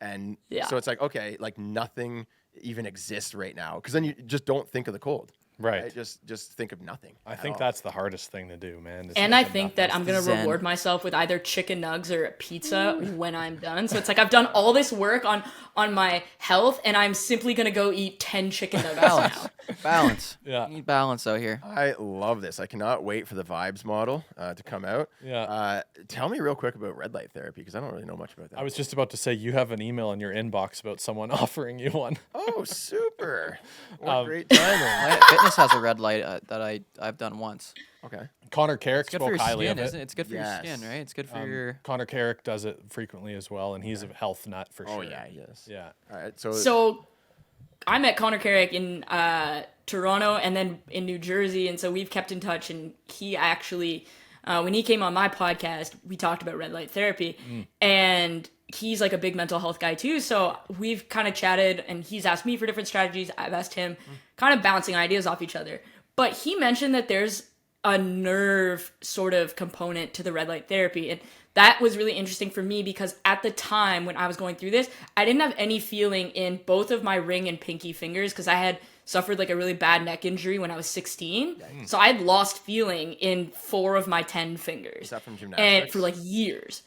S5: And so it's like, okay, like nothing even exists right now. Because then you just don't think of the cold.
S2: Right.
S5: Just think of nothing.
S2: I think that's the hardest thing to do, man.
S4: And I think that I'm going to reward myself with either chicken nugs or a pizza when I'm done. So it's like I've done all this work on my health, and I'm simply going to go eat 10 chicken nuggets now.
S3: Balance.
S2: Yeah.
S3: You need balance out here.
S5: I love this. I cannot wait for the Vibes model to come out.
S2: Yeah.
S5: Tell me real quick about red light therapy, because I don't really know much about that.
S2: I was just about to say you have an email in your inbox about someone offering you one.
S5: Oh, super. What great timing.
S3: Fitness has a red light that I've done once.
S5: Okay.
S2: Connor Carrick
S3: It's good for
S2: spoke
S3: your
S2: highly
S3: skin,
S2: of it.
S3: isn't it? It's good for your skin, right? It's good for your...
S2: Connor Carrick does it frequently as well, and he's a health nut for sure.
S5: Oh, yeah, he is.
S2: Yeah.
S5: All right.
S4: So I met Connor Carrick in Toronto and then in New Jersey, and so we've kept in touch, and he actually, when he came on my podcast, we talked about red light therapy, and he's like a big mental health guy too, so we've kind of chatted, and he's asked me for different strategies, I've asked him, kind of bouncing ideas off each other. But he mentioned that there's a nerve sort of component to the red light therapy, and that was really interesting for me because at the time when I was going through this, I didn't have any feeling in both of my ring and pinky fingers because I had suffered like a really bad neck injury when I was 16. So I had lost feeling in 4 of my 10 fingers.
S5: Is that from gymnastics?
S4: And for like years.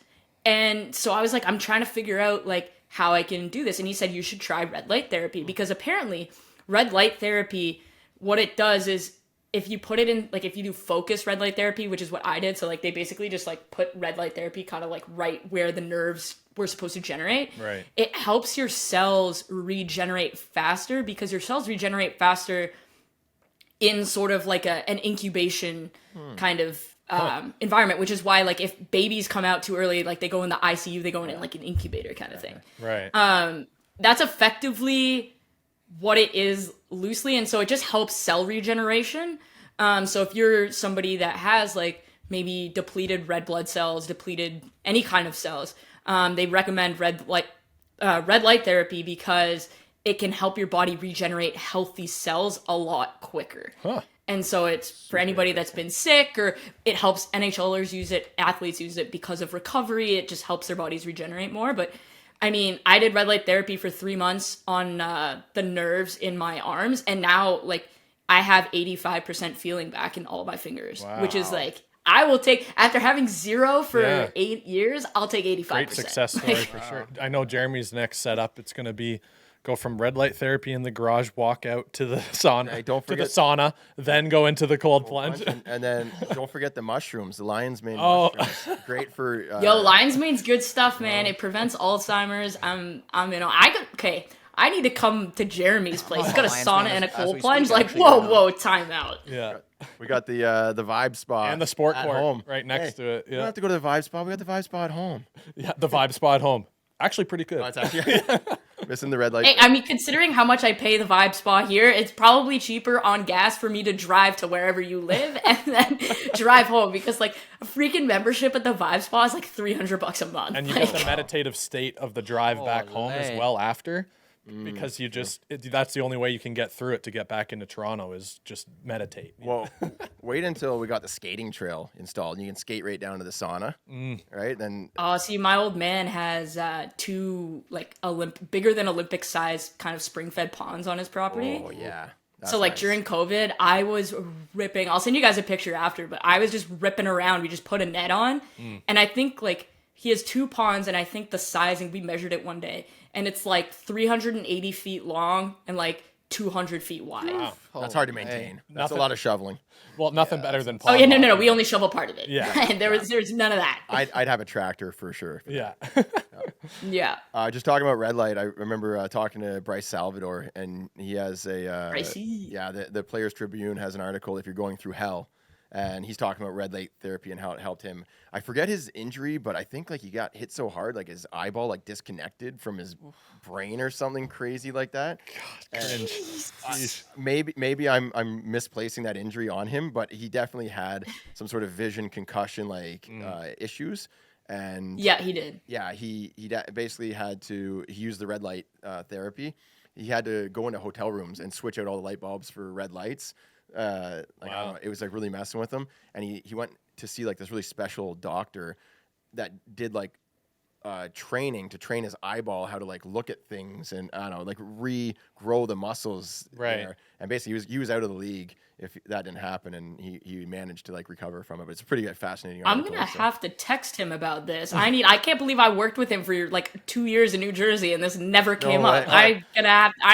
S4: And so I was like, I'm trying to figure out like how I can do this. And he said, you should try red light therapy because apparently red light therapy, what it does is if you put it in, like if you do focus red light therapy, which is what I did. So like they basically just like put red light therapy kind of like right where the nerves were supposed to generate.
S2: Right.
S4: It helps your cells regenerate faster because your cells regenerate faster in sort of like an incubation kind of environment, which is why like if babies come out too early, like they go in the ICU, they go in like an incubator kind of thing.
S2: Right.
S4: That's effectively what it is loosely, and so it just helps cell regeneration. So if you're somebody that has like maybe depleted red blood cells, depleted any kind of cells, they recommend red light therapy because it can help your body regenerate healthy cells a lot quicker. And so it's for anybody that's been sick, or it helps NHLers use it, athletes use it because of recovery. It just helps their bodies regenerate more. But I mean, I did red light therapy for 3 months on the nerves in my arms, and now like I have 85% feeling back in all my fingers, which is like I will take after having 0 for 8 years. I'll take 85%.
S2: Great success story for sure. I know Jeremy's next setup. It's going to be go from red light therapy in the garage, walk out to the sauna,
S5: Hey, don't forget-
S2: to the sauna, then go into the cold plunge.
S5: And then don't forget the mushrooms, the lion's mane mushrooms. Great for...
S4: Yo, lion's mane's good stuff, man. It prevents Alzheimer's. I need to come to Jeremy's place. He's got a
S3: Lion's
S4: sauna
S3: mane
S4: and a
S3: as
S4: cold
S3: we
S4: plunge.
S3: speak,
S4: Like,
S3: actually,
S4: whoa, time out.
S2: Yeah.
S5: We got the vibe spot
S2: And the sport
S5: at
S2: court
S5: home.
S2: right next to it.
S5: You don't
S2: Yeah.
S5: have to go to the vibe spot. We got the vibe spot at home.
S2: Yeah. The vibe spot home. Actually pretty good.
S5: Oh, it's actually missing the red light.
S4: Hey, I mean, considering how much I pay the Vibe Spa here, it's probably cheaper on gas for me to drive to wherever you live and then drive home because, like, a freaking membership at the Vibe Spa is like $300 a month.
S2: And you get the meditative state of the drive back home as
S3: Olay.
S2: well after. Because you just, that's the only way you can get through it to get back into Toronto is just meditate.
S5: Well, wait until we got the skating trail installed. And you can skate right down to the sauna, right? Then
S4: See, my old man has 2 like bigger than Olympic size kind of spring-fed ponds on his property.
S5: oh yeah.
S4: So like
S5: nice.
S4: during COVID, I was ripping. I'll send you guys a picture after, but I was just ripping around. We just put a net on, and I think like he has 2 ponds, and I think the sizing we measured it one day, and it's like 380 feet long and like 200 feet wide.
S2: Wow.
S5: That's hard to maintain. That's
S2: Nothing-
S5: a lot of shoveling.
S2: Well, nothing better than
S4: Oh yeah, no,
S2: pond
S4: we only shovel part of it.
S2: Yeah.
S4: and there's none of that.
S5: I'd have a tractor for sure.
S2: Yeah.
S4: Yeah.
S5: Just talking about red light, I remember talking to Bryce Salvador, and he has a
S4: Pricey.
S5: yeah. The Players Tribune has an article if you're going through hell, and he's talking about red light therapy and how it helped him. I forget his injury, but I think like he got hit so hard, like his eyeball like disconnected from his brain or something crazy like that. Maybe I'm misplacing that injury on him, but he definitely had some sort of vision concussion like issues. And
S4: Yeah, he did.
S5: yeah, he basically had to. He used the red light therapy. He had to go into hotel rooms and switch out all the light bulbs for red lights. I don't know, it was like really messing with him. And he went to see like this really special doctor that did like training to train his eyeball how to like look at things and I don't know, like regrow the muscles there. And basically he was out of the league if that didn't happen, and he managed to like recover from it. But it's a pretty fascinating
S4: I'm
S5: article,
S4: gonna
S5: so.
S4: have to text him about this. I can't believe I worked with him for like 2 years in New Jersey and this never came up. I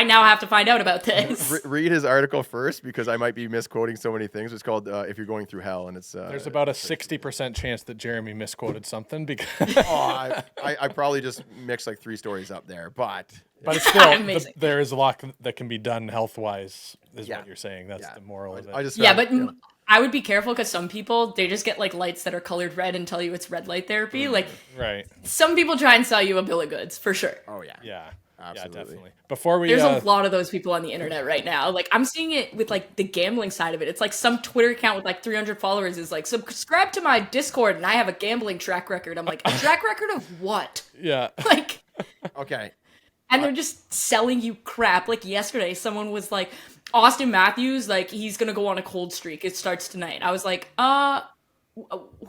S4: now have to find out about this.
S5: Read his article first because I might be misquoting so many things. It's called "If You're Going Through Hell," and it's
S2: There's about a 60% chance that Jeremy misquoted something because
S5: I probably just mixed like 3 stories up there, but
S2: it's still
S4: Amazing.
S2: there is a lot that can be done health wise. Is
S5: Yeah.
S2: what you're saying. That's
S5: Yeah.
S2: the moral of it.
S5: I just
S4: Yeah,
S5: found-
S4: but I would be careful because some people, they just get like lights that are colored red and tell you it's red light therapy. Like
S2: right.
S4: some people try and sell you a bill of goods for sure.
S5: oh yeah,
S2: Yeah.
S5: Absolutely.
S2: Yeah, definitely. Before we
S4: There's a lot of those people on the internet right now. Like I'm seeing it with like the gambling side of it. It's like some Twitter account with like 300 followers is like, subscribe to my Discord and I have a gambling track record. I'm like, a track record of what?
S2: yeah.
S4: Like,
S5: Okay.
S4: and they're just selling you crap. Like yesterday, someone was like, Austin Matthews, like he's gonna go on a cold streak. It starts tonight. I was like,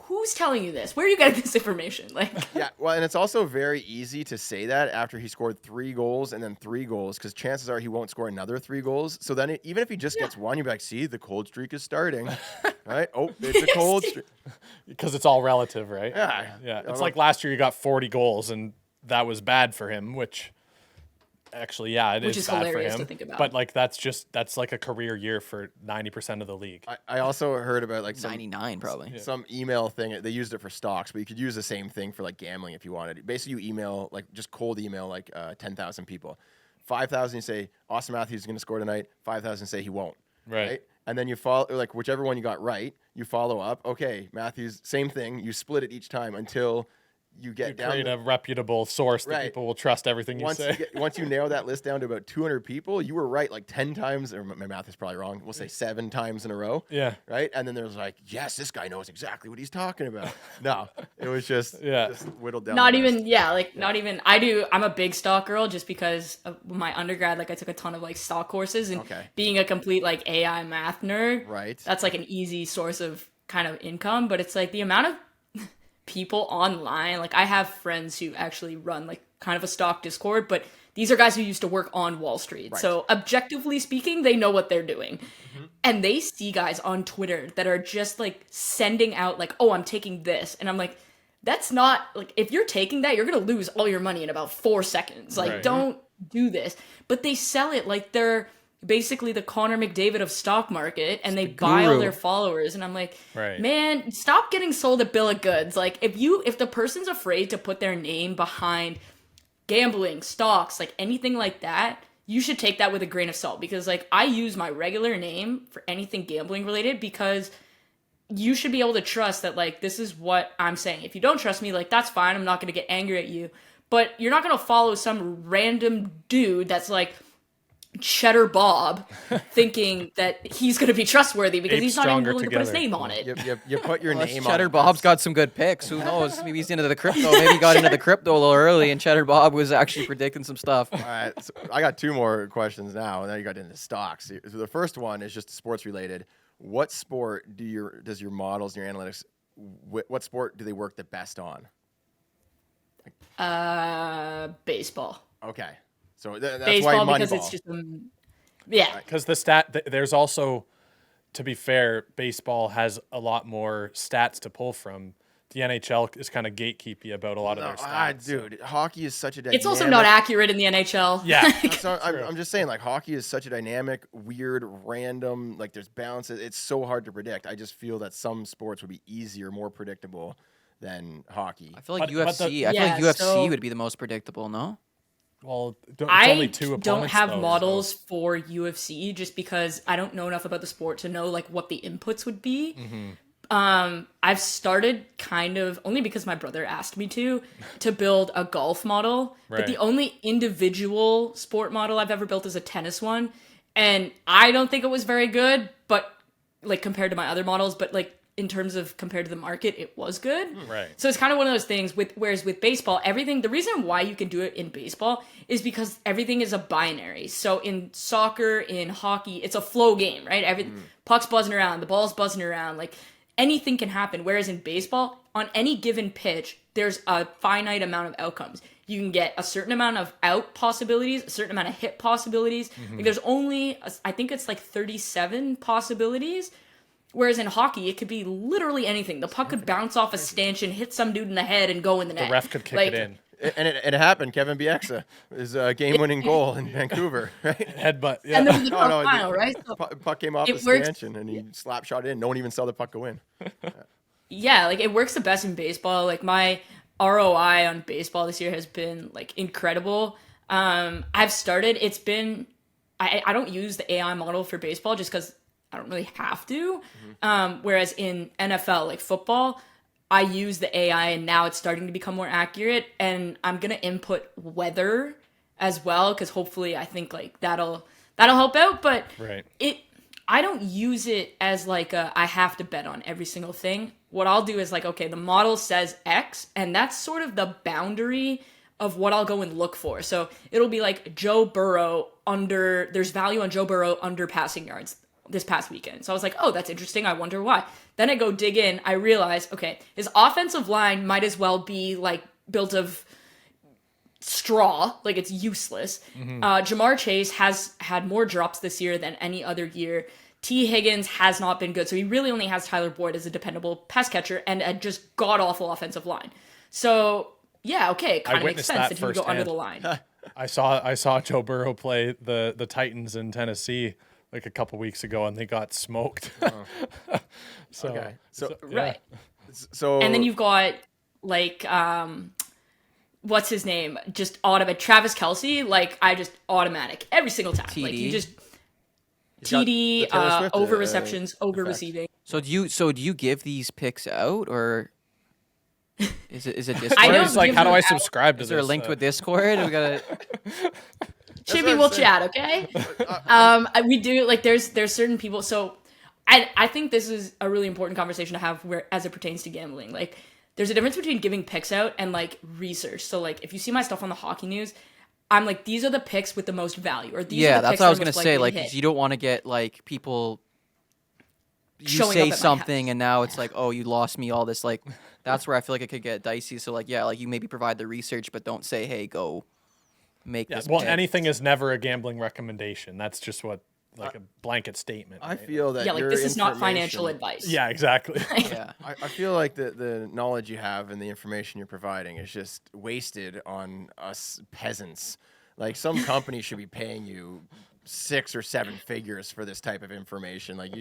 S4: who's telling you this? Where are you getting this information? Like,
S5: Yeah, well, and it's also very easy to say that after he scored 3 goals and then 3 goals, because chances are he won't score another 3 goals. So then, even if he just gets one, you'll be like, "See, the cold streak is starting." Right? Oh, it's a cold streak.
S2: Because it's all relative, right?
S5: Yeah,
S2: Yeah.
S5: I
S2: It's
S5: don't
S2: like
S5: know.
S2: last year you got 40 goals and that was bad for him, which actually, yeah, it
S4: Which
S2: is
S4: is
S2: bad for
S4: hilarious
S2: him.
S4: to think about.
S2: But like that's like a career year for 90% of the league.
S5: I also heard about like
S3: 99 probably.
S5: some email thing. They used it for stocks, but you could use the same thing for like gambling if you wanted. Basically, you email like just cold email like 10,000 people. 5,000 you say Austin Matthews is going to score tonight. 5,000 say he won't.
S2: Right.
S5: And then you follow like whichever one you got right. You follow up. Okay, Matthews, same thing. You split it each time until you get down.
S2: Create a reputable source that
S5: Right.
S2: people will trust everything you
S5: Once
S2: say.
S5: once you nail that list down to about 200 people, you were right like 10 times, or my math is probably wrong. We'll say 7 times in a row.
S2: Yeah.
S5: Right? And then there's like, yes, this guy knows exactly what he's talking about. No, it was just,
S2: Yeah.
S5: just whittled down.
S4: not
S5: the list.
S4: even, not even. I'm a big stock girl just because of my undergrad. Like I took a ton of like stock courses and
S5: Okay.
S4: being a complete like AI math nerd.
S5: Right.
S4: That's like an easy source of kind of income, but it's like the amount of people online. Like I have friends who actually run like kind of a stock Discord, but these are guys who used to work on Wall Street.
S5: Right.
S4: So objectively speaking, they know what they're doing. And they see guys on Twitter that are just like sending out like, "Oh, I'm taking this." And I'm like, that's not like, if you're taking that, you're going to lose all your money in about 4 seconds. Like
S2: Right.
S4: don't do this. But they sell it like they're basically the Connor McDavid of stock market, and they buy all
S3: guru.
S4: their followers. And I'm like,
S2: Right.
S4: man, stop getting sold a bill of goods. Like if the person's afraid to put their name behind gambling, stocks, like anything like that, you should take that with a grain of salt, because like I use my regular name for anything gambling related because you should be able to trust that like this is what I'm saying. If you don't trust me, like that's fine. I'm not going to get angry at you. But you're not going to follow some random dude that's like Cheddar Bob thinking that he's going to be trustworthy because
S2: Ape
S4: he's not even
S2: stronger
S4: willing to put his
S2: together.
S4: name on it.
S5: You put your
S3: Well,
S5: name
S3: Cheddar
S5: on
S3: Bob's got some good picks. Who knows? Maybe he's into the crypto. Maybe he got into the crypto a little early, and Cheddar Bob was actually predicting some stuff.
S5: All right, so I got 2 more questions now. Now you got into stocks. So the first one is just sports related. What sport does your models and your analytics? What sport do they work the best on?
S4: Baseball.
S5: Okay, so that's
S4: Baseball
S5: why
S4: because
S5: Moneyball.
S4: it's just yeah.
S2: Because there's also, to be fair, baseball has a lot more stats to pull from. The NHL is kind of gatekeepy about a lot of their stats.
S5: Dude, hockey is such a dynamic.
S4: It's also not accurate in the NHL.
S2: Yeah.
S5: I'm just saying, like, hockey is such a dynamic, weird, random, like, there's bounces. It's so hard to predict. I just feel that some sports would be easier, more predictable than hockey.
S3: I feel like
S2: But
S3: UFC.
S2: the-
S3: I feel like
S4: Yeah,
S3: UFC
S4: so-
S3: would be the most predictable. No.
S2: Well, it's
S4: I
S2: only two
S4: don't
S2: opponents,
S4: have
S2: though,
S4: models
S2: so-
S4: for UFC just because I don't know enough about the sport to know like what the inputs would be. I've started kind of only because my brother asked me to build a golf model, but the
S2: Right.
S4: only individual sport model I've ever built is a tennis one, and I don't think it was very good, but like compared to my other models, but like in terms of compared to the market, it was good.
S2: Right.
S4: So it's kind of one of those things whereas with baseball, everything, the reason why you can do it in baseball is because everything is a binary. So in soccer, in hockey, it's a flow game, right? Puck's buzzing around, the ball's buzzing around, like anything can happen. Whereas in baseball, on any given pitch, there's a finite amount of outcomes. You can get a certain amount of out possibilities, a certain amount of hit possibilities. Like there's only, I think it's like 37 possibilities. Whereas in hockey, it could be literally anything. The puck could bounce off a stanchion, hit some dude in the head, and go in the net.
S2: The ref could kick
S4: Like,
S2: it in.
S5: And it happened. Kevin Bieksa, his game-winning goal in Vancouver, right?
S2: Headbutt. Yeah.
S4: And there was a
S5: No,
S4: final, right? So,
S5: Puck came off
S4: It
S5: the
S4: works-
S5: stanchion and he slap shot in. No one even saw the puck go in.
S4: yeah, like it works the best in baseball. Like my ROI on baseball this year has been like incredible. I've started. It's been. I don't use the AI model for baseball just because I don't really have to. Whereas in NFL, like football, I use the AI and now it's starting to become more accurate. And I'm gonna input weather as well because hopefully I think like that'll help out. But
S2: Right.
S4: I don't use it as like I have to bet on every single thing. What I'll do is like, okay, the model says X, and that's sort of the boundary of what I'll go and look for. So it'll be like Joe Burrow there's value on Joe Burrow under passing yards this past weekend. So I was like, oh, that's interesting. I wonder why. Then I go dig in. I realize, okay, his offensive line might as well be like built of straw, like it's useless. Jamar Chase has had more drops this year than any other year. T. Higgins has not been good, so he really only has Tyler Boyd as a dependable pass catcher and a just god-awful offensive line. So, yeah, okay, it kind of makes
S2: witnessed
S4: sense
S2: that
S4: that he would go under
S2: firsthand.
S4: the line.
S2: I saw Joe Burrow play the Titans in Tennessee like a couple weeks ago, and they got smoked. So,
S5: Okay. So
S2: yeah.
S4: Right.
S5: so
S4: And then you've got, like, what's his name? Just automatic. Travis Kelce, like, I just automatic every single time. Like, you
S3: TD.
S4: just
S5: He's got
S4: TD,
S5: the Taylor Swift,
S4: over receptions, over
S5: effect.
S4: receiving.
S3: So do you give these picks out or is it Discord?
S4: I don't
S2: It's like,
S4: give
S2: how do
S4: them
S2: I
S4: out.
S2: subscribe to
S3: Is
S2: this?
S3: there a link to a Discord? We gotta.
S4: Chippy,
S5: what
S4: we'll
S5: I'm saying.
S4: chat, okay? We do like there's certain people. So I think this is a really important conversation to have where as it pertains to gambling. Like there's a difference between giving picks out and like research. So like if you see my stuff on the hockey news, I'm like these are the picks with the most value, or these are
S3: Yeah,
S4: the
S3: that's
S4: picks
S3: what I was
S4: that are
S3: gonna
S4: most
S3: say.
S4: likely
S3: Like,
S4: to
S3: 'cause
S4: hit.
S3: you don't want to get like people. You
S4: Showing up
S3: say
S4: at my
S3: something
S4: house.
S3: and now it's like, oh, you lost me all this. Like, that's where I feel like it could get dicey. So like, yeah, like you maybe provide the research, but don't say, hey, go make
S2: Yeah,
S3: this.
S2: well,
S3: pick.
S2: anything is never a gambling recommendation. That's just what like a blanket statement.
S5: I
S2: right?
S5: feel that
S4: Yeah, like
S5: your
S4: this is not financial
S5: information-
S4: advice.
S2: Yeah, exactly.
S3: Yeah.
S5: I feel like the knowledge you have and the information you're providing is just wasted on us peasants. Like some company should be paying you 6 or 7 figures for this type of information. Like,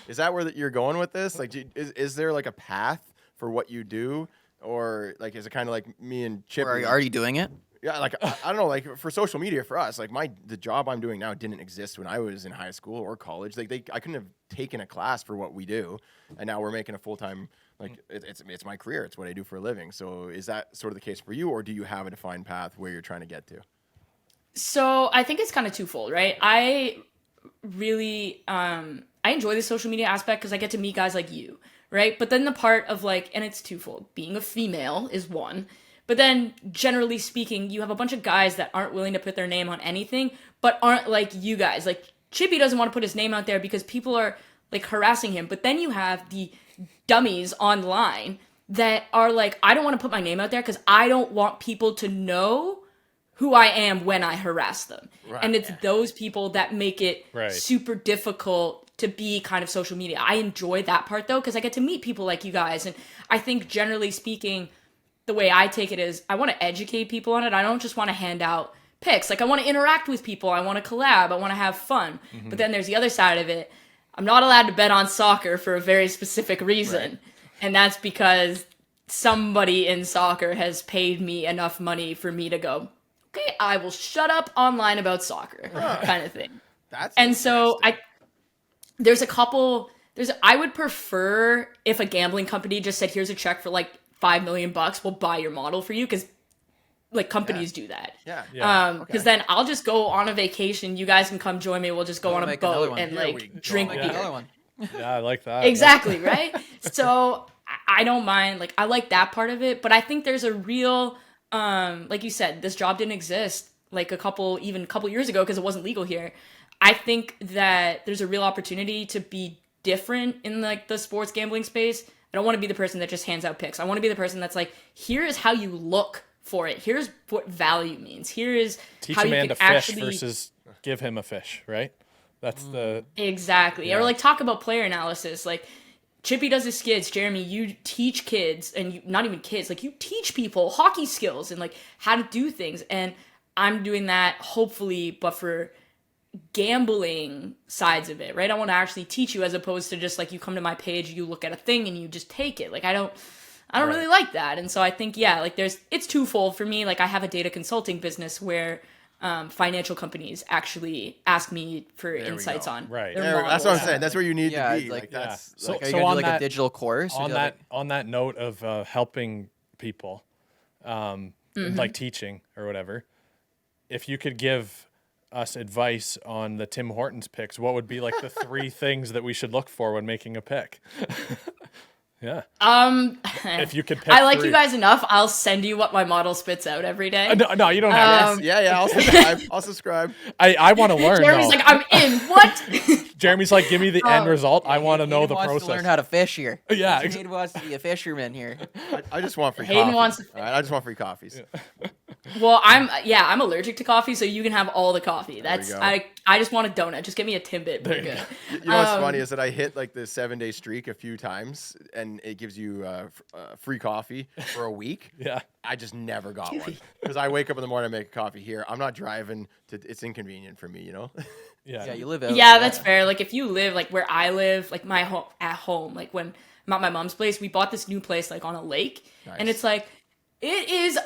S5: is that where you're going with this? Like, is there like a path for what you do, or like is it kind of like me and Chip?
S3: Or are you already doing it?
S5: Yeah, like I don't know, like for social media for us, like the job I'm doing now didn't exist when I was in high school or college. Like I couldn't have taken a class for what we do, and now we're making a full time. Like it's my career. It's what I do for a living. So is that sort of the case for you, or do you have a defined path where you're trying to get to?
S4: So I think it's kind of twofold, right? I really I enjoy the social media aspect because I get to meet guys like you, right? But then the part of like, and it's twofold. Being a female is one, but then generally speaking, you have a bunch of guys that aren't willing to put their name on anything, but aren't like you guys. Like Chippy doesn't want to put his name out there because people are like harassing him. But then you have the dummies online that are like, I don't want to put my name out there because I don't want people to know who I am when I harass them.
S5: Right.
S4: And it's those people that make it
S2: Right.
S4: super difficult to be kind of social media. I enjoy that part though, because I get to meet people like you guys. And I think generally speaking, the way I take it is I want to educate people on it. I don't just want to hand out picks. Like I want to interact with people. I want to collab. I want to have fun. But then there's the other side of it. I'm not allowed to bet on soccer for a very specific reason.
S5: Right.
S4: And that's because somebody in soccer has paid me enough money for me to go, okay, I will shut up online about soccer, kind of thing.
S5: That's
S4: And so
S5: interesting.
S4: I would prefer if a gambling company just said, here's a check for like $5 million, we'll buy your model for you, because like companies do that.
S5: Yeah.
S4: Because then I'll just go on a vacation. You guys can come join me. We'll just go on a
S3: make another
S4: boat
S3: one.
S4: and
S5: Here we
S4: like drink
S5: go.
S4: beer.
S3: Another one.
S2: Yeah, I like that.
S4: Exactly, right? So I don't mind. Like, I like that part of it, but I think there's a real, like you said, this job didn't exist like a couple years ago because it wasn't legal here. I think that there's a real opportunity to be different in like the sports gambling space. I don't want to be the person that just hands out picks. I want to be the person that's like, here is how you look for it. Here's what value means. Here is
S2: Teach
S4: how
S2: a
S4: you
S2: man
S4: can
S2: to fish
S4: actually
S2: versus give him a fish, right? That's the
S4: exactly.
S2: Yeah.
S4: Or like talk about player analysis. Like Chippy does his skits. Jeremy, you teach kids, and you, not even kids, like you teach people hockey skills and like how to do things. And I'm doing that hopefully, but for gambling sides of it, right? I want to actually teach you as opposed to just like you come to my page, you look at a thing and you just take it. Like I don't really like that. And so I think, yeah, like it's twofold for me. Like I have a data consulting business where financial companies actually ask me for insights
S5: go.
S4: on
S2: Right.
S4: their
S5: That's what I'm
S4: models.
S5: saying. That's where you need
S3: Yeah,
S5: to
S3: it's
S5: be.
S3: like-
S5: Like that's
S2: So-
S5: like,
S3: Are you
S2: so
S3: gonna
S2: on
S3: do like
S2: that-
S3: a digital course? Or
S2: on
S3: do
S2: that
S3: like-
S2: on that note of helping people,
S4: Mm-hmm.
S2: like teaching or whatever. If you could give us advice on the Tim Hortons picks, what would be like the three things that we should look for when making a pick? Yeah. If you could pick
S4: I like
S2: three.
S4: you guys enough. I'll send you what my model spits out every day.
S2: No, you don't have to.
S5: yeah. I'll subscribe. I'll subscribe.
S2: I want to learn.
S4: Jeremy's
S2: though.
S4: like, I'm in. What?
S2: Jeremy's like, give me the end result. I want to know
S3: Hayden
S2: the
S3: wants
S2: process.
S3: to learn how to fish here.
S2: Yeah,
S3: Hayden wants to be a fisherman here.
S5: I just want free
S4: Hayden
S5: coffee.
S4: wants to-
S5: All right, I just want free coffees.
S4: Well, I'm allergic to coffee, so you can have all the coffee. That's
S5: go.
S4: I just want a donut. Just give me a Timbit. We're good.
S5: You know what's funny is that I hit like the 7-day streak a few times, and it gives you free coffee for a week.
S2: Yeah.
S5: I just never got one because I wake up in the morning and make a coffee here. I'm not driving to. It's inconvenient for me, you know.
S2: Yeah.
S3: Yeah, you live out.
S4: Yeah, that's fair. Like if you live like where I live, like my home at home, like when I'm at my mom's place, we bought this new place like on a lake, and
S5: Nice.
S4: it's like it is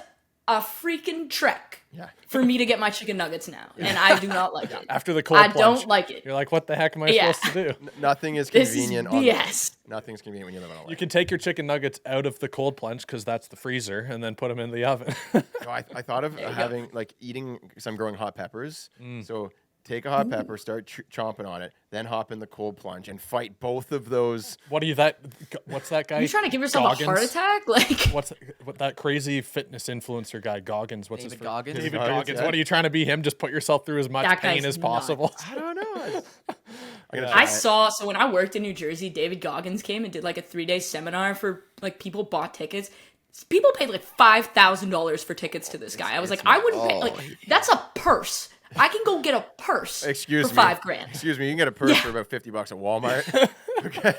S4: a freaking trek
S5: Yeah.
S4: for me to get my chicken nuggets now, and I do not like it.
S2: After the cold
S4: I
S2: plunge,
S4: don't like it.
S2: You're like, what the heck am I
S4: Yeah.
S2: supposed to do?
S5: Nothing is
S4: This is
S5: convenient.
S4: BS.
S5: Nothing's convenient when you live on a lake.
S2: You can take your chicken nuggets out of the cold plunge because that's the freezer, and then put them in the oven.
S5: No, I thought of having like eating because I'm growing hot peppers. So take a hot pepper, start chomping on it, then hop in the cold plunge and fight both of those.
S2: What's that guy?
S4: Are you trying to give yourself a heart
S2: Goggins?
S4: attack? Like
S2: What that crazy fitness influencer guy, Goggins? What's his
S3: David
S2: first-
S3: Goggins?
S2: David
S5: Goggins,
S2: Goggins.
S5: yeah.
S2: What are you trying to be him? Just put yourself through as much
S4: That
S2: pain
S4: guy's
S2: as possible.
S5: I don't know. I'm gonna
S4: I
S5: try it.
S4: saw, so when I worked in New Jersey, David Goggins came and did like a 3-day seminar for like people bought tickets. People paid like $5,000 for tickets to this guy. I was like, I wouldn't pay, like, that's a purse. I can go get a purse
S5: Excuse
S4: for
S5: me.
S4: $5,000.
S5: Excuse me. You can get a purse
S4: Yeah.
S5: for about $50 at Walmart.
S4: Okay.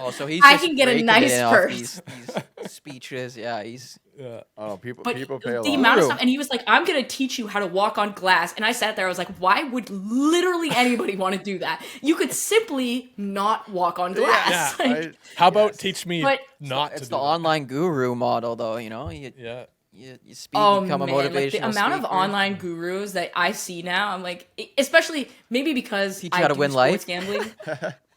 S3: Oh, so he's
S4: I
S3: just
S4: can get a
S3: raking
S4: nice
S3: it in off
S4: purse.
S3: These speeches. Yeah, he's.
S5: Oh, people
S4: But
S5: pay a
S4: the
S5: lot.
S4: amount of
S3: True.
S4: stuff, and he was like, I'm going to teach you how to walk on glass. And I sat there, I was like, why would literally anybody want to do that? You could simply not walk on glass.
S2: Yeah,
S4: Like,
S2: How about teach me
S4: But-
S2: not to
S3: It's
S2: do
S3: the
S2: that?
S3: online guru model, though. You know, you
S2: Yeah.
S3: speak,
S4: oh
S3: become
S4: man,
S3: a motivational
S4: like the amount of
S3: speaker.
S4: online gurus that I see now, I'm like, especially maybe because
S3: Teach you
S4: I
S3: how to
S4: do
S3: win
S4: sports
S3: life.
S4: gambling.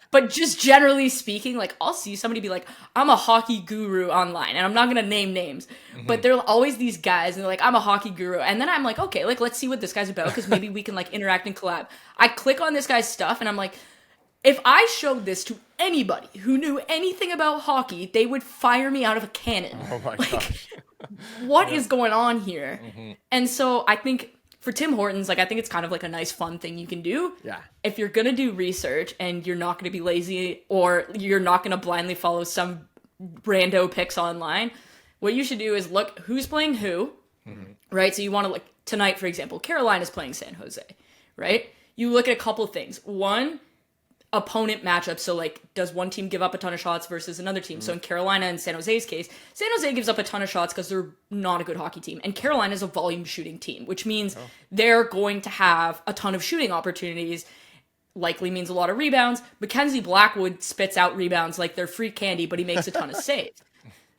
S4: But just generally speaking, like I'll see somebody be like, I'm a hockey guru online, and I'm not gonna name names, but there are always these guys, and they're like, I'm a hockey guru, and then I'm like, okay, like let's see what this guy's about, because maybe we can like interact and collab. I click on this guy's stuff, and I'm like, if I showed this to anybody who knew anything about hockey, they would fire me out of a cannon.
S5: Oh my gosh.
S4: What is going on here? And so I think for Tim Hortons, like I think it's kind of like a nice fun thing you can do.
S5: Yeah.
S4: If you're gonna do research and you're not gonna be lazy or you're not gonna blindly follow some rando picks online, what you should do is look who's playing who, right? So you want to look tonight, for example, Carolina's playing San Jose, right? You look at a couple things. One, opponent matchup. So like, does one team give up a ton of shots versus another team? So in Carolina and San Jose's case, San Jose gives up a ton of shots because they're not a good hockey team. And Carolina is a volume shooting team, which means they're going to have a ton of shooting opportunities. Likely means a lot of rebounds. Mackenzie Blackwood spits out rebounds like they're free candy, but he makes a ton of saves.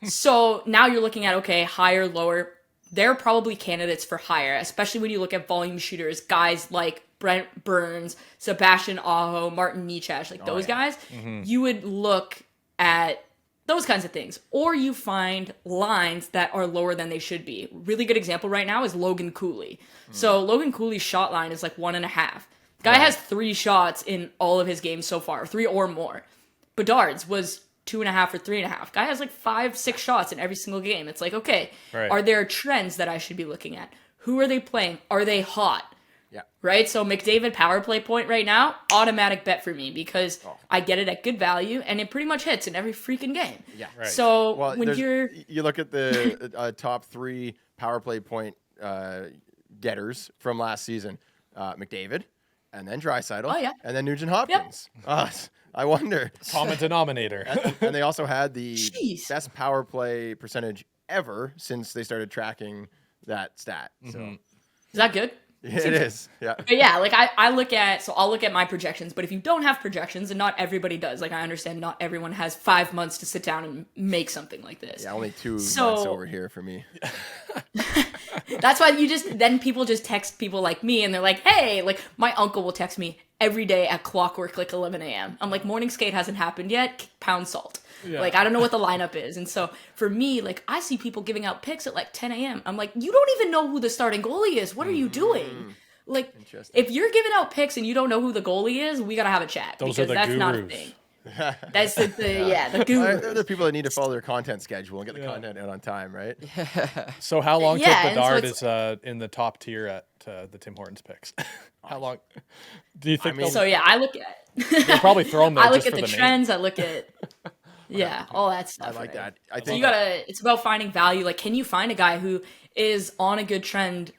S4: So now you're looking at, okay, higher, lower. They're probably candidates for higher, especially when you look at volume shooters, guys like Brent Burns, Sebastian Aho, Martin Necas, like those guys. You would look at those kinds of things. Or you find lines that are lower than they should be. Really good example right now is Logan Cooley. So Logan Cooley's shot line is like 1.5. Guy has 3 shots in all of his games so far, 3 or more. Bedard's was 2.5 or 3.5. Guy has like 5-6 shots in every single game. It's like, okay, are there trends that I should be looking at? Who are they playing? Are they hot?
S5: Yeah.
S4: Right? So McDavid power play point right now, automatic bet for me because I get it at good value and it pretty much hits in every freaking game.
S5: Yeah.
S2: Right.
S4: So
S5: Well,
S4: when
S5: you look at the top 3 power play point getters from last season, McDavid, and then Draisaitl, and then Nugent Hopkins. I wonder.
S2: Common denominator.
S5: And they also had the
S4: Jeez.
S5: best power play percentage ever since they started tracking that stat. So
S4: is that good?
S5: it is. Yeah.
S4: But yeah, like I'll look at my projections, but if you don't have projections, and not everybody does, like I understand not everyone has 5 months to sit down and make something like this.
S5: Yeah, only 2 months
S4: So-
S5: over here for me.
S4: That's why then people just text people like me and they're like, hey, like my uncle will text me every day at clockwork, like 11 a.m. I'm like, morning skate hasn't happened yet, pound salt.
S2: Yeah.
S4: Like, I don't know what the lineup is. And so for me, like, I see people giving out picks at like 10 a.m. I'm like, you don't even know who the starting goalie is. What are you doing? Like,
S5: Interesting.
S4: if you're giving out picks and you don't know who the goalie is, we got to have a chat.
S2: Those are
S4: because
S2: the
S4: that's not a
S2: gurus.
S4: thing. That's the gurus.
S5: They're the people that need to follow their content schedule and get the content out on time, right?
S2: So how long
S4: Yeah,
S2: till
S4: and so
S2: Bedard
S4: it's-
S2: is in the top tier at the Tim Hortons picks? How long do you think?
S5: mean-
S4: So yeah, I look at
S2: they'll probably throw him there
S4: I look
S2: just
S4: at
S2: for
S4: the
S2: the name.
S4: trends. I look at all that
S5: I
S4: stuff.
S5: like
S4: right?
S5: that. I
S4: So
S5: think
S4: you gotta. It's about finding value. Like, can you find a guy who is on a good trend,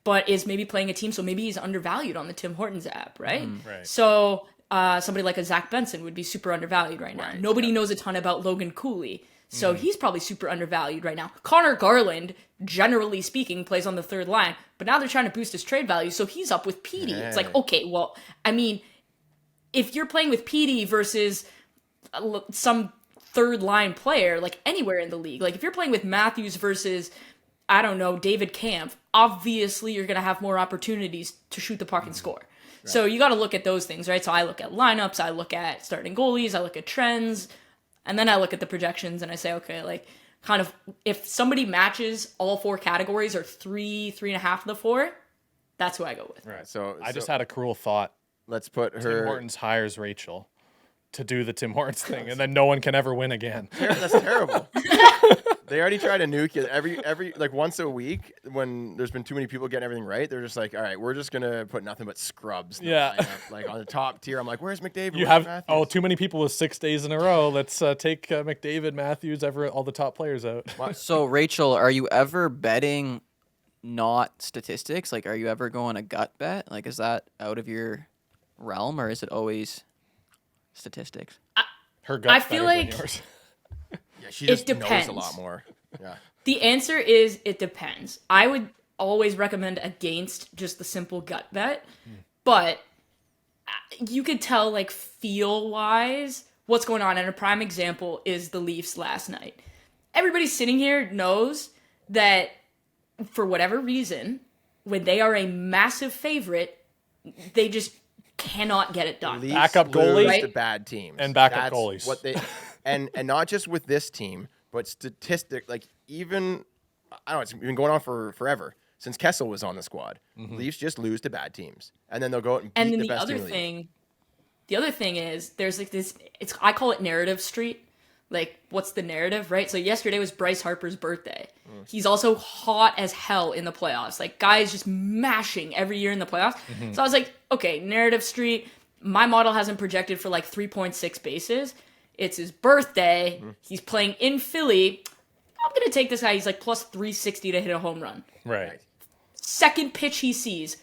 S4: but is maybe playing a team, so maybe he's undervalued on the Tim Hortons app, right?
S2: Right.
S4: So somebody like a Zach Benson would be super undervalued right now. Nobody knows a ton about Logan Cooley. So he's probably super undervalued right now. Connor Garland, generally speaking, plays on the third line, but now they're trying to boost his trade value, so he's up with Petey. It's like, okay, well, I mean, if you're playing with Petey versus some third line player, like anywhere in the league, like if you're playing with Matthews versus, I don't know, David Kampf, obviously you're going to have more opportunities to shoot the puck and score. Right. So you got to look at those things, right? So I look at lineups, I look at starting goalies, I look at trends, and then I look at the projections and I say, okay, like kind of if somebody matches all 4 categories or 3.5 of the 4, that's who I go with.
S2: Right.
S5: So
S2: I just had a cruel thought.
S5: let's put
S2: Tim
S5: her.
S2: Hortons hires Rachel to do the Tim Hortons thing, and then no one can ever win again.
S5: That's terrible. They already try to nuke you every like once a week when there's been too many people getting everything right. They're just like, all right, we're just gonna put nothing but scrubs. in the
S2: Yeah.
S5: lineup. Like on the top tier. I'm like, where's McDavid?
S2: You
S5: Where's
S2: have
S5: Matthews?
S2: too many people with 6 days in a row. Let's take McDavid, Matthews, all the top players out.
S3: So Rachel, are you ever betting not statistics? Like, are you ever going a gut bet? Like, is that out of your realm, or is it always statistics?
S2: Her gut's
S4: I feel
S2: better than
S4: like-
S2: yours.
S5: Yeah, she
S4: It
S5: just knows a
S4: depends.
S5: lot more. Yeah.
S4: The answer is it depends. I would always recommend against just the simple gut bet, but you could tell, like, feel wise what's going on. And a prime example is the Leafs last night. Everybody sitting here knows that for whatever reason, when they are a massive favorite, they just cannot get it done.
S5: Leafs
S2: Backup
S5: lose
S2: goalie
S5: to bad teams
S2: and backup
S5: That's
S2: goalies.
S5: What they and not just with this team, but statistic like even I don't know. It's been going on for forever since Kessel was on the squad. Leafs just lose to bad teams, and then they'll go out and beat
S4: And then
S5: the
S4: the
S5: best
S4: other
S5: team in the league.
S4: the other thing is there's like this. I call it narrative street. Like, what's the narrative, right? So yesterday was Bryce Harper's birthday. He's also hot as hell in the playoffs. Like, guys just mashing every year in the playoffs. So I was like, okay, narrative street. My model hasn't projected for like 3.6 bases. It's his birthday. He's playing in Philly. I'm gonna take this guy. He's like plus 360 to hit a home run.
S2: Right.
S4: Second pitch he sees,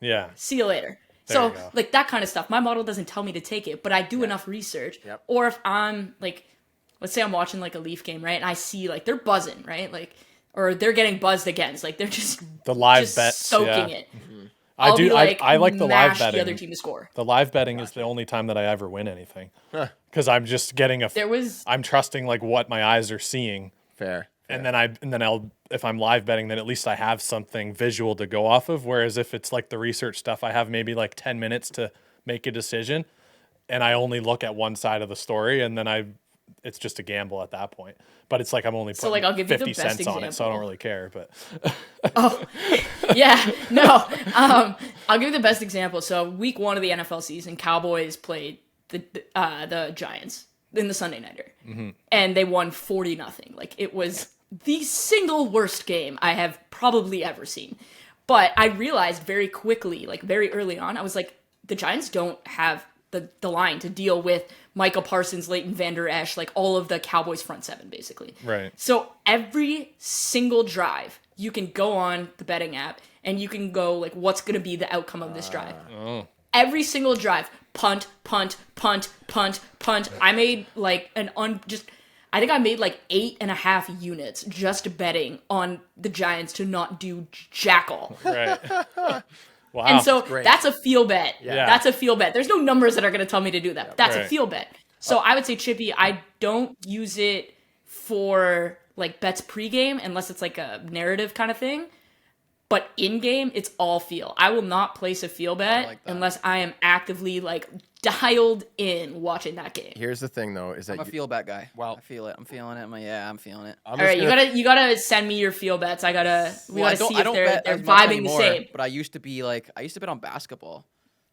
S2: Yeah.
S4: see you later.
S2: There
S4: So
S2: you go.
S4: like that kind of stuff. My model doesn't tell me to take it, but I do enough research.
S5: Yep.
S4: Or if I'm like, let's say I'm watching like a Leaf game, right? And I see like they're buzzing, right? Like, or they're getting buzzed against. Like they're just
S2: The live
S4: just
S2: bets.
S4: soaking
S2: yeah.
S4: it.
S2: I
S4: I'll
S2: do.
S4: be like,
S2: I like the live
S4: mash
S2: betting.
S4: the other team to score.
S2: The live betting is the only time that I ever win anything, because I'm just getting
S4: There was
S2: I'm trusting like what my eyes are seeing
S5: Fair.
S2: And then I'll if I'm live betting, then at least I have something visual to go off of. Whereas if it's like the research stuff, I have maybe like 10 minutes to make a decision, and I only look at one side of the story, and then it's just a gamble at that point. But it's like I'm only putting
S4: I'll give you the
S2: 50
S4: best
S2: cents on it, so I don't
S4: example.
S2: really care. But
S4: Oh, yeah, no. I'll give you the best example. So week 1 of the NFL season, Cowboys played the Giants in the Sunday Nighter, and they won 40-0. Like, it was the single worst game I have probably ever seen. But I realized very quickly, like very early on, I was like, the Giants don't have the line to deal with Michael Parsons, Leighton Vander Esch, like all of the Cowboys front seven, basically.
S2: right.
S4: So every single drive, you can go on the betting app and you can go like, what's going to be the outcome of this drive? Every single drive, punt, punt, punt, punt, punt. I made like I think I made like 8.5 units just betting on the Giants to not do jack all.
S2: Right. Wow.
S4: And so
S5: great.
S4: that's a feel bet.
S2: Yeah.
S4: That's a feel bet. There's no numbers that are going to tell me to do that. But that's a
S2: Right.
S4: feel bet. So I would say, Chippy, I don't use it for like bets pregame unless it's like a narrative kind of thing. But in game, it's all feel. I will not place a feel bet
S3: like that.
S4: unless I am actively like dialed in watching that game.
S5: Here's the thing, though, is that
S3: I'm a feel bet guy.
S5: Well-
S3: I feel it. I'm feeling it. I'm feeling it.
S5: I'm
S4: All
S5: just
S4: right,
S5: gonna-
S4: you gotta send me your feel bets. We gotta see if they're
S3: as much
S4: vibing the
S3: anymore,
S4: same.
S3: But I used to bet on basketball.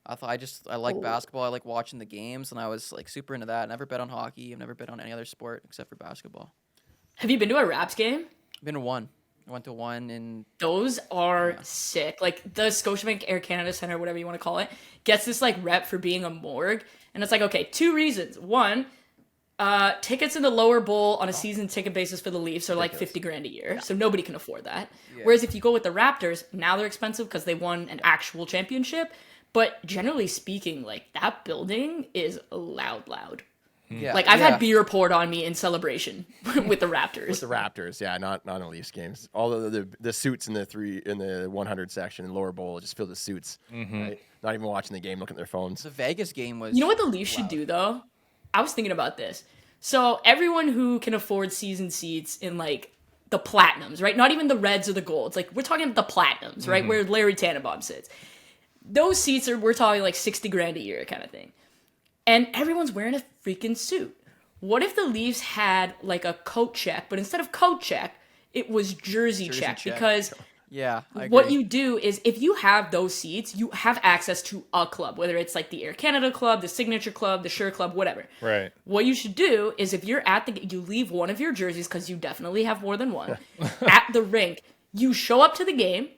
S3: I like basketball. I like watching the games, and I was like super into that. I never bet on hockey. I've never bet on any other sport except for basketball.
S4: Have you been to a Raps game?
S3: I've been to one. I went to one in
S4: Those are sick. Like the Scotiabank Air Canada Center, whatever you want to call it, gets this like rep for being a morgue. And it's like, okay, 2 reasons. One, tickets in the lower bowl on a season ticket basis for the Leafs are like 50 grand a year. So nobody can afford that. Whereas if you go with the Raptors, now they're expensive because they won an actual championship. But generally speaking, like that building is loud.
S3: yeah.
S4: Like I've
S3: yeah.
S4: had beer poured on me in celebration with the Raptors.
S5: With the Raptors, yeah, not in Leafs games. All the suits in the 100 section in lower bowl just filled with suits. Right? Not even watching the game, looking at their phones.
S3: The Vegas game was.
S4: You know what the Leafs should do though? I was thinking about this. So everyone who can afford season seats in like the platinums, right? Not even the reds or the golds. Like we're talking about the platinums, right? Where Larry Tannenbaum sits. Those seats we're talking like 60 grand a year kind of thing. And everyone's wearing a freaking suit. What if the Leafs had like a coat check, but instead of coat check, it was jersey check?
S3: check.
S4: Because
S3: Yeah. I
S4: what
S3: agree.
S4: you do is if you have those seats, you have access to a club, whether it's like the Air Canada Club, the Signature Club, the Sure Club, whatever.
S2: Right.
S4: What you should do is if you're at you leave one of your jerseys, because you definitely have more than one, at the rink, you show up to the game,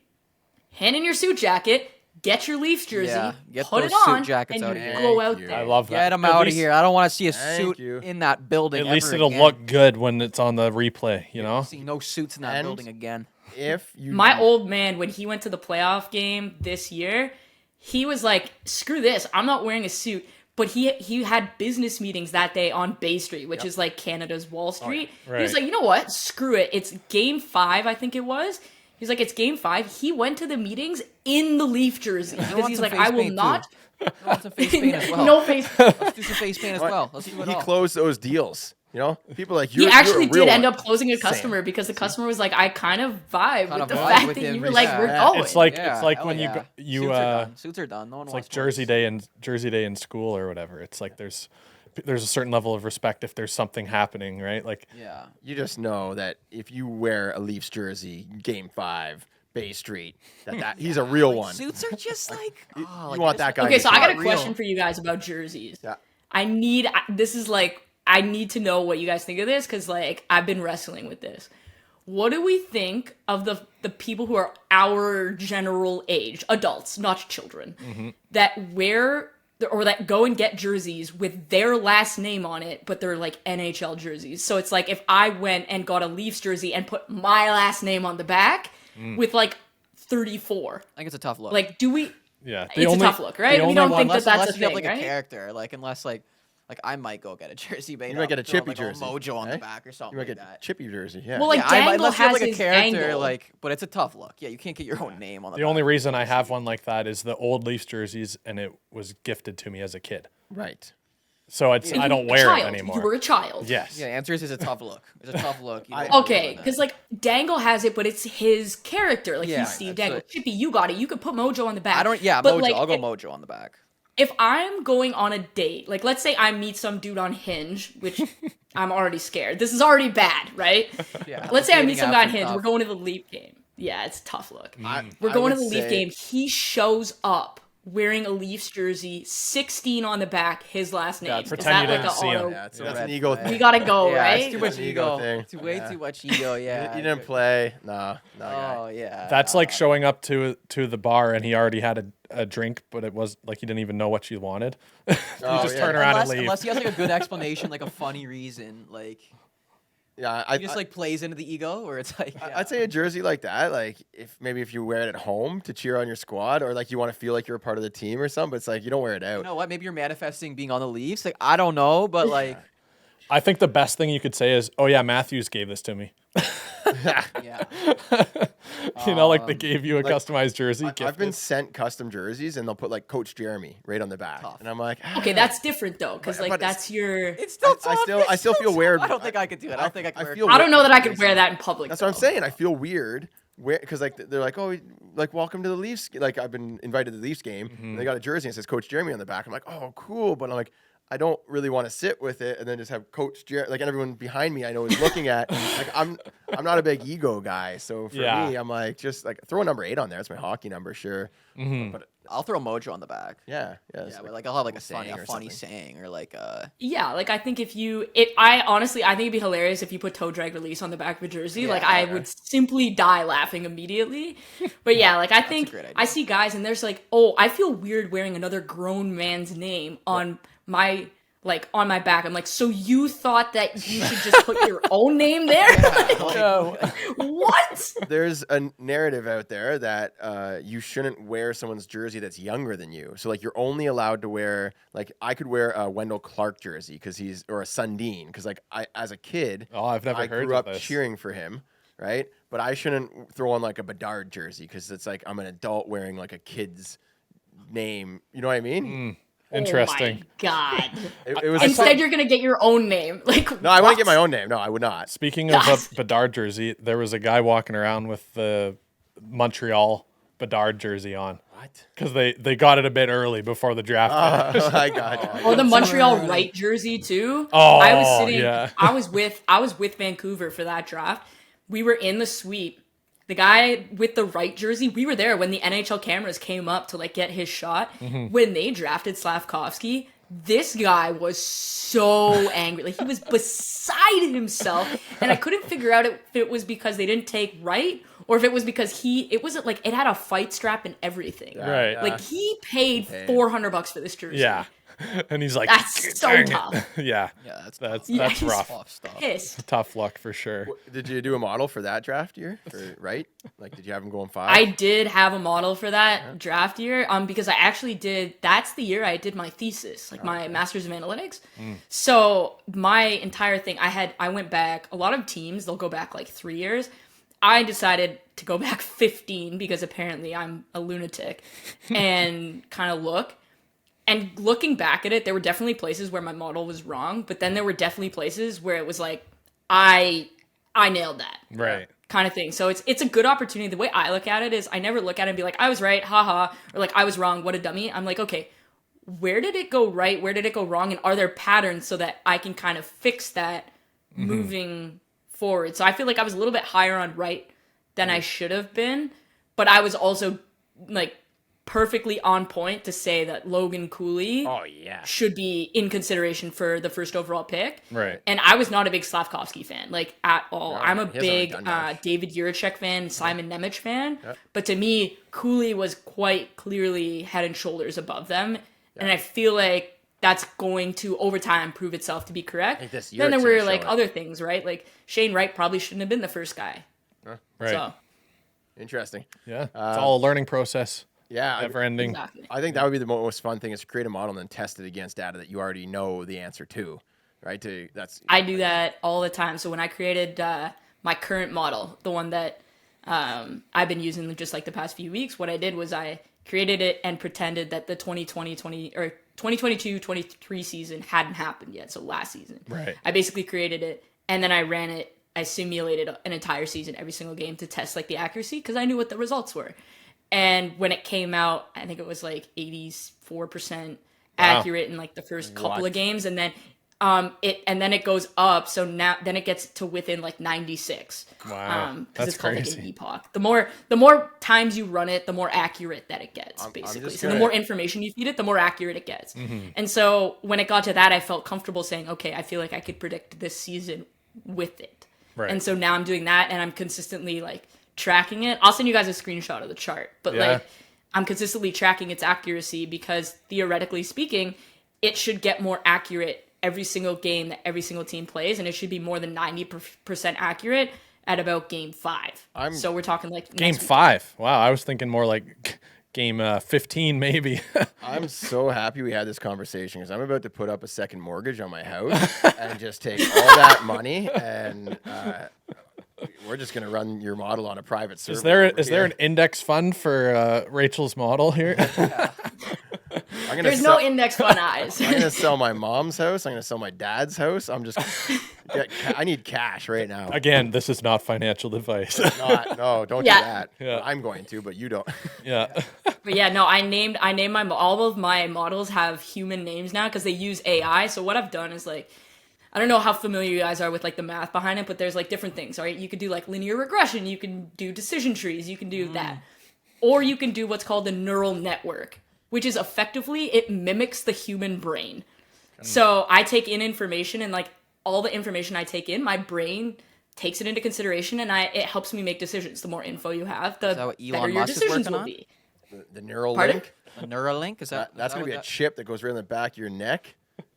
S4: hand in your suit jacket, get your Leafs jersey,
S3: Yeah, get
S4: put
S3: those
S4: it
S3: suit
S4: on,
S3: jackets
S4: and
S3: out
S4: you
S3: of here.
S4: go
S5: Thank
S4: out
S5: you.
S4: there.
S2: I love that.
S3: Get them
S2: At
S3: out of
S2: least-
S3: here. I don't want to see a
S5: Thank
S3: suit
S5: you.
S3: in that building.
S2: At least
S3: ever
S2: it'll
S3: again.
S2: look good when it's on the replay, you know?
S3: See no suits in that
S5: And-
S3: building again.
S5: If you
S4: My old man, when he went to the playoff game this year, he was like, screw this, I'm not wearing a suit. But he had business meetings that day on Bay Street, which is like Canada's Wall Street. He was
S2: Right.
S4: like, you know what? Screw it. It's game 5, I think it was. He's like, it's game 5. He went to the meetings in the Leaf jersey because
S3: want
S4: he's
S3: some
S4: like,
S3: face
S4: I will
S3: paint,
S4: not.
S3: too. I want some face paint as well.
S4: No face.
S3: Let's do some face paint as well. Let's do it
S5: he
S3: all.
S5: closed those deals, you know, people like
S4: He
S5: you're
S4: actually
S5: you're a real
S4: did end
S5: one.
S4: up closing a customer because the customer was like, I kind of vibe
S3: Kind
S4: with
S3: of
S4: the
S3: vibe
S4: fact
S3: with
S4: that
S3: him.
S4: you were like,
S3: Yeah.
S4: we're
S3: Yeah.
S4: going.
S2: It's like
S3: Yeah,
S2: it's like
S3: hell
S2: when
S3: yeah.
S2: you
S3: Suits are
S2: uh
S3: done. Suits are done. No one
S2: it's like
S3: wants
S2: Jersey Day in school or whatever. It's like there's a certain level of respect if there's something happening, right? Like
S3: Yeah.
S5: You just know that if you wear a Leafs jersey, Game 5, Bay Street, that he's a real one.
S3: Suits are just like. Oh,
S5: You want that guy?
S4: Okay,
S5: to
S4: so I
S5: be
S4: got a
S5: real.
S4: question for you guys about jerseys.
S5: Yeah.
S4: I need to know what you guys think of this because like I've been wrestling with this. What do we think of the people who are our general age, adults, not children, that wear or that go and get jerseys with their last name on it, but they're like NHL jerseys? So it's like if I went and got a Leafs jersey and put my last name on the back with like 34,
S3: I think it's a tough look.
S4: like do we?
S2: yeah,
S4: It's a tough look, right? We don't think
S3: unless,
S4: that's
S3: unless
S4: a
S3: you
S4: thing,
S3: have like
S4: right?
S3: a character, like unless like I might go get a jersey made.
S5: You might get a
S3: throw,
S5: chippy
S3: like,
S5: jersey,
S3: mojo on
S5: eh?
S3: the back or something
S5: You might
S3: like
S5: get
S3: that.
S5: chippy jersey. Yeah.
S4: Well, like
S3: Yeah, I might,
S4: Dangle
S3: unless you have
S4: has
S3: like a
S4: his
S3: character,
S4: angle.
S3: like, but it's a tough look. Yeah, you can't get your own name on the.
S2: The
S3: back.
S2: only reason I have one like that is the old Leafs jerseys, and it was gifted to me as a kid.
S5: right.
S2: So I don't wear it anymore.
S4: You were a child.
S2: Yes.
S3: Yeah, answer is it's a tough look. It's a tough look.
S4: Okay, because like Dangle has it, but it's his character. Like
S3: Yeah,
S4: he's Steve
S3: that's
S4: Dangle.
S3: it.
S4: Chippy, you got it. You could put Mojo on the back. But
S3: Mojo.
S4: like,
S3: I'll go Mojo on the back.
S4: if I'm going on a date, like let's say I meet some dude on Hinge, which I'm already scared. This is already bad, right?
S3: Yeah.
S4: Let's say I meet
S3: Dating
S4: some guy on
S3: apps are
S4: Hinge.
S3: tough.
S4: We're going to the Leaf game. Yeah, it's a tough look. We're
S5: I
S4: going to
S5: would
S4: the Leaf
S5: say-
S4: game. He shows up wearing a Leafs jersey, 16 on the back, his last name. Is
S2: pretend
S4: that
S2: you
S4: like
S2: didn't
S4: a
S2: see him.
S4: auto?
S5: Yeah, it's
S3: Yeah.
S5: an ego thing.
S4: We gotta go,
S3: Yeah,
S4: right?
S3: it's too much
S5: It's an ego
S3: ego.
S5: thing.
S3: It's way
S5: Yeah.
S3: too much ego. Yeah.
S5: You didn't play. No.
S3: Oh yeah.
S2: That's like showing up to the bar and he already had a drink, but it was like he didn't even know what you wanted. You just turn around and leave.
S3: Unless he has like a good explanation, like a funny reason, like
S5: Yeah,
S3: he just like plays into the ego, where it's like
S5: I'd say a jersey like that, like if you wear it at home to cheer on your squad, or like you want to feel like you're a part of the team or something, but it's like you don't wear it out.
S3: you know what? Maybe you're manifesting being on the Leafs. Like I don't know, but like
S2: I think the best thing you could say is, "Oh yeah, Matthews gave this to me."
S3: yeah.
S2: Like they gave you a customized jersey.
S5: I've been
S2: gifted.
S5: sent custom jerseys and they'll put like Coach Jeremy right on the back, and I'm like,
S4: Okay, that's different though, because like
S5: but it's-
S4: that's your.
S3: It's still tough.
S5: I still feel weird.
S3: I don't think I could do it. I don't think I could
S5: I
S3: wear
S5: feel
S3: it.
S4: I don't know that I could wear that in public.
S5: That's what I'm
S4: though.
S5: saying. I feel weird because like they're like, oh, like welcome to the Leafs. Like I've been invited to the Leafs game, and they got a jersey and it says Coach Jeremy on the back. I'm like, oh, cool, but I'm like, I don't really want to sit with it and then just have Coach Jeremy, like, and everyone behind me I know is looking at. Like I'm not a big ego guy, so for
S2: Yeah.
S5: me, I'm like, just like throw a number 8 on there. It's my hockey number, sure. But
S3: I'll throw Mojo on the back.
S5: yeah,
S3: Yeah, but like I'll have like a
S5: saying or
S3: funny
S5: something.
S3: saying or like
S4: Yeah, like I think I honestly think it'd be hilarious if you put toe drag release on the back of a jersey. Like I would simply die laughing immediately. But yeah, like I think
S3: great idea.
S4: I see guys and there's like, oh, I feel weird wearing another grown man's name on my on my back. I'm like, so you thought that you should just put your own name there? What?
S5: There's a narrative out there that you shouldn't wear someone's jersey that's younger than you. So like you're only allowed to wear, like I could wear a Wendell Clark jersey because or a Sundin because like I as a kid
S2: I've never
S5: I
S2: heard
S5: grew
S2: of
S5: up
S2: this.
S5: cheering for him, right? But I shouldn't throw on like a Bedard jersey because it's like I'm an adult wearing like a kid's name. You know what I mean?
S2: Interesting.
S4: Oh my god.
S5: It was
S4: Instead, you're gonna get your own name. Like
S5: no, I want to get my own name. No, I would not.
S2: Speaking of a Bedard jersey, there was a guy walking around with the Montreal Bedard jersey on
S5: What?
S2: because they got it a bit early before the draft. finished.
S5: I got you.
S4: Or the Montreal Right jersey too.
S2: Oh,
S4: I was sitting.
S2: yeah.
S4: I was with Vancouver for that draft. We were in the suite. The guy with the right jersey, we were there when the NHL cameras came up to like get his shot. When they drafted Slavkovsky, this guy was so angry. Like he was beside himself. And I couldn't figure out if it was because they didn't take right or if it was because it wasn't like it had a fight strap and everything.
S2: Right.
S4: Like he paid $400 for this jersey.
S2: Yeah. And he's like,
S4: That's so
S2: "Dang it."
S4: tough.
S2: Yeah.
S3: Yeah, that's
S2: That's
S4: Yeah,
S2: that's
S4: he's
S2: rough.
S3: tough stuff.
S4: Pissed.
S2: Tough luck for sure.
S5: Did you do a model for that draft year? Right? Like, did you have him going 5?
S4: I did have a model for that draft year, because I actually that's the year I did my thesis, like my master's of analytics. So my entire thing, I went back, a lot of teams, they'll go back like 3 years. I decided to go back 15 because apparently I'm a lunatic and kind of look. And looking back at it, there were definitely places where my model was wrong, but then there were definitely places where it was like, I nailed that.
S2: Right.
S4: Kind of thing. So it's a good opportunity. The way I look at it is I never look at it and be like, I was right, haha, or like I was wrong, what a dummy. I'm like, okay, where did it go right? Where did it go wrong? And are there patterns so that I can kind of fix that moving forward? So I feel like I was a little bit higher on right than I should have been, but I was also like perfectly on point to say that Logan Cooley
S5: Oh yeah.
S4: should be in consideration for the first overall pick.
S2: Right.
S4: And I was not a big Slavkovsky fan, like at all.
S5: No,
S4: I'm a
S5: he hasn't
S4: big
S5: done much.
S4: David Juracek fan, Simon Nemec fan. But to me, Cooley was quite clearly head and shoulders above them. And I feel like that's going to, over time, prove itself to be correct.
S5: think this
S4: Then there
S5: Juracek's
S4: were
S5: gonna
S4: like
S5: show it.
S4: other things, right? Like Shane Wright probably shouldn't have been the first guy.
S2: Right.
S4: So,
S5: Interesting.
S2: Yeah. It's all a learning process.
S5: Yeah.
S2: Never ending.
S4: exactly.
S5: I think that would be the most fun thing is to create a model and then test it against data that you already know the answer to, right?
S4: I do that all the time. So when I created my current model, the one that I've been using just like the past few weeks, what I did was I created it and pretended that the 2020 2022-23 season hadn't happened yet, so last season.
S2: Right.
S4: I basically created it, and then I ran it. I simulated an entire season, every single game, to test like the accuracy because I knew what the results were. And when it came out, I think it was like 84% accurate in like the first couple of games, and then it goes up. So now then it gets to within like 96.
S2: Wow,
S4: because it's called
S2: crazy.
S4: like an epoch. The more times you run it, the more accurate that it gets, basically. So the more information you feed it, the more accurate it gets. And so when it got to that, I felt comfortable saying, okay, I feel like I could predict this season with it.
S2: Right.
S4: And so now I'm doing that, and I'm consistently like tracking it. I'll send you guys a screenshot of the chart, but like I'm consistently tracking its accuracy because theoretically speaking, it should get more accurate every single game that every single team plays, and it should be more than 90% accurate at about game 5. So we're talking like
S2: Game 5. Wow, I was thinking more like game 15 maybe.
S5: I'm so happy we had this conversation because I'm about to put up a second mortgage on my house and just take all that money and we're just gonna run your model on a private server.
S2: Is there an index fund for Rachel's model here?
S4: There's no index fund eyes.
S5: I'm gonna sell my mom's house. I'm gonna sell my dad's house. I need cash right now.
S2: Again, this is not financial advice.
S5: Don't do that.
S2: Yeah.
S5: I'm going to, but you don't.
S2: Yeah.
S4: But yeah, no, I named all of my models have human names now because they use AI. So what I've done is like, I don't know how familiar you guys are with like the math behind it, but there's like different things, right? You could do like linear regression, you can do decision trees, you can do that. Or you can do what's called a neural network, which is effectively, it mimics the human brain. So I take in information, and like all the information I take in, my brain takes it into consideration, and it helps me make decisions. The more info you have, the
S3: Is that what
S4: better
S3: Elon
S4: your
S3: Musk is
S4: decisions
S3: working
S4: will
S3: on?
S4: be.
S5: The neural
S4: Pardon?
S5: link.
S3: A Neuralink? Is that
S5: That's
S3: is that
S5: gonna be
S3: what
S5: a
S3: that-
S5: chip that goes right in the back of your neck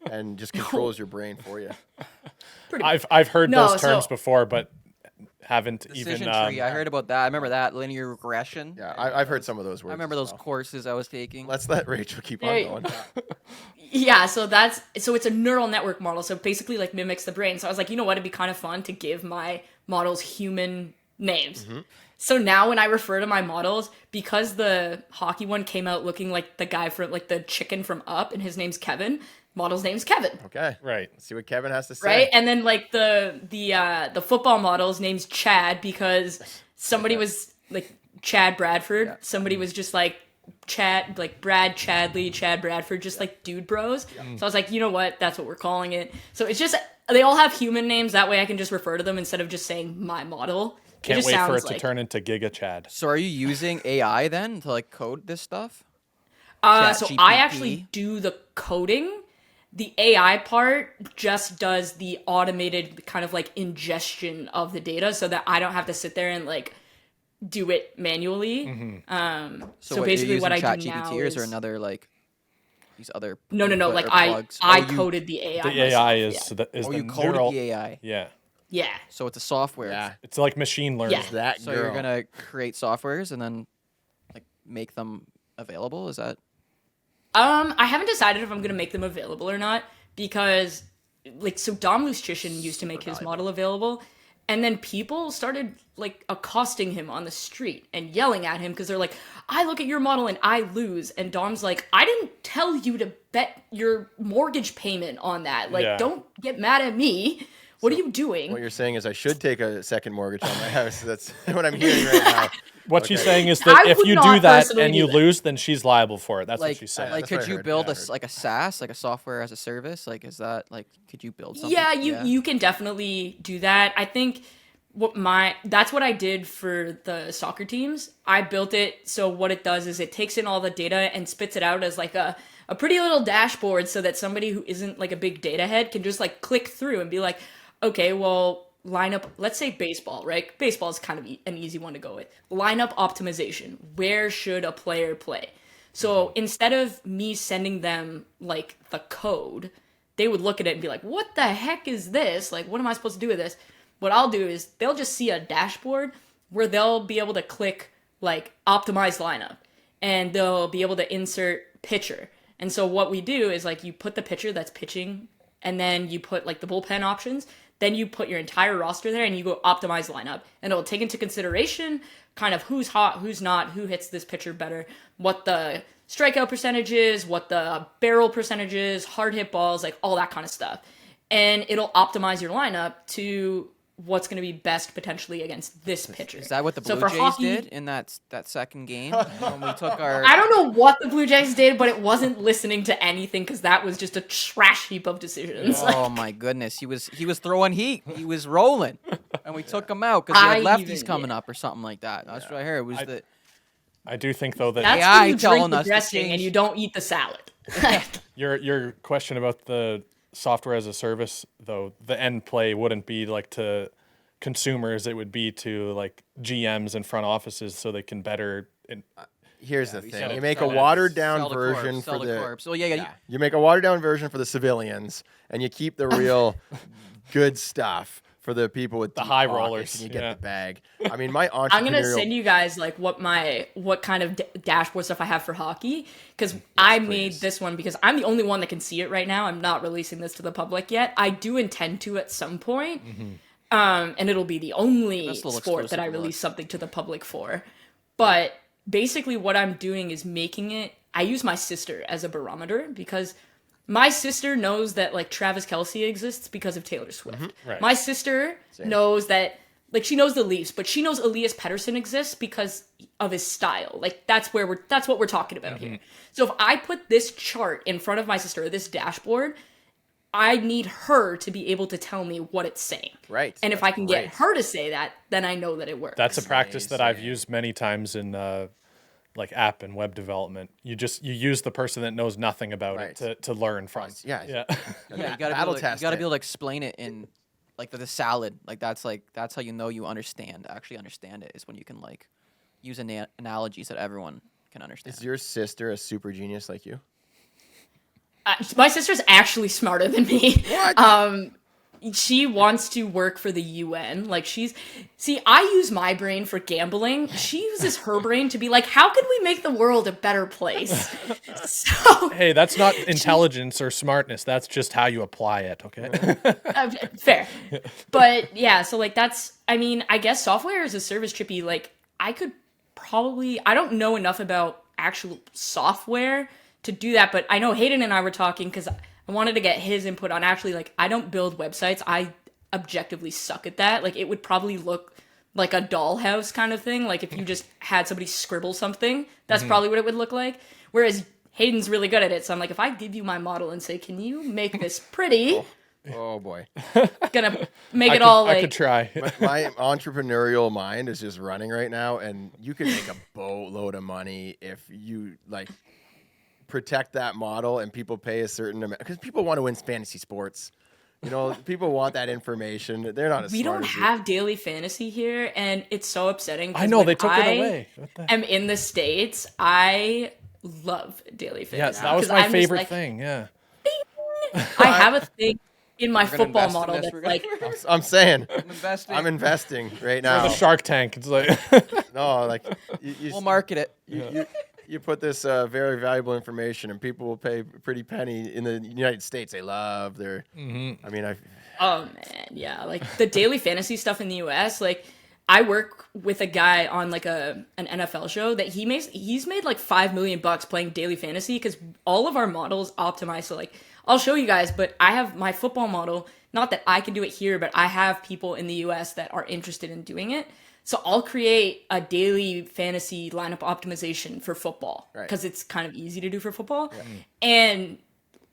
S5: and just controls your brain for you.
S2: I've heard
S4: No,
S2: those terms
S4: so-
S2: before, but haven't
S3: Decision
S2: even
S3: tree. I heard about that. I remember that linear regression.
S5: Yeah, I've heard some of those words.
S3: I remember
S5: as
S3: those
S5: well.
S3: courses I was taking.
S5: Let's let Rachel keep on
S4: Hey.
S5: going.
S4: Yeah, so it's a neural network model, so basically like mimics the brain. So I was like, you know what, it'd be kind of fun to give my models human names. So now when I refer to my models, because the hockey one came out looking like the guy from like the chicken from Up, and his name's Kevin, model's name's Kevin.
S5: Okay.
S2: Right.
S5: Let's see what Kevin has to say.
S4: Right? And then like the football model's name's Chad because somebody was like Chad Bradford. Somebody was just like Chad, like Brad Chadley, Chad Bradford, just like dude bros. So I was like, you know what? That's what we're calling it. So it's just, they all have human names. That way I can just refer to them instead of just saying my model.
S2: Can't
S4: just
S2: wait for it
S4: sounds
S2: to turn into Giga Chad.
S3: So are you using AI then to like code this stuff?
S4: So
S3: ChatGPT?
S4: I actually do the coding. The AI part just does the automated kind of like ingestion of the data so that I don't have to sit there and like do it manually. So basically what I do now
S3: or is
S4: is
S3: there another like these other
S4: no
S3: input
S4: like
S3: or
S4: I
S3: plugs?
S4: coded the AI.
S2: The
S4: myself,
S2: AI
S4: yeah.
S2: is
S3: Oh,
S2: the
S3: you coded
S2: neural.
S3: the AI.
S2: Yeah.
S4: Yeah.
S3: So it's a software.
S5: Yeah.
S2: It's like machine learning.
S4: Yeah.
S5: That
S3: So
S5: girl.
S3: you're gonna create softwares and then like make them available. Is that
S4: I haven't decided if I'm gonna make them available or not because, like, so Dom Lucian used to make his model available, and then people started like accosting him on the street and yelling at him because they're like, "I look at your model and I lose," and Dom's like, "I didn't tell you to bet your mortgage payment on that. Like,
S2: Yeah.
S4: don't get mad at me. What are you doing?"
S5: What you're saying is I should take a second mortgage on my house. That's what I'm hearing right now.
S2: What she's
S5: Okay.
S2: saying is that
S4: I
S2: if
S4: would
S2: you
S4: not
S2: do that
S4: personally
S2: and
S4: do
S2: you
S4: that.
S2: lose, then she's liable for it. That's what
S3: like
S2: she's saying.
S3: like
S5: That's what
S3: could
S5: I
S3: you
S5: heard,
S3: build
S5: yeah, I
S3: a
S5: heard.
S3: like a SaaS, like a software as a service? Like is that like could you build something?
S4: Yeah, you can definitely do that. I think that's what I did for the soccer teams. I built it so what it does is it takes in all the data and spits it out as like a pretty little dashboard so that somebody who isn't like a big data head can just like click through and be like, okay, well, line up, let's say baseball, right? Baseball is kind of an easy one to go with. Lineup optimization. Where should a player play? So instead of me sending them like the code, they would look at it and be like, what the heck is this? Like, what am I supposed to do with this? What I'll do is they'll just see a dashboard where they'll be able to click like optimize lineup and they'll be able to insert pitcher. And so what we do is like you put the pitcher that's pitching and then you put like the bullpen options. Then you put your entire roster there and you go optimize lineup. And it'll take into consideration kind of who's hot, who's not, who hits this pitcher better, what the strikeout percentages, what the barrel percentages, hard hit balls, like all that kind of stuff. And it'll optimize your lineup to what's going to be best potentially against this pitcher.
S3: Is that what the
S4: So
S3: Blue
S4: for
S3: Jays
S4: hockey-
S3: did in that second game when we took our?
S4: I don't know what the Blue Jays did, but it wasn't listening to anything because that was just a trash heap of decisions.
S3: Oh my goodness, he was throwing heat. He was rolling, and we took him out because he had lefties coming up or something like that. That's what I heard. It was
S2: I do think though that
S4: That's
S3: AI
S4: when you
S3: telling
S4: drink the
S3: us to
S4: dressing and
S3: change.
S4: you don't eat the salad.
S2: your question about the software as a service, though, the end play wouldn't be like to consumers; it would be to like GMs and front offices, so they can better.
S5: Here's the
S2: said
S5: thing:
S2: it.
S5: you make a
S2: Sell it.
S5: watered down
S3: sell the
S5: version
S3: corpse,
S5: for
S3: sell the
S5: the.
S3: corpse. So yeah.
S5: You make a watered down version for the civilians, and you keep the real good stuff for the people with
S2: The
S5: deep
S2: high
S5: pockets,
S2: rollers,
S5: and you get
S2: yeah.
S5: the bag. I mean, my entrepreneurial.
S4: I'm gonna send you guys like what kind of dashboard stuff I have for hockey because I made
S5: please.
S4: this one because I'm the only one that can see it right now. I'm not releasing this to the public yet. I do intend to at some point, and it'll be the only
S3: Nice little
S4: sport that I
S3: exclusive look.
S4: release something to the public for. But basically, what I'm doing is making it. I use my sister as a barometer because my sister knows that like Travis Kelce exists because of Taylor Swift.
S2: Right.
S4: My sister knows that like she knows the Leafs, but she knows Elias Pettersson exists because of his style. Like that's what we're talking about here. So if I put this chart in front of my sister, or this dashboard, I need her to be able to tell me what it's saying.
S5: Right.
S4: And if I can
S5: Great.
S4: get her to say that, then I know that it works.
S2: That's a practice that I've used many times in like app and web development. You use the person that knows nothing about it to learn from.
S5: Yeah.
S3: Yeah, you gotta
S5: Battle
S3: be
S5: test
S3: able
S5: it.
S3: to explain it in like the salad. Like that's how you know you actually understand it is when you can like use analogies that everyone can understand.
S5: Is your sister a super genius like you?
S4: My sister's actually smarter than me.
S5: What?
S4: She wants to work for the UN. Like I use my brain for gambling. She uses her brain to be like, how can we make the world a better place? So
S2: Hey, that's not intelligence or smartness. That's just how you apply it. Okay.
S4: fair. But yeah, so like I guess software as a service, Trippy, like I don't know enough about actual software to do that, but I know Hayden and I were talking because I wanted to get his input on actually, like, I don't build websites. I objectively suck at that. Like, it would probably look like a dollhouse kind of thing. Like, if you just had somebody scribble something, that's probably what it would look like. Whereas Hayden's really good at it. So I'm like, if I give you my model and say, can you make this pretty?
S5: Oh boy.
S4: Gonna make it all like...
S2: I could try.
S5: My entrepreneurial mind is just running right now, and you can make a boatload of money if you like protect that model and people pay a certain amount because people want to win fantasy sports. You know, people want that information. They're not as
S4: We
S5: smart
S4: don't
S5: as you.
S4: have daily fantasy here, and it's so upsetting. 'cause
S2: I know
S4: when
S2: they took
S4: I
S2: it away. What the
S4: am in the States, I love daily fantasy.
S2: Yes, that was
S4: 'cause
S2: my
S4: I'm just
S2: favorite
S4: like,
S2: thing. Yeah.
S4: I have a thing in my
S3: We're gonna
S4: football
S3: invest in
S4: model
S3: this,
S4: that's
S3: we're gonna-
S4: like,
S5: I'm saying,
S3: investing.
S5: I'm investing right
S2: Or
S5: now.
S2: the Shark Tank. It's like
S5: No, like
S3: We'll market it.
S5: you put this very valuable information, and people will pay a pretty penny in the United States. They love their. I mean,
S4: oh man, yeah, like the daily fantasy stuff in the US, like I work with a guy on like an NFL show that he's made like $5 million playing daily fantasy because all of our models optimize. So like I'll show you guys, but I have my football model, not that I can do it here, but I have people in the US that are interested in doing it. So I'll create a daily fantasy lineup optimization for football because it's kind of easy to do for football. And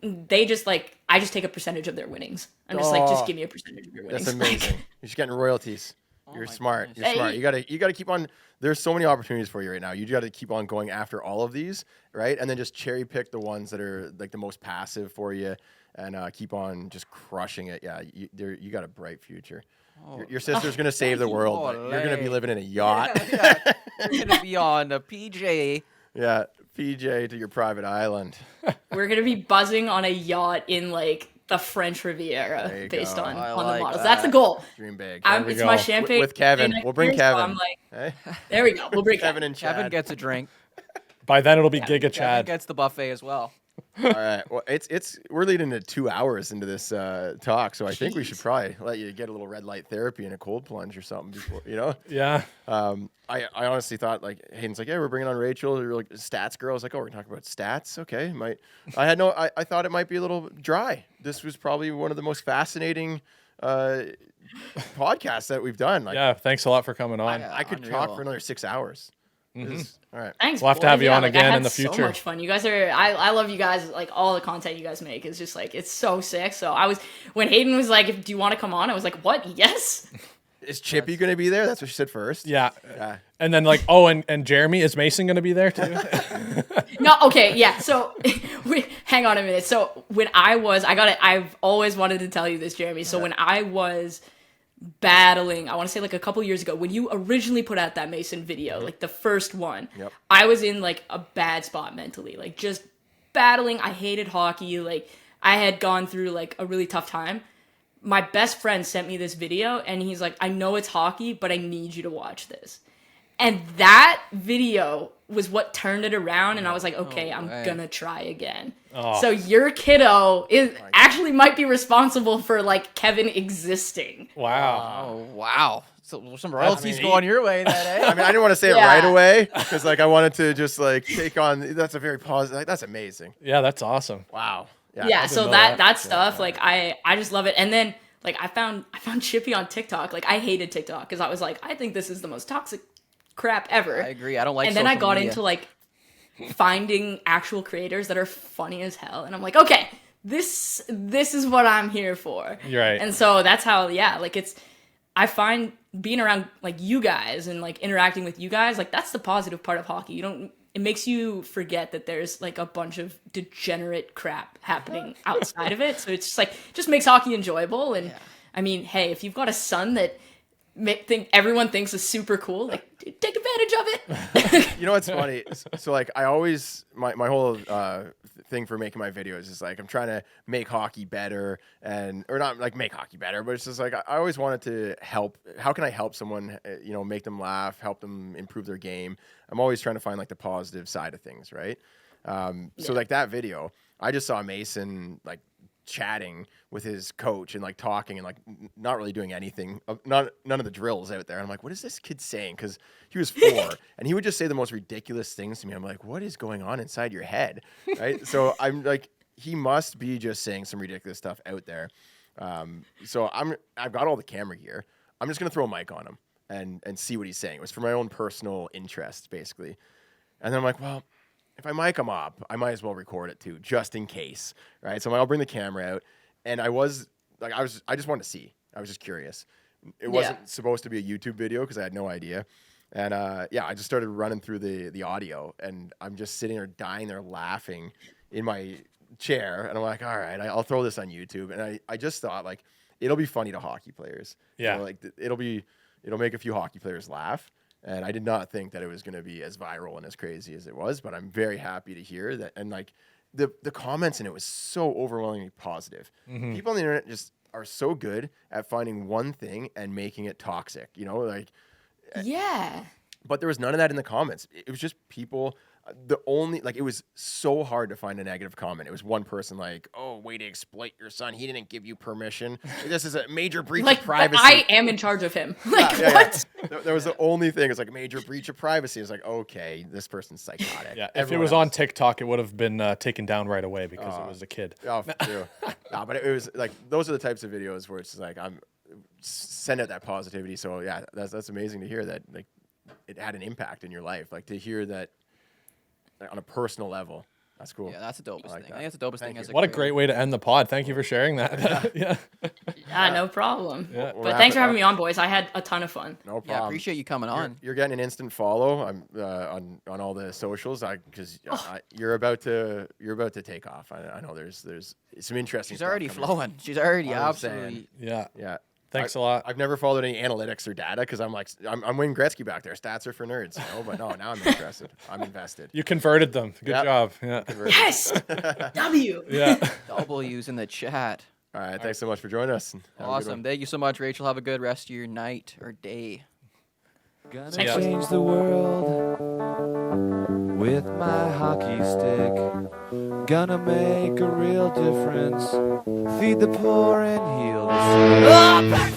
S4: they just like, I just take a percentage of their winnings. I'm just like, just give me a percentage of your winnings.
S5: that's amazing. You're just getting royalties. You're smart. You're smart.
S4: Hey.
S5: You gotta keep on. There's so many opportunities for you right now. You got to keep on going after all of these, right? And then just cherry pick the ones that are like the most passive for you, and keep on just crushing it. Yeah, you got a bright future. Your sister's gonna save the world. But you're gonna be living in a yacht.
S3: Yeah. You're gonna be on a PJ.
S5: Yeah, PJ to your private island.
S4: We're gonna be buzzing on a yacht in like the French
S5: There
S4: Riviera
S5: you
S4: based
S5: go.
S4: on
S3: I
S4: the
S3: like
S4: models.
S3: that.
S4: That's the goal.
S5: Dream big.
S4: It's
S2: go.
S4: my champagne
S5: With Kevin.
S4: next
S5: We'll bring
S4: year, so
S5: Kevin.
S4: I'm like,
S5: Hey?
S4: there we go. We'll bring
S5: Kevin and Chad.
S3: Kevin gets a drink.
S2: by then it'll be Giga
S3: Kevin
S2: Chad.
S3: gets the buffet as well.
S5: All right. Well, we're leading to 2 hours into this talk, so I think we should probably let you get a little red light therapy and a cold plunge or something before,
S2: Yeah.
S5: I honestly thought, like, Hayden's like, yeah, we're bringing on Rachel. You're like stats girl. I was like, oh, we're talking about stats. Okay. I thought it might be a little dry. This was probably one of the most fascinating podcasts that we've done. Like,
S2: Yeah. Thanks a lot for coming on.
S5: I could
S3: Unreal.
S5: talk for another 6 hours. All right.
S4: Thanks.
S2: We'll have to have
S4: boys.
S2: you on
S4: I
S2: again
S4: had
S2: in the
S4: So
S2: future.
S4: much fun. You guys are. I love you guys. Like all the content you guys make is just like it's so sick. So when Hayden was like, "Do you want to come on?" I was like, "What? Yes."
S5: Is Chippy going to be there? That's what she said first.
S2: Yeah.
S5: Yeah.
S2: And then like, oh, and Jeremy, is Mason going to be there too?
S4: No, okay, yeah. So, hang on a minute. So, when I've always wanted to tell you this, Jeremy. So, when I was battling, I want to say like a couple years ago, when you originally put out that Mason video, like the first one,
S5: Yep.
S4: I was in like a bad spot mentally, like just battling. I hated hockey. Like, I had gone through like a really tough time. My best friend sent me this video and he's like, I know it's hockey, but I need you to watch this. And that video was what turned it around, and I was like, okay, I'm gonna try again.
S2: Oh.
S4: So your kiddo actually might be responsible for like Kevin existing.
S2: Wow.
S3: Oh, wow. So some royalties going your way that, eh?
S5: I mean, I didn't want to say it
S4: Yeah.
S5: right away because, like, I wanted to just like take on. That's a very positive. Like, that's amazing.
S2: Yeah, that's awesome.
S5: Wow.
S4: Yeah, so
S2: know
S4: that
S2: that.
S4: stuff, like I just love it. And then like I found Chippy on TikTok. Like I hated TikTok because I was like, I think this is the most toxic crap ever.
S3: I agree. I don't like.
S4: And then I
S3: social
S4: got
S3: media.
S4: into like finding actual creators that are funny as hell, and I'm like, okay, this is what I'm here for.
S2: You're right.
S4: And so that's how, yeah, like I find being around like you guys and like interacting with you guys, like that's the positive part of hockey. It makes you forget that there's like a bunch of degenerate crap happening outside of it. So it's just like just makes hockey enjoyable. And I mean, hey, if you've got a son that everyone thinks is super cool, like take advantage of it.
S5: You know what's funny? So like I always my whole thing for making my videos is like I'm trying to make hockey better or not like make hockey better, but it's just like I always wanted to help. How can I help someone? Make them laugh, help them improve their game. I'm always trying to find like the positive side of things, right? So like that video, I just saw Mason like chatting with his coach and like talking and like not really doing anything, none of the drills out there. I'm like, what is this kid saying? Because he was 4 and he would just say the most ridiculous things to me. I'm like, what is going on inside your head, right? So I'm like, he must be just saying some ridiculous stuff out there. So I've got all the camera gear. I'm just gonna throw a mic on him and see what he's saying. It was for my own personal interest, basically. And then I'm like, well, if I mic him up, I might as well record it too, just in case, right? So I'll bring the camera out, and I just wanted to see. I was just curious. It wasn't supposed to be a YouTube video because I had no idea, and I just started running through the audio, and I'm just sitting there dying there laughing in my chair, and I'm like, all right, I'll throw this on YouTube, and I just thought like it'll be funny to hockey players,
S2: Yeah.
S5: like it'll make a few hockey players laugh. And I did not think that it was going to be as viral and as crazy as it was, but I'm very happy to hear that. And like the comments in it was so overwhelmingly positive. People on the internet just are so good at finding one thing and making it toxic, like.
S4: Yeah.
S5: But there was none of that in the comments. It was just people. It was so hard to find a negative comment. It was one person like, "Oh, way to exploit your son. He didn't give you permission. This is a major breach of privacy."
S4: I am in charge of him. Like what?
S5: That was the only thing. It's like major breach of privacy. It's like, okay, this person's psychotic.
S2: Yeah, if it was on TikTok, it would have been taken down right away because it was a kid.
S5: Oh, true. No, but it was like those are the types of videos where it's like I'm send out that positivity. So yeah, that's amazing to hear that like it had an impact in your life. Like to hear that. Like, on a personal level, that's cool.
S3: Yeah, that's the dopest
S5: like
S3: thing.
S5: that.
S3: I think that's the dopest thing.
S5: Thank
S3: As
S5: you.
S2: What a
S3: creator.
S2: great way to end the pod. Thank you for sharing that. Yeah.
S4: Yeah, no problem.
S2: Yeah.
S5: We'll
S4: But
S5: wrap
S4: thanks
S5: it
S4: for having
S5: up.
S4: me on, boys. I had a ton of fun.
S5: No problem.
S3: Yeah, appreciate you coming on.
S5: You're getting an instant follow. I'm on all the socials because you're about to take off. I know there's some interesting.
S3: She's
S5: stuff
S3: already
S5: coming.
S3: flowing. She's already
S5: I'm saying.
S3: absolutely.
S2: Yeah.
S5: Yeah.
S2: Thanks a lot.
S5: I've never followed any analytics or data because I'm like I'm Wayne Gretzky back there. Stats are for nerds, But no, now I'm interested. I'm invested.
S2: You converted them. Good
S5: Yep.
S2: job. Yeah.
S4: Yes. W.
S2: Yeah.
S3: W's in the chat.
S5: All right. Thanks so much for joining us. Have a good
S3: Awesome.
S5: one.
S3: Thank you so much, Rachel. Have a good rest of your night or day.
S1: Gonna
S2: Yeah.
S1: change the world with my hockey stick. Gonna make a real difference. Feed the poor and heal the sick.